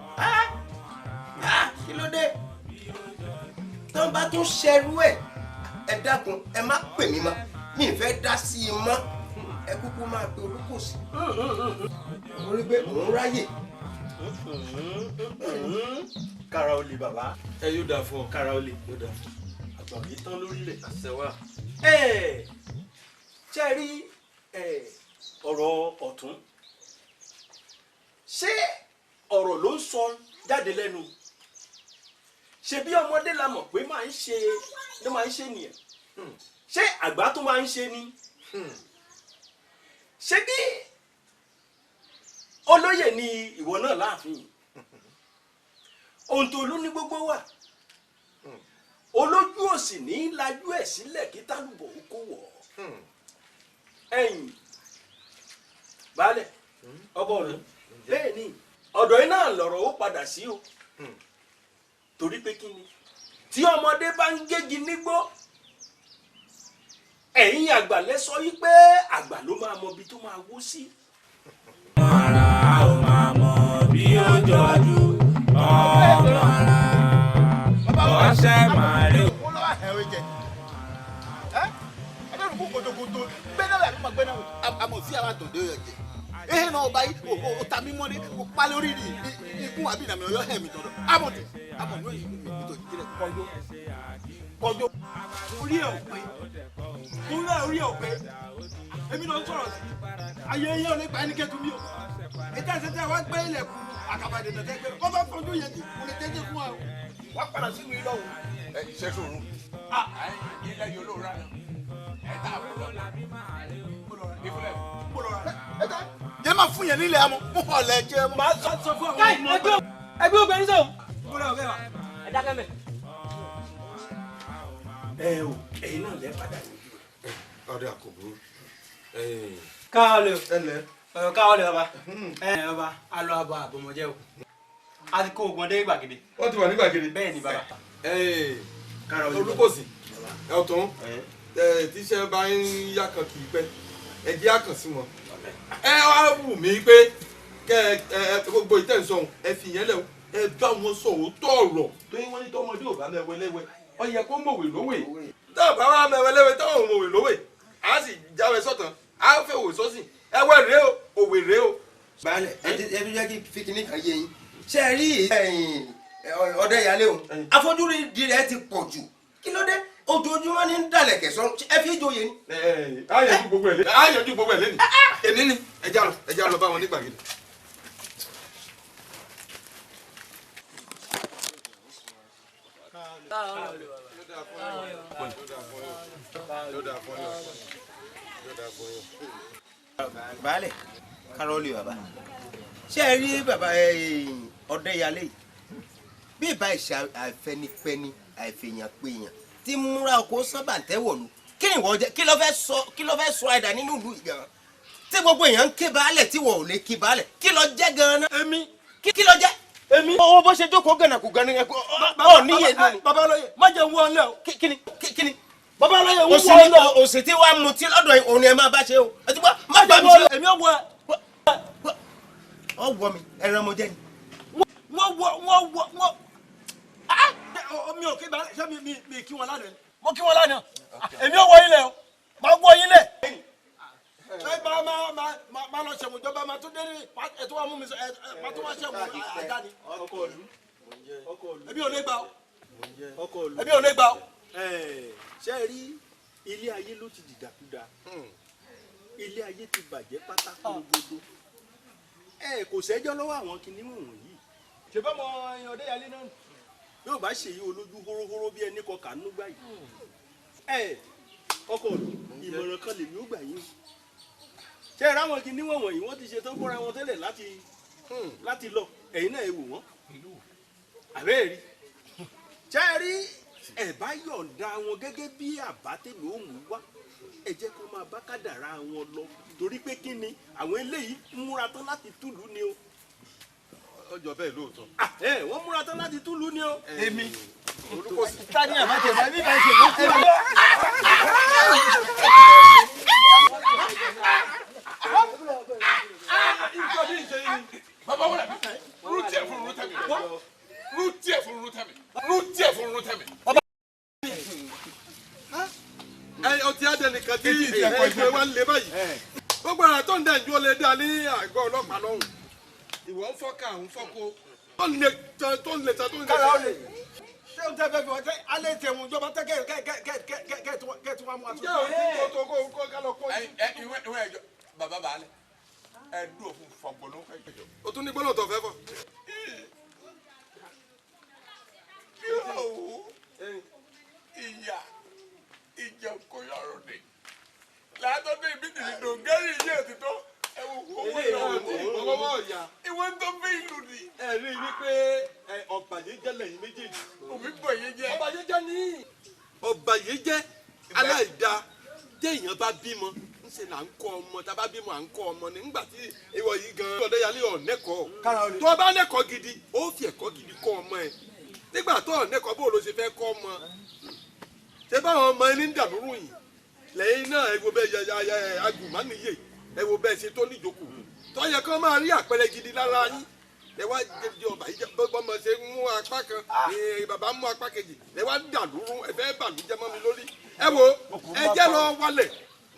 kí ló dé tó ń bá tún ṣerú ẹ̀ ẹ dákun ẹ má pè mí mọ́ mi ì fẹ́ dá sí i mọ́ ẹ kúkú máa pe Olúkòsí mo rí pé òun ráyè. kára ó lè bàbá. ẹ yóò dà fún ọ. kára ó lè yóò dà fún ọ. àgbà yìí tán lórílẹ̀. àṣẹwà. ṣé ẹ rí ọ̀rọ̀ ọ̀tún ṣé ọ̀rọ̀ ló ń sọ jáde lẹ́nu ṣe bí ọmọdé la mọ̀ pé máa ń ṣe nìyẹn ṣé àgbà tó máa ń ṣe ni ṣé bí olóyè ni ìwọ náà láàfin ohun tó lú ní gbogbo wa olójú òsì ní lajú ẹ̀ sílẹ̀ kí tálùbọ̀ ó kó wọ̀ ẹ̀yìn baálẹ̀ ọkọ rẹ̀ bẹ́ẹ̀ ni ọ̀dọ̀ yìí náà lọ̀rọ̀ ó padà sí o torí pé kí ni tí ọmọdé bá ń gégi nígbó ẹ̀yin àgbà lẹ sọ yí pé àgbà ló máa mọ ibi tó máa wó sí. ara ò máa mọ bí ó jọjú ọmọ ara ọṣẹ máa rí. wọ́n lọ́wọ́ ẹ̀rọ jẹ ẹ̀rọ kó kòtòkòtò gbẹ́nà làbí ma gbẹ́nà àmọ̀ sí àwọn àtòdó yẹn jẹ ehe náà ọba yìí o ta mímọ́ ní o pálí orí rí ikú àbí ìnàmì ọ̀yọ́ ẹ̀mí tọ̀dọ̀ àmọ̀dé àmọ̀ ní ìtò ìjìnlẹ̀ kọjọ́ orí ẹ̀ ò pé orí ẹ̀ ò pé èmi náà ń sọ̀rọ̀ sí ayé yẹn ò ní pa ẹni kẹ́tù mí o ètò ìṣẹ́tẹ̀ wá gbé ilẹ̀kùn àkàbàdé tẹ̀tẹ̀ gbé wọ́n bá fọdún yẹn kì kò lè tẹ́tẹ̀ fún wa o wá padà sínú ilé ọ̀hún. ẹ ṣe sòrò. ilẹ̀ yóò lóra ẹ ta àbúrò yẹn máa fún yẹn nílẹ̀ amọ̀ mú ọ̀lẹ̀ jẹ́ máa sọ fún àwọn ọmọ ọgbẹ́. ẹgbẹ́ obìnrin sọ. ẹ dákẹ́ mẹ́. o ẹ̀yin náà lẹ́ padà níjú rẹ̀. ọ̀rẹ́ àkọ́bù. káwọlẹ̀ káwọlẹ̀ bàbá bàbá alọ àbọ̀ àbọ̀mọ̀jẹ́ o a ti kó ogun dé gbàgede. wọ́n ti wà ní gbàgede. bẹ́ẹ̀ ni bàbá. Olúkòsí ọ̀tún tíṣẹ́ bá ń yá kan kì í pẹ́ ẹ jẹ́ àkàn sí wọn. ẹ wá wù mí pé kẹ ẹ gbogbo ìtẹ̀sán ẹ fi yẹn lẹ̀ ẹ bá wọn sọ òótọ́ ọ̀rọ̀ tó yín wọ́n ní tọmọdé ò bá mẹ́wẹ́lẹ́wẹ́ ó yẹ kó mọ̀wé lówè tó bá wà mẹ́wẹ́lẹ́wẹ́ tó ò mọ̀wé lówè á sì jáwé sọ̀tàn á fẹ́ òwe sọ́sìn ẹ wẹ́ rèé o òwe rèé o. baálẹ̀ ẹ bí jẹ́ kí fi kinní kan yé yín ṣé ẹ rí ọdẹ ìyálé o àfojúrí rẹ̀ ti pọ̀ jù kí ló dé ojoojúmọ́ ní dalẹ̀ kẹsàn ẹ fi joyè ni. á yanjú gbogbo ẹ̀ lẹ́nu èmi ni ẹ já lọ bá wọn ní gbàgede. baálẹ̀ kárọ́ọ̀lì bàbá ṣé ẹ rí bàbá ọdẹ ìyálé yìí bí ìbá ìṣe àìfẹnifẹni àìfèèyàn tí múra oko sábà tẹ́wọ̀lú kí ni wọ́n jẹ́ kí ló fẹ́ sọ ẹ̀dá nínú ìlú yìí gan-an tí gbogbo èèyàn ń ké baálẹ̀ tí wọ́n ò lè ké baálẹ̀ kí ló jẹ́ gan-an. èmi kí ló jẹ́. èmi. owó bó ṣe jókòó gànàkú gan ni ọ níyè ní. babalóye má jẹ́ wọ́n lẹ́ o. kí ni. babalóye wọ́n lẹ́ o. òsì tí wàá mutí lọ́dọ̀ òun ni ẹ máa bá ṣe o. ẹ ti gbọ́ má bá mi ṣe. èmi ò wọ ẹ. ọ wọ mi ẹran mo jẹ ni. wọ́n mi ò kí baálẹ̀ ṣé mi kí wọn lánàá. mo kí wọn lánàá. èmi ò wọ ilẹ̀ o máa wọ ilẹ̀. ẹ máa lọ ṣẹ̀wọ̀n ìjọba máa tún dé ní ètò wa mú mi máa tún wá ṣẹ̀wọ̀n àdáni. èmi ò lè gbà o. èmi ò lè gbà o. ṣé ẹ rí ilé ayé ló ti dìdàkudà ilé ayé ti bàjẹ́ pátákó gbogbo kò sẹ́jọ́ lọ́wọ́ àwọn kìnìún wọ̀nyí. ṣe bá mọ ẹyin ọdẹ yálé náà yóò bá ṣèyí olójú hóróhóró bí ẹni kọkà nínú gbà yìí. ọkọ ìmọ̀ràn kan lèmi ó gbà yín ṣé ẹ ráwọn kìnìún wọ̀nyí wọ́n ti ṣe tán kóra wọn tẹ́lẹ̀ láti lọ ẹ̀yin náà ẹ wò wọ́n àbẹ́ẹ̀ rí ṣé ẹ rí ẹ bá yọ̀ǹda wọn gẹ́gẹ́ bí àbátẹ́lẹ̀ ó mú wá ẹ jẹ́ kó máa bá kádàrá wọn lọ torí pé kí ni àwọn eléyìí múra tán láti túlù ni o. ọjọ́ bẹ́ẹ̀ lóòótọ́. wọ́n múra tán láti túlù ni o. èmi Olúkòsí. tani àbájẹ bá mi bá ṣe ló ṣe mí. ìjọba ìṣe dúró tẹ̀mí. ọtí adé nìkan tí ẹgbẹ́ wa ń lé báyìí gbogbo ara tó ń dẹ̀ ju olè dá ní àgọ́ ọlọ́pàá lọ́hùn ìwọ ń fọ́ká ń fọ́kó tó ń lè ta tó ń lè ta. ṣé o tẹ fẹ́ fi wọ́n tẹ alẹ́ tẹ̀ wọ́n jọba tẹ kẹ́ tí wọ́n mú àtúntò. jẹ́ òfin tó kó kálọ̀ kó. ìwé ẹjọ́ bàbá bàálẹ̀ ẹ dúró fún fọ̀gbọ̀n ló fẹ́ jọ. o tún ní gbọ́dọ̀ tó fẹ́ fọ. ìyá ìjà kò yọrọ ni látọ̀dọ̀ ibi tìrì dògẹ́rì yé òtítọ́ owó ọ̀yà ìwé tó fi ìlú ni. ẹ rí i wípé ọ̀bàyéjẹ́ lẹ́yìn méjèèjì. òbí bọ̀yéjẹ́. ọ̀bàyéjẹ́ ní. ọ̀bàyéjẹ́ aláìda téèyàn bá bímọ ńṣe là ń kọ́ ọmọ tá a bá bímọ à ń kọ́ ọmọ ni nígbà tí ìwọ yìí gan-an ọ̀dẹ́yàlẹ́ ọ̀nẹ́kọ̀ọ́ tó o bá nẹ́kọ̀ọ́ gidi ó fi ẹ̀kọ́ gidi kọ́ ọmọ ẹ̀ nígbà tó ọ̀nẹ́kọ̀ọ́ bó ló ṣe fẹ́ kọ́ ọmọ ṣé báwọn ọmọ ẹni ń dàlúrú yìí lẹ́yìn náà ẹ wo bẹ́ẹ̀ agùnmánìyè ẹ wo bẹ́ẹ̀ ṣe tó níjókòó tó yẹ kó máa rí àpẹẹrẹ gidi lára yín ẹ wá jẹ ọba yìí bọ́mọ ṣe mú apá kan bàbá mú apá kejì ẹ wá dàlúrú ẹ fẹ́ bàlújẹ́ mọ́ mi lórí ẹ wo ẹ jẹ́ lọ wálẹ̀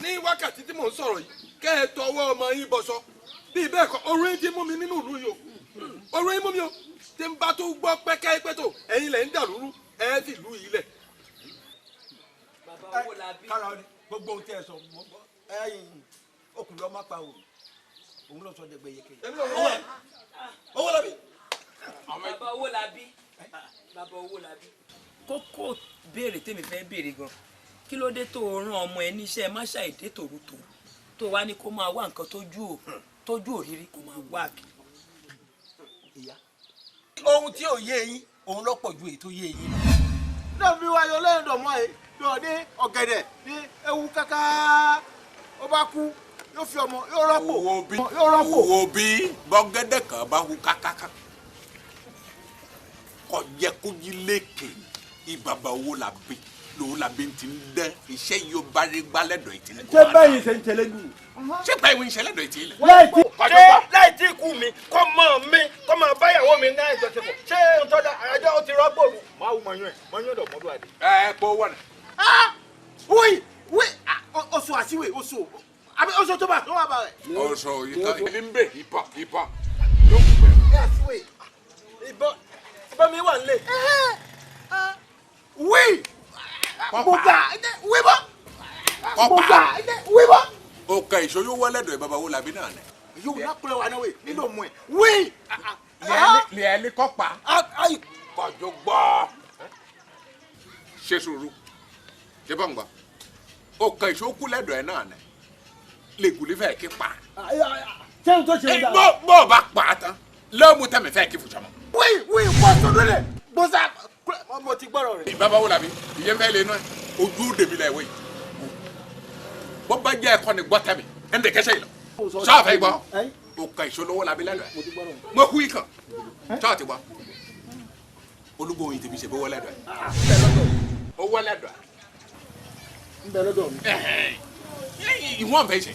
ní wákàtí tí mò ń sọ̀rọ̀ yìí kẹ́ ẹ tọwọ́ ọmọ yín bọ̀ṣọ bí bẹ́ẹ̀ kọ́ orin ti mú mi nínú ìlú yìí o orin mú mi o tí n bá tó gbọ́ pẹ́kẹ́ pẹ́tò ẹ̀yin lẹ̀ ń dàlúrú ẹ fi ìlú yìí lẹ̀. bàbá owó la bí. kára gbogbo ohun tí ẹ sọ ẹ̀yin okùnrin ọmọ pa o òun lọ sọ dẹgbẹ yẹkẹ. owó la bí. bàbá owó la bí. bàbá owó la bí. kókó béèrè tèmi fẹ́ béèrè gan kí ló dé tó rán ọmọ ẹ níṣẹ́ má ṣàìdé tòrútòrú tó wá ní kó máa wá nǹkan tójú òrírí kó máa wá kí. ìyá ohun tí ò yé yín òun ló pọ̀ ju èyí tó yé yín lọ. náà fi wáyọ lẹ́yìn dọ̀mọ́ ẹ yóò ní ọ̀gẹ̀dẹ̀ ní ewu káká ó bá kú yóò fi ọmọ yóò rọ́pò. wo bí bọ́gẹ́dẹ̀ kan bá hu kákáká kò yẹ kó yí lékè ìbàbà owó la bí lòun la bí ti ń dẹ iṣẹ́ yìí ó bá rí gbálẹ́dọ̀ ìtì ní. ṣé báyìí ṣe ń tẹ̀lé gùn. ṣé báyìí ń ṣe lẹ́dọ̀ ìtì ilẹ̀. láì tí kú mi kọ́ mọ́ mi kọ́ máa báyàwó mi náà ìjọsìnkọ̀ ṣé n tọ́jà àyájọ́ ó ti rọ́pò lù. máa wù mọ̀nyún ọ̀dọ̀ mọ́dún àdé. ẹ pọ̀ wọ̀nà. wí oṣù àṣìwé oṣù àbí oṣù tó bá tó wà bá rẹ̀. oṣù ìka ní bẹ ipa ẹ àṣìwé ìbọn mi wà nílé. wí wíbọ. òkè ìṣòyò wọlẹ́dọ̀ ìbàbà wo làbí náà nẹ. yóò lápẹ̀lẹ̀ wà náà wẹ̀ nínú ọmọ ẹ̀ wí. lẹ́ẹ̀lì kọ́pa. kọjú gbọ́. ṣe sùúrù ṣe bọ́ ń gbọ́ òkè ìṣòkú lẹ́dọ̀ ẹ̀ náà nẹ lẹ́gùlì fẹ́ kí pa. ṣé n tó ṣe ń dà. bó o bá pa á tán lọ́ọ̀mù tẹ̀mí fẹ́ kí fùjọ́ mọ́. wí bọ́ sọ́dọ̀ rẹ̀ bọ́sà mo ti gbọ́rọ̀ rẹ̀. ìbábá wo làbí ìyẹn fẹ́ lé náà ojú dèmi la ẹ̀wọ̀ yìí bó bá jẹ́ ẹ̀kọ́ ni gbọ́ tẹ̀mí ẹ̀ ń dẹ̀ kẹ́sẹ̀ yìí lọ sọ́ọ̀fẹ́ gbọ́ òkà ìṣolówó làbí lẹ́nu ẹ̀ mo hu ikàn sọ́ọ̀tì gbọ́ olúgbò yìí tèmi ṣe bó wọlé dọ̀ ẹ̀ ó wọlé dọ̀ ẹ̀ ìwọ̀n fẹ́ ṣe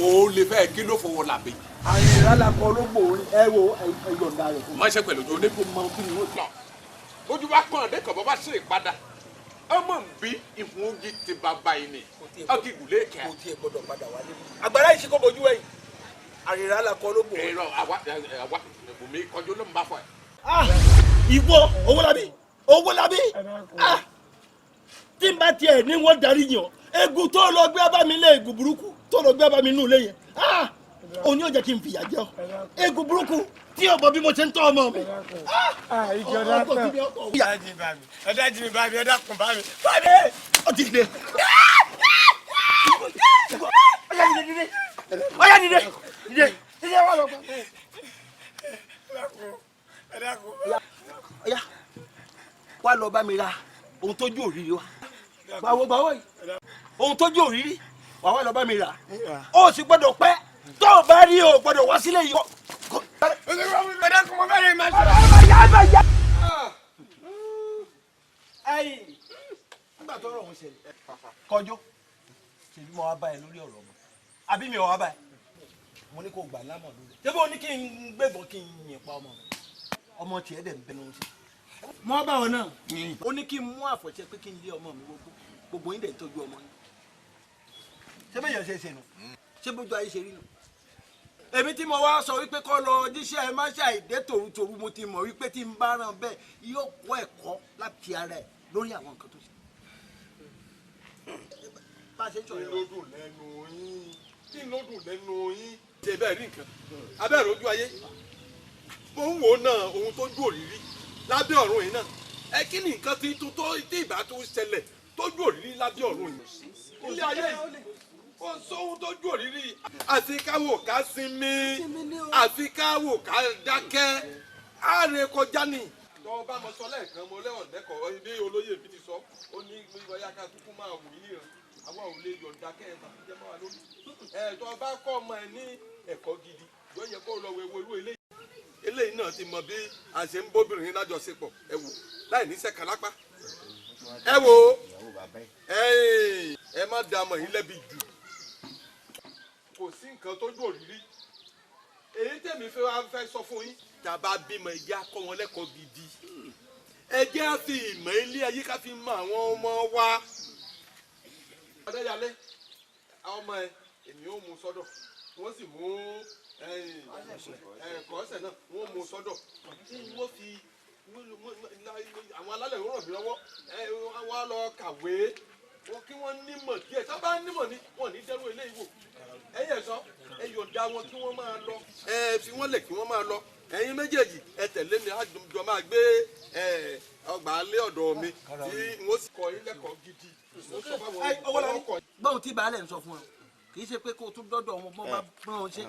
o lè fẹ́ kí ló fowó làbí. àyìnlá la kọ ológbò ẹ wo ẹyọ̀ǹda rẹ̀ fún mi. má ṣe pẹ̀lú ojú oníkó ojú bá kàn dé kàn bọ́ bá ṣe ìpadà ọmọ nbí ìfún ojú ti bàbá yìí ni ọkì gùlé kẹ. kò tiẹ̀ gbọ́dọ̀ padà wálé. àgbàrá yìí ṣe kó bojú ẹ̀yìn àyìnlá la kọ ológbò. èrò àwa bùnmi kọjú ló ń bá fọ ẹ. ìwọ Owólabí tí n bá tiẹ̀ ní wọ́n darí yàn egun tó lọ gbé abá mi lé egun burúkú tó lọ gbé abá mi nù lé yẹn òní ò jẹ́ kí n fìyà jẹ ọ́ egun burúkú tí o mọ bí mo ṣe ń tọ́ ọmọ mi. ìjọ dákun ẹ̀dá jí mi bá mi ẹ̀dá kùn bá mi. ó ti dìde. ọ̀yá dìde wà lọ. ọ̀yá wà lọ bá mi ra ohun tójú òrìrì wa. gbàwọ̀ yìí ohun tójú òrìrì wà wá lọ bá mi rà ó sì gbọ́dọ̀ pẹ́ tó o bá rí o gbọ́dọ̀ wá sílé yìí. ẹ̀dá kùn mọ́ bẹ́ẹ̀ ni màá ṣe. ẹ̀yin nígbà tó rọ̀ wọ́n ṣẹlẹ̀ kọjú ṣèbí mo wá bá ẹ lórí ọ̀rọ̀ ọmọ àbí mi ò wá bá ẹ mo ní kó gbà lámọ̀ lórí ṣé bó ní kí n gbẹ̀bọ̀n kí n yìn pa ọmọ tiẹ̀ dẹ̀ ń bẹ lóhun sí mọ́ bá wọn náà ó ní kí n mú àfọ̀ṣẹ pé kí n lé ọmọ mi gbogbo yín dẹ̀ ń tọ́jú ọmọ yín ṣé bẹ́ẹ̀ yẹn ṣe ṣe nù ṣé bójú ayé ṣe rí nù èmi tí mo wá sọ wípé kọ́ lọ jíṣẹ́ ẹ má ṣàìdé tòrútòrú mo ti mọ̀ wípé tí n bá ràn bẹ́ẹ̀ yóò kọ́ ẹ̀kọ́ láti ara ẹ̀ lórí àwọn nǹkan tó ṣe. bá a ṣe jọ yẹn. kí ló dùn lẹ́nu yín kí ló dùn lẹ́nu yín. ṣe bẹ́ẹ̀ rí nǹkan abẹ́rẹ́ ojú ayé mo ń wò náà ohun tó ju òrírí lábẹ́ ọ̀run yìí náà ẹ kí ni nǹkan tí ìbá tó ṣẹlẹ̀ tó ju òrírí lábẹ́ ọ̀run yìí. ilé ayé yìí ó sóhun tó ju òrírí àfi káwò ká sinmi àfi káwò ká dákẹ́ àárẹ̀ kọjá ni. tọ́ bá mo sọ lẹ́ẹ̀kan mo lẹ́wọ̀n lẹ́kọ̀ọ́ bí olóyè mi ti sọ ó ní ìgbéyà ká kúkú máa wù yín níran àwa ò lè yọ̀ǹda kẹ́ ẹ bá fi jẹ́ mọ́ wa lórí. tọ́ bá kọ́ ọmọ ẹ ní ẹ̀kọ́ gidi yóò yẹ kó lọ wo irú eléyìí náà ti mọ bí a ṣe ń bóbìnrin lájọṣepọ̀ ẹ wò láì ní sẹ́kàn lápá ẹ wò ẹ má da ọmọ yín lẹ́bi jù kò sí nǹkan tó dùn òrírí èyí tèmi fẹ́ sọ fún yín tàbá bímọ ẹjẹ́ á kọ́ wọn lẹ́kọ̀ọ́ gidi ẹjẹ́ á fi ìmọ̀ ilé ayé ká fi mọ àwọn ọmọ wa. ọ̀dẹ́yàlẹ́ àwọn ọmọ ẹ èmi ò mú sọ́dọ̀ wọ́n sì mú kọ́ọ̀sẹ̀ náà wọ́n mú sọ́dọ̀ tí wọ́n fi àwọn alálẹ̀ ràn mí lọ́wọ́ wọ́n á lọ kàwé kí wọ́n nímọ̀ díẹ̀ tá bá nímọ̀ ní wọ́n ní dẹ́rù eléyìí wò ẹ̀yìn ẹ̀sọ́ ẹ yọ̀ǹda wọn kí wọ́n máa lọ fi wọ́n lẹ̀ kí wọ́n máa lọ ẹ̀yin méjèèjì ẹ tẹ̀lé mi àjọ máa gbé ọgbà alẹ́ ọ̀dọ̀ mi tí wọ́n sì kọ́ ilé ẹ̀kọ́ gidi. gbọ́n tí baálẹ̀ ń sọ fún ọ kì í ṣe pé kó o tún dọ́dọ̀ wọn bọ́ bá bọ́n ọ ṣe.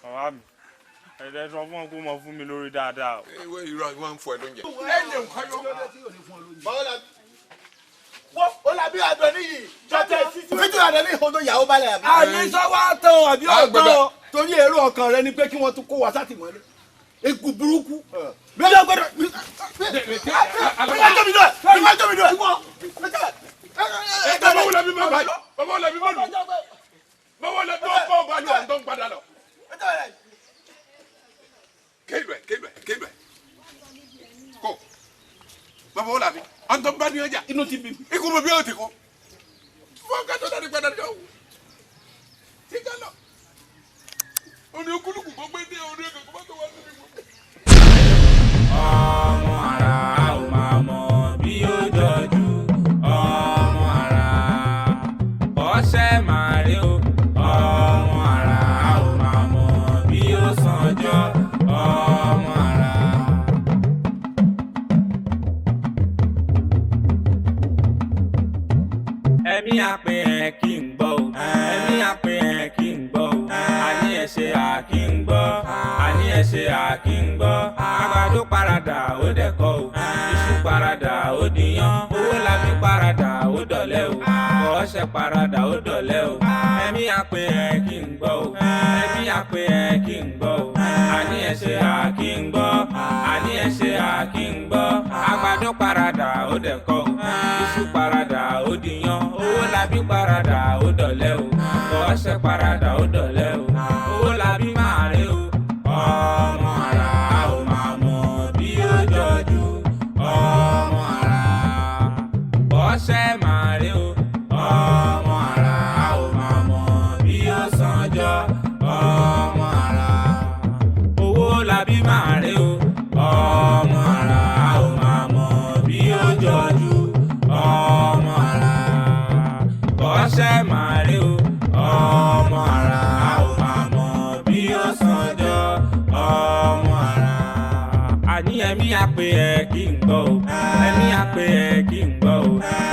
ọ̀rá mi ẹ̀dẹ̀ sọ fún ọ kó mọ fún mi lórí dáadáa. ìwé ìrọ̀ ìwọ̀n ń fọ ẹ lóúnjẹ. wọ́n ó làbí àdó níyì fíjì àdó ní ìhòòhò ìyàwó balẹ̀ àbí. àníṣọ́wọ́ tán àbí ọ̀gbọ́n torí èrò ọkàn rẹ ni pé kí wọ́n tún kó wa sátìmọ́lé eku burúkú. bí wọ́n gbọ́dọ̀ bí wọ́n tóbi dọ̀ bí wọ́n tóbi dọ̀. bàbá wọlé bí má bàjọ́ bàbá wọlé bí má lù bàbá wọlé bí wọ́n bọ̀ bàjọ́ àtọ́ ń padà lọ. kéèlú ẹ̀ kó bàbá wọlé àbí àtọ́ bá ní ọjà inú ti bí mi. ikú mi bí ó ti kọ́ fún kátó dárí padà dọ̀ wò tí ká lọ oní okúlùkù kó gbé dé oní ẹ̀kọ́ kó tó wá síbi mọ́. ọmọ ara ò máa mọ bí ó jọjú ọmọ ara ọṣẹ máa rí o ọmọ ara ò máa mọ bí ó sànjọ ọmọ ara. ẹ̀mí àpè ẹ̀ kí n gbọ́ o ẹ̀mí àpè ẹ̀ kí n gbọ́ o àní ẹ̀ ṣe àkí ń gbọ́ àní ẹ̀ ṣe àkí ń gbọ́ àgbàdo paradà ó dẹ̀kọ́ o iṣu paradà ó dìyàn owó labí paradà ó dọ̀lẹ́ o ọ̀ọ́ṣẹ́ paradà ó dọ̀lẹ́ o ẹ̀mí àpè ẹ̀ kí n gbọ́ o ẹ̀mí àpè ẹ̀ kí n gbọ́ o àní ẹ̀ ṣe àkí ń gbọ́ àní ẹ̀ ṣe àkí ń gbọ́ àgbàdo paradà ó dẹ̀kọ́ o iṣu paradà ó dìyàn owó labí paradà ó dọ̀lẹ́ o ọ̀ọ́ṣẹ́ paradà ó dọ̀lẹ́ o owó labí máa rí o ọmọ ara ò máa mọ bí ó jọjú ọmọ ara ọṣẹ máa rí o ọmọ ara ò máa mọ bí ó sànjọ ọmọ ara owó labí máa rí o ọmọ ara ò máa mọ bí ó jọjú ọmọ ara ọṣẹ máa rí o ọmọ ara ò máa mọ bí ó sànjọ ọmọ ara. àní ẹ̀mí àpè ẹ̀ kí n gbọ́ o ẹ̀mí àpè ẹ̀ kí n gbọ́ o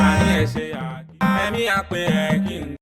àní ẹ̀ ṣe àkí ẹ̀mí àpè ẹ̀ kí n.